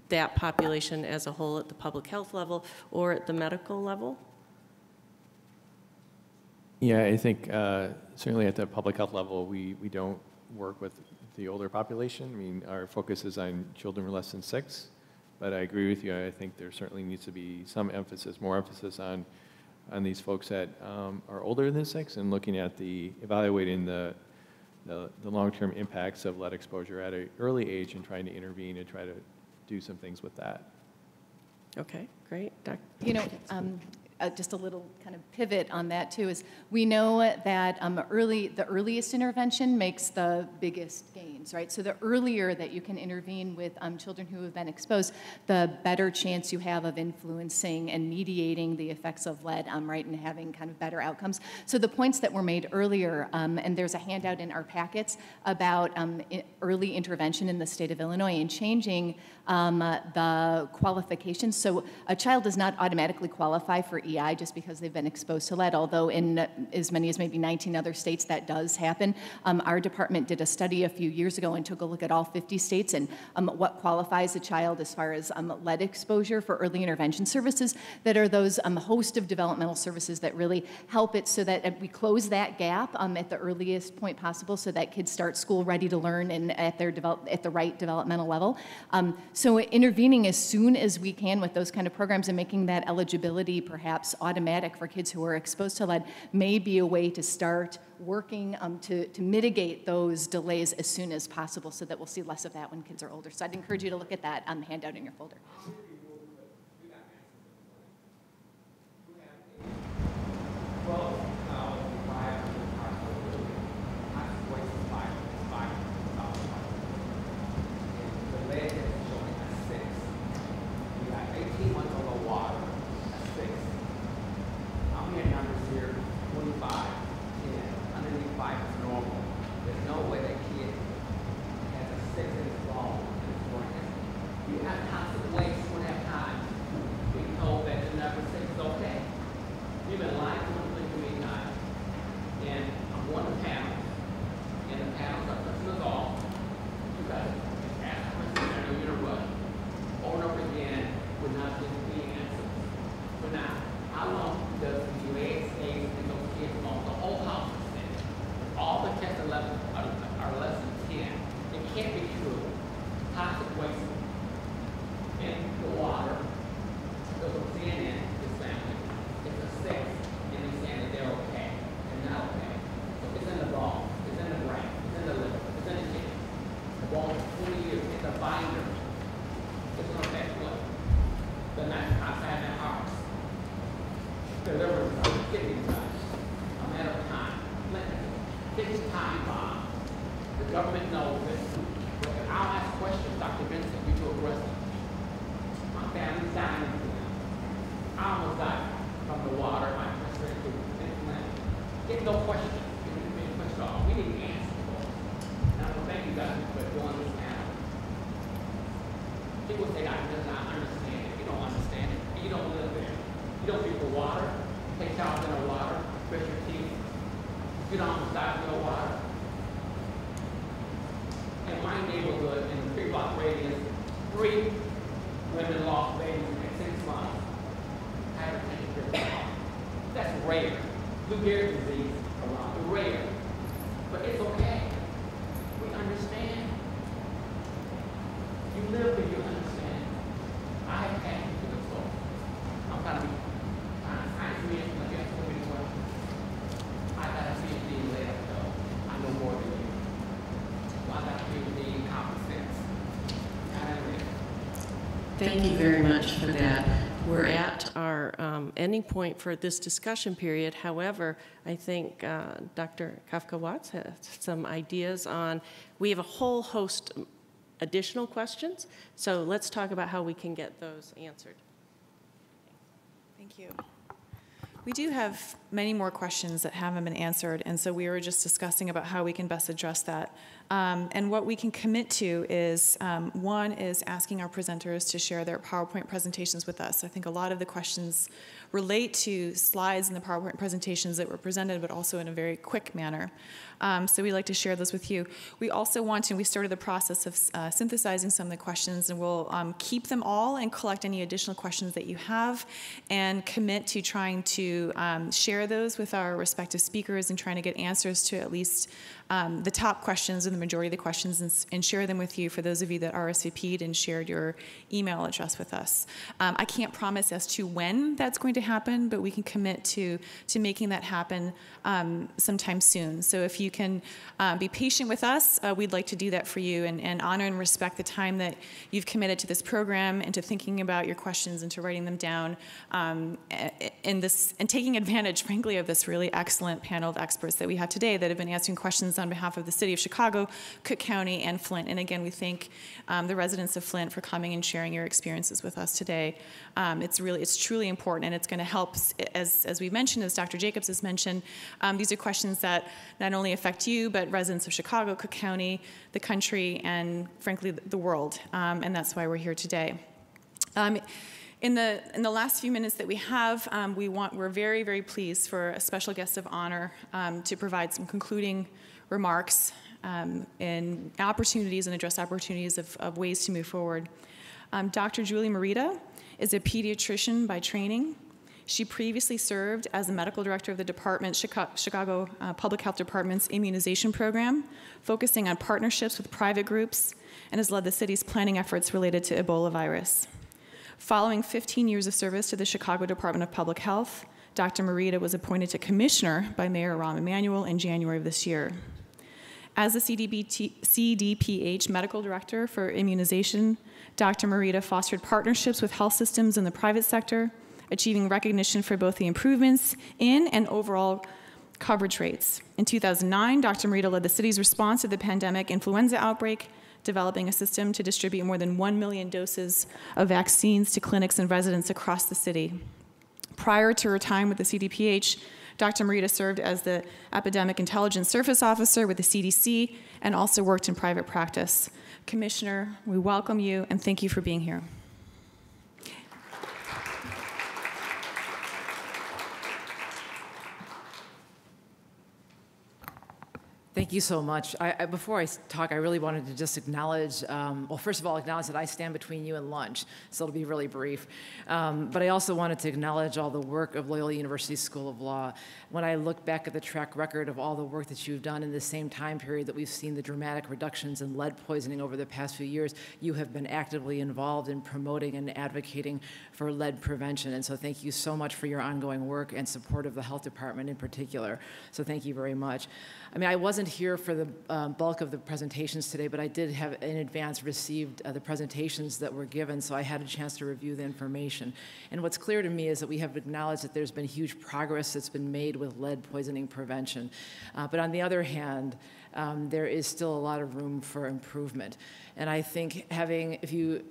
that population as a whole at the public health level or at the medical level? Yeah, I think certainly at the public health level, we don't work with the older population. I mean, our focus is on children less than 6, but I agree with you. I think there certainly needs to be some emphasis, more emphasis on these folks that are older than 6 and looking at evaluating the long-term impacts of lead exposure at an early age and trying to intervene and try to do some things with that. Okay, great. Just a little kind of pivot on that too is we know that the earliest intervention makes the biggest gains, right? So the earlier that you can intervene with children who have been exposed, the better chance you have of influencing and mediating the effects of lead, right, and having kind of better outcomes. So the points that were made earlier, and there's a handout in our packets about early intervention in the state of Illinois and changing the qualifications. So a child does not automatically qualify for EI just because they've been exposed to lead, although in as many as maybe 19 other states that does happen. Our department did a study a few years ago and took a look at all 50 states and what qualifies a child as far as lead exposure for early intervention services that are those host of developmental services that really help it so that we close that gap at the earliest point possible so that kids start school ready to learn and at the right developmental level. So intervening as soon as we can with those kind of programs and making that eligibility perhaps automatic for kids who are exposed to lead may be a way to start working to mitigate those delays as soon as possible so that we'll see less of that when kids are older. So I'd encourage you to look at that handout in your folder. People say, I understand it. You don't understand it. You don't live there. You don't drink the water. Take showers in the water. Brush your teeth. You don't stop your water. In my neighborhood, in the 3-block radius, 3 women lost babies in 6 months. Hypertension. That's rare. Lou Gehrig's disease around. Rare. But it's okay. We understand. You live where you understand. I have passion for the soul. I'm trying to be science man, but that's what it was. I got a PhD later, so I know more than you. So I got a PhD in common sense. Thank you very much for that. We're at our ending point for this discussion period. However, I think Dr. Kafka-Watts has some ideas on, we have a whole host of additional questions, so let's talk about how we can get those answered. Thank you. We do have many more questions that haven't been answered, and so we were just discussing about how we can best address that. And what we can commit to is, one is asking our presenters to share their PowerPoint presentations with us. I think a lot of the questions relate to slides in the PowerPoint presentations that were presented, but also in a very quick manner. So we'd like to share those with you. We also want to, we started the process of synthesizing some of the questions, and we'll keep them all and collect any additional questions that you have and commit to trying to share those with our respective speakers and trying to get answers to at least the top questions and the majority of the questions and share them with you for those of you that RSVP'd and shared your email address with us. I can't promise as to when that's going to happen, but we can commit to making that happen sometime soon. So if you can be patient with us, we'd like to do that for you and honor and respect the time that you've committed to this program and to thinking about your questions and to writing them down and taking advantage, frankly, of this really excellent panel of experts that we have today that have been answering questions on behalf of the City of Chicago, Cook County, and Flint. And again, we thank the residents of Flint for coming and sharing your experiences with us today. It's truly important, and it's going to help, as we mentioned, as Dr. Jacobs has mentioned, these are questions that not only affect you, but residents of Chicago, Cook County, the country, and frankly, the world. And that's why we're here today. In the last few minutes that we have, we're very, very pleased for a special guest of honor to provide some concluding remarks and opportunities and address opportunities of ways to move forward. Dr. Julie Morita is a pediatrician by training. She previously served as the medical director of the Chicago Public Health Department's immunization program, focusing on partnerships with private groups, and has led the city's planning efforts related to Ebola virus. Following 15 years of service to the Chicago Department of Public Health, Dr. Morita was appointed to commissioner by Mayor Rahm Emanuel in January of this year. As the CDPH medical director for immunization, Dr. Morita fostered partnerships with health systems in the private sector, achieving recognition for both the improvements in and overall coverage rates. In 2009, Dr. Morita led the city's response to the pandemic influenza outbreak, developing a system to distribute more than 1 million doses of vaccines to clinics and residents across the city. Prior to her time with the CDPH, Dr. Morita served as the Epidemic Intelligence Service Officer with the CDC and also worked in private practice. Commissioner, we welcome you and thank you for being here. Thank you so much. Before I talk, I really wanted to just acknowledge, well, first of all, acknowledge that I stand between you and lunch, so it'll be really brief. But I also wanted to acknowledge all the work of Loyola University School of Law. When I look back at the track record of all the work that you've done in the same time period that we've seen the dramatic reductions in lead poisoning over the past few years, you have been actively involved in promoting and advocating for lead prevention. And so thank you so much for your ongoing work and support of the health department in particular. So thank you very much. I mean, I wasn't here for the bulk of the presentations today, but I did have in advance received the presentations that were given, so I had a chance to review the information. And what's clear to me is that we have acknowledged that there's been huge progress that's been made with lead poisoning prevention. But on the other hand, there is still a lot of room for improvement. And I think if you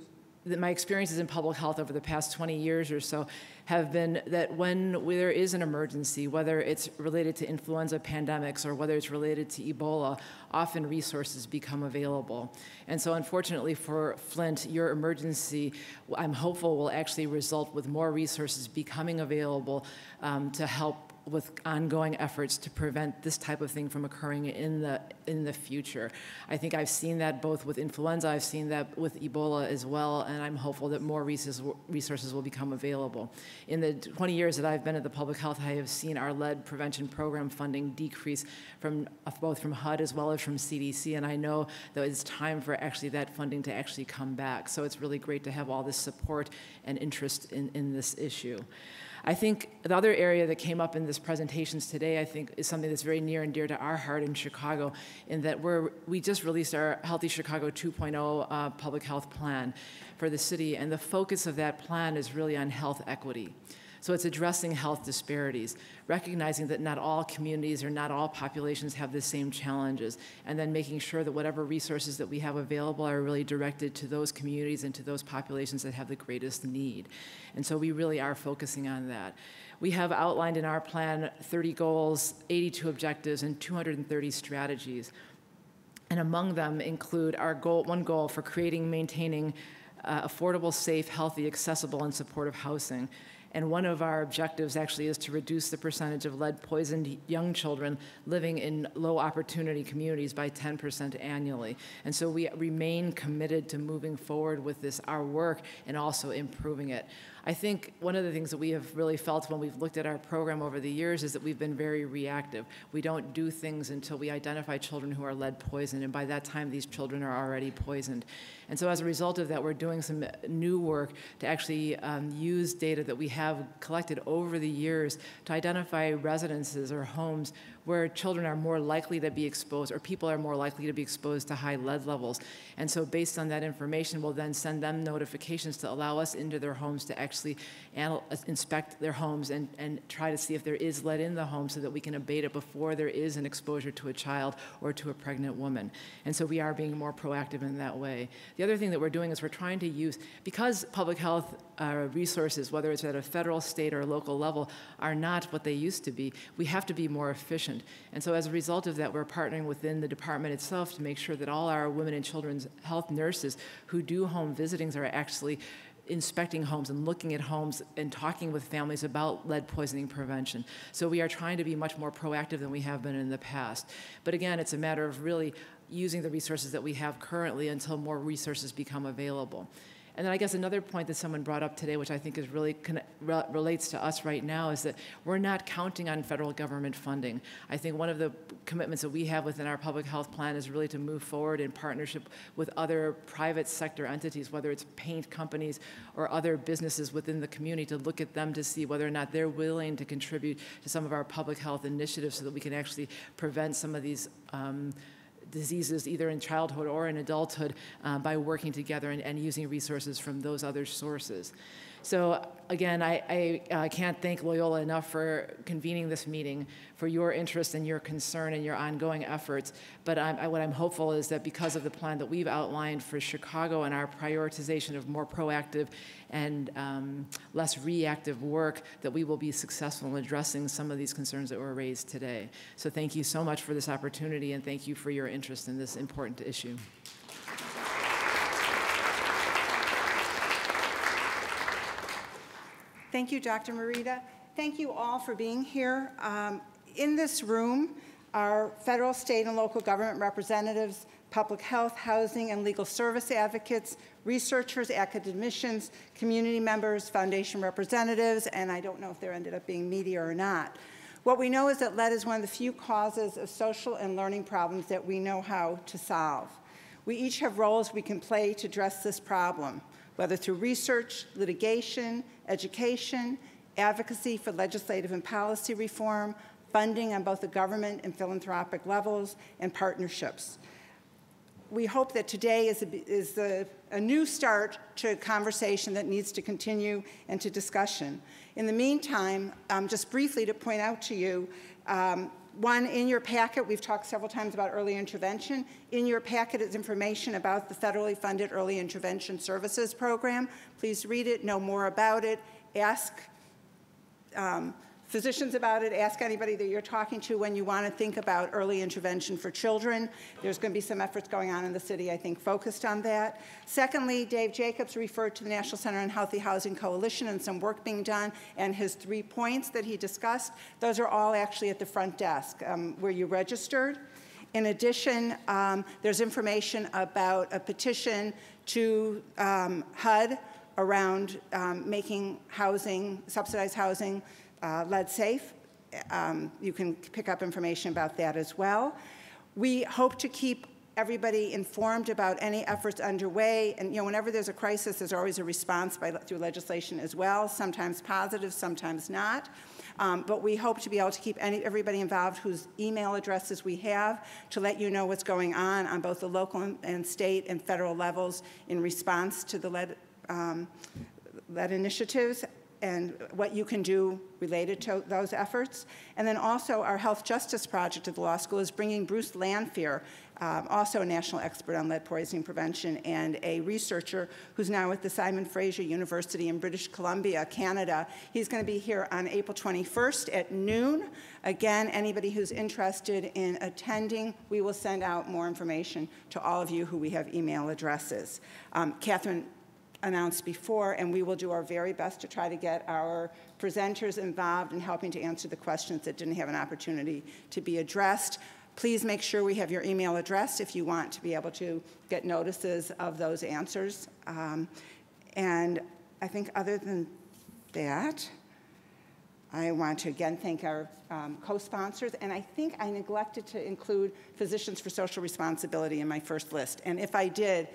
my experiences in public health over the past 20 years or so have been that when there is an emergency, whether it's related to influenza pandemics or whether it's related to Ebola, often resources become available. And so unfortunately for Flint, your emergency, I'm hopeful, will actually result with more resources becoming available to help with ongoing efforts to prevent this type of thing from occurring in the future. I think I've seen that both with influenza, I've seen that with Ebola as well, and I'm hopeful that more resources will become available. In the 20 years that I've been at the public health, I have seen our lead prevention program funding decrease from both from HUD as well as from CDC, and I know that it's time for actually that funding to actually come back. So it's really great to have all this support and interest in this issue. I think the other area that came up in this presentations today, I think, is something that's very near and dear to our heart in Chicago, in that we just released our Healthy Chicago 2.0 public health plan for the city, and the focus of that plan is really on health equity. So it's addressing health disparities, recognizing that not all communities or not all populations have the same challenges, and then making sure that whatever resources that we have available are really directed to those communities and to those populations that have the greatest need. And so we really are focusing on that. We have outlined in our plan 30 goals, 82 objectives, and 230 strategies. And among them include our one goal for creating, maintaining affordable, safe, healthy, accessible, and supportive housing. And one of our objectives actually is to reduce the percentage of lead-poisoned young children living in low-opportunity communities by 10% annually. And so we remain committed to moving forward with this, our work, and also improving it. I think one of the things that we have really felt when we've looked at our program over the years is that we've been very reactive. We don't do things until we identify children who are lead poisoned, and by that time these children are already poisoned. And so as a result of that, we're doing some new work to actually use data that we have collected over the years to identify residences or homes where children are more likely to be exposed, or people are more likely to be exposed to high lead levels. And so based on that information, we'll then send them notifications to allow us into their homes to actually inspect their homes and try to see if there is lead in the home so that we can abate it before there is an exposure to a child or to a pregnant woman. And so we are being more proactive in that way. The other thing that we're doing is we're trying to use, because public health resources, whether it's at a federal, state, or local level, are not what they used to be, we have to be more efficient. And so as a result of that, we're partnering within the department itself to make sure that all our women and children's health nurses who do home visitings are actually inspecting homes and looking at homes and talking with families about lead poisoning prevention. So we are trying to be much more proactive than we have been in the past. But again, it's a matter of really using the resources that we have currently until more resources become available. And then I guess another point that someone brought up today, which I think is really relates to us right now, is that we're not counting on federal government funding. I think one of the commitments that we have within our public health plan is really to move forward in partnership with other private sector entities, whether it's paint companies or other businesses within the community, to look at them to see whether or not they're willing to contribute to some of our public health initiatives so that we can actually prevent some of these diseases either in childhood or in adulthood by working together and using resources from those other sources. So again, I can't thank Loyola enough for convening this meeting, for your interest and your concern and your ongoing efforts. But what I'm hopeful is that because of the plan that we've outlined for Chicago and our prioritization of more proactive and less reactive work, that we will be successful in addressing some of these concerns that were raised today. So thank you so much for this opportunity, and thank you for your interest in this important issue. Thank you, Dr. Morita. Thank you all for being here. In this room are federal, state, and local government representatives, public health, housing, and legal service advocates, researchers, academicians, community members, foundation representatives, and I don't know if there ended up being media or not. What we know is that lead is one of the few causes of social and learning problems that we know how to solve. We each have roles we can play to address this problem, whether through research, litigation, education, advocacy for legislative and policy reform, funding on both the government and philanthropic levels, and partnerships. We hope that today is a new start to a conversation that needs to continue and to discussion. In the meantime, just briefly to point out to you, One, in your packet, we've talked several times about early intervention. In your packet is information about the federally funded Early Intervention Services Program. Please read it, know more about it, ask physicians about it, ask anybody that you're talking to when you want to think about early intervention for children. There's going to be some efforts going on in the city, I think, focused on that. Secondly, Dave Jacobs referred to the National Center on Healthy Housing Coalition and some work being done, and his 3 points that he discussed. Those are all actually at the front desk where you registered. In addition, there's information about a petition to HUD around making housing, subsidized housing, lead safe. You can pick up information about that as well. We hope to keep everybody informed about any efforts underway. And whenever there's a crisis, there's always a response through legislation as well, sometimes positive, sometimes not. But we hope to be able to keep everybody involved whose email addresses we have to let you know what's going on both the local and state and federal levels in response to the lead initiatives, and what you can do related to those efforts. And then also our Health Justice Project at the law school is bringing Bruce Lanphier, also a national expert on lead poisoning prevention and a researcher who's now at the Simon Fraser University in British Columbia, Canada. He's going to be here on April 21st at noon. Again, anybody who's interested in attending, we will send out more information to all of you who we have email addresses. Catherine announced before, and we will do our very best to try to get our presenters involved in helping to answer the questions that didn't have an opportunity to be addressed. Please make sure we have your email address if you want to be able to get notices of those answers. And I think other than that, I want to again thank our co-sponsors, and I think I neglected to include Physicians for Social Responsibility in my first list, and if I did,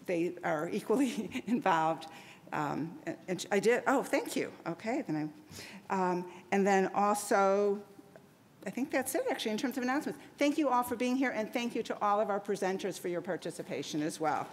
they are equally involved. And I did, oh, thank you. Okay, then and then also, I think that's it actually in terms of announcements. Thank you all for being here, and thank you to all of our presenters for your participation as well.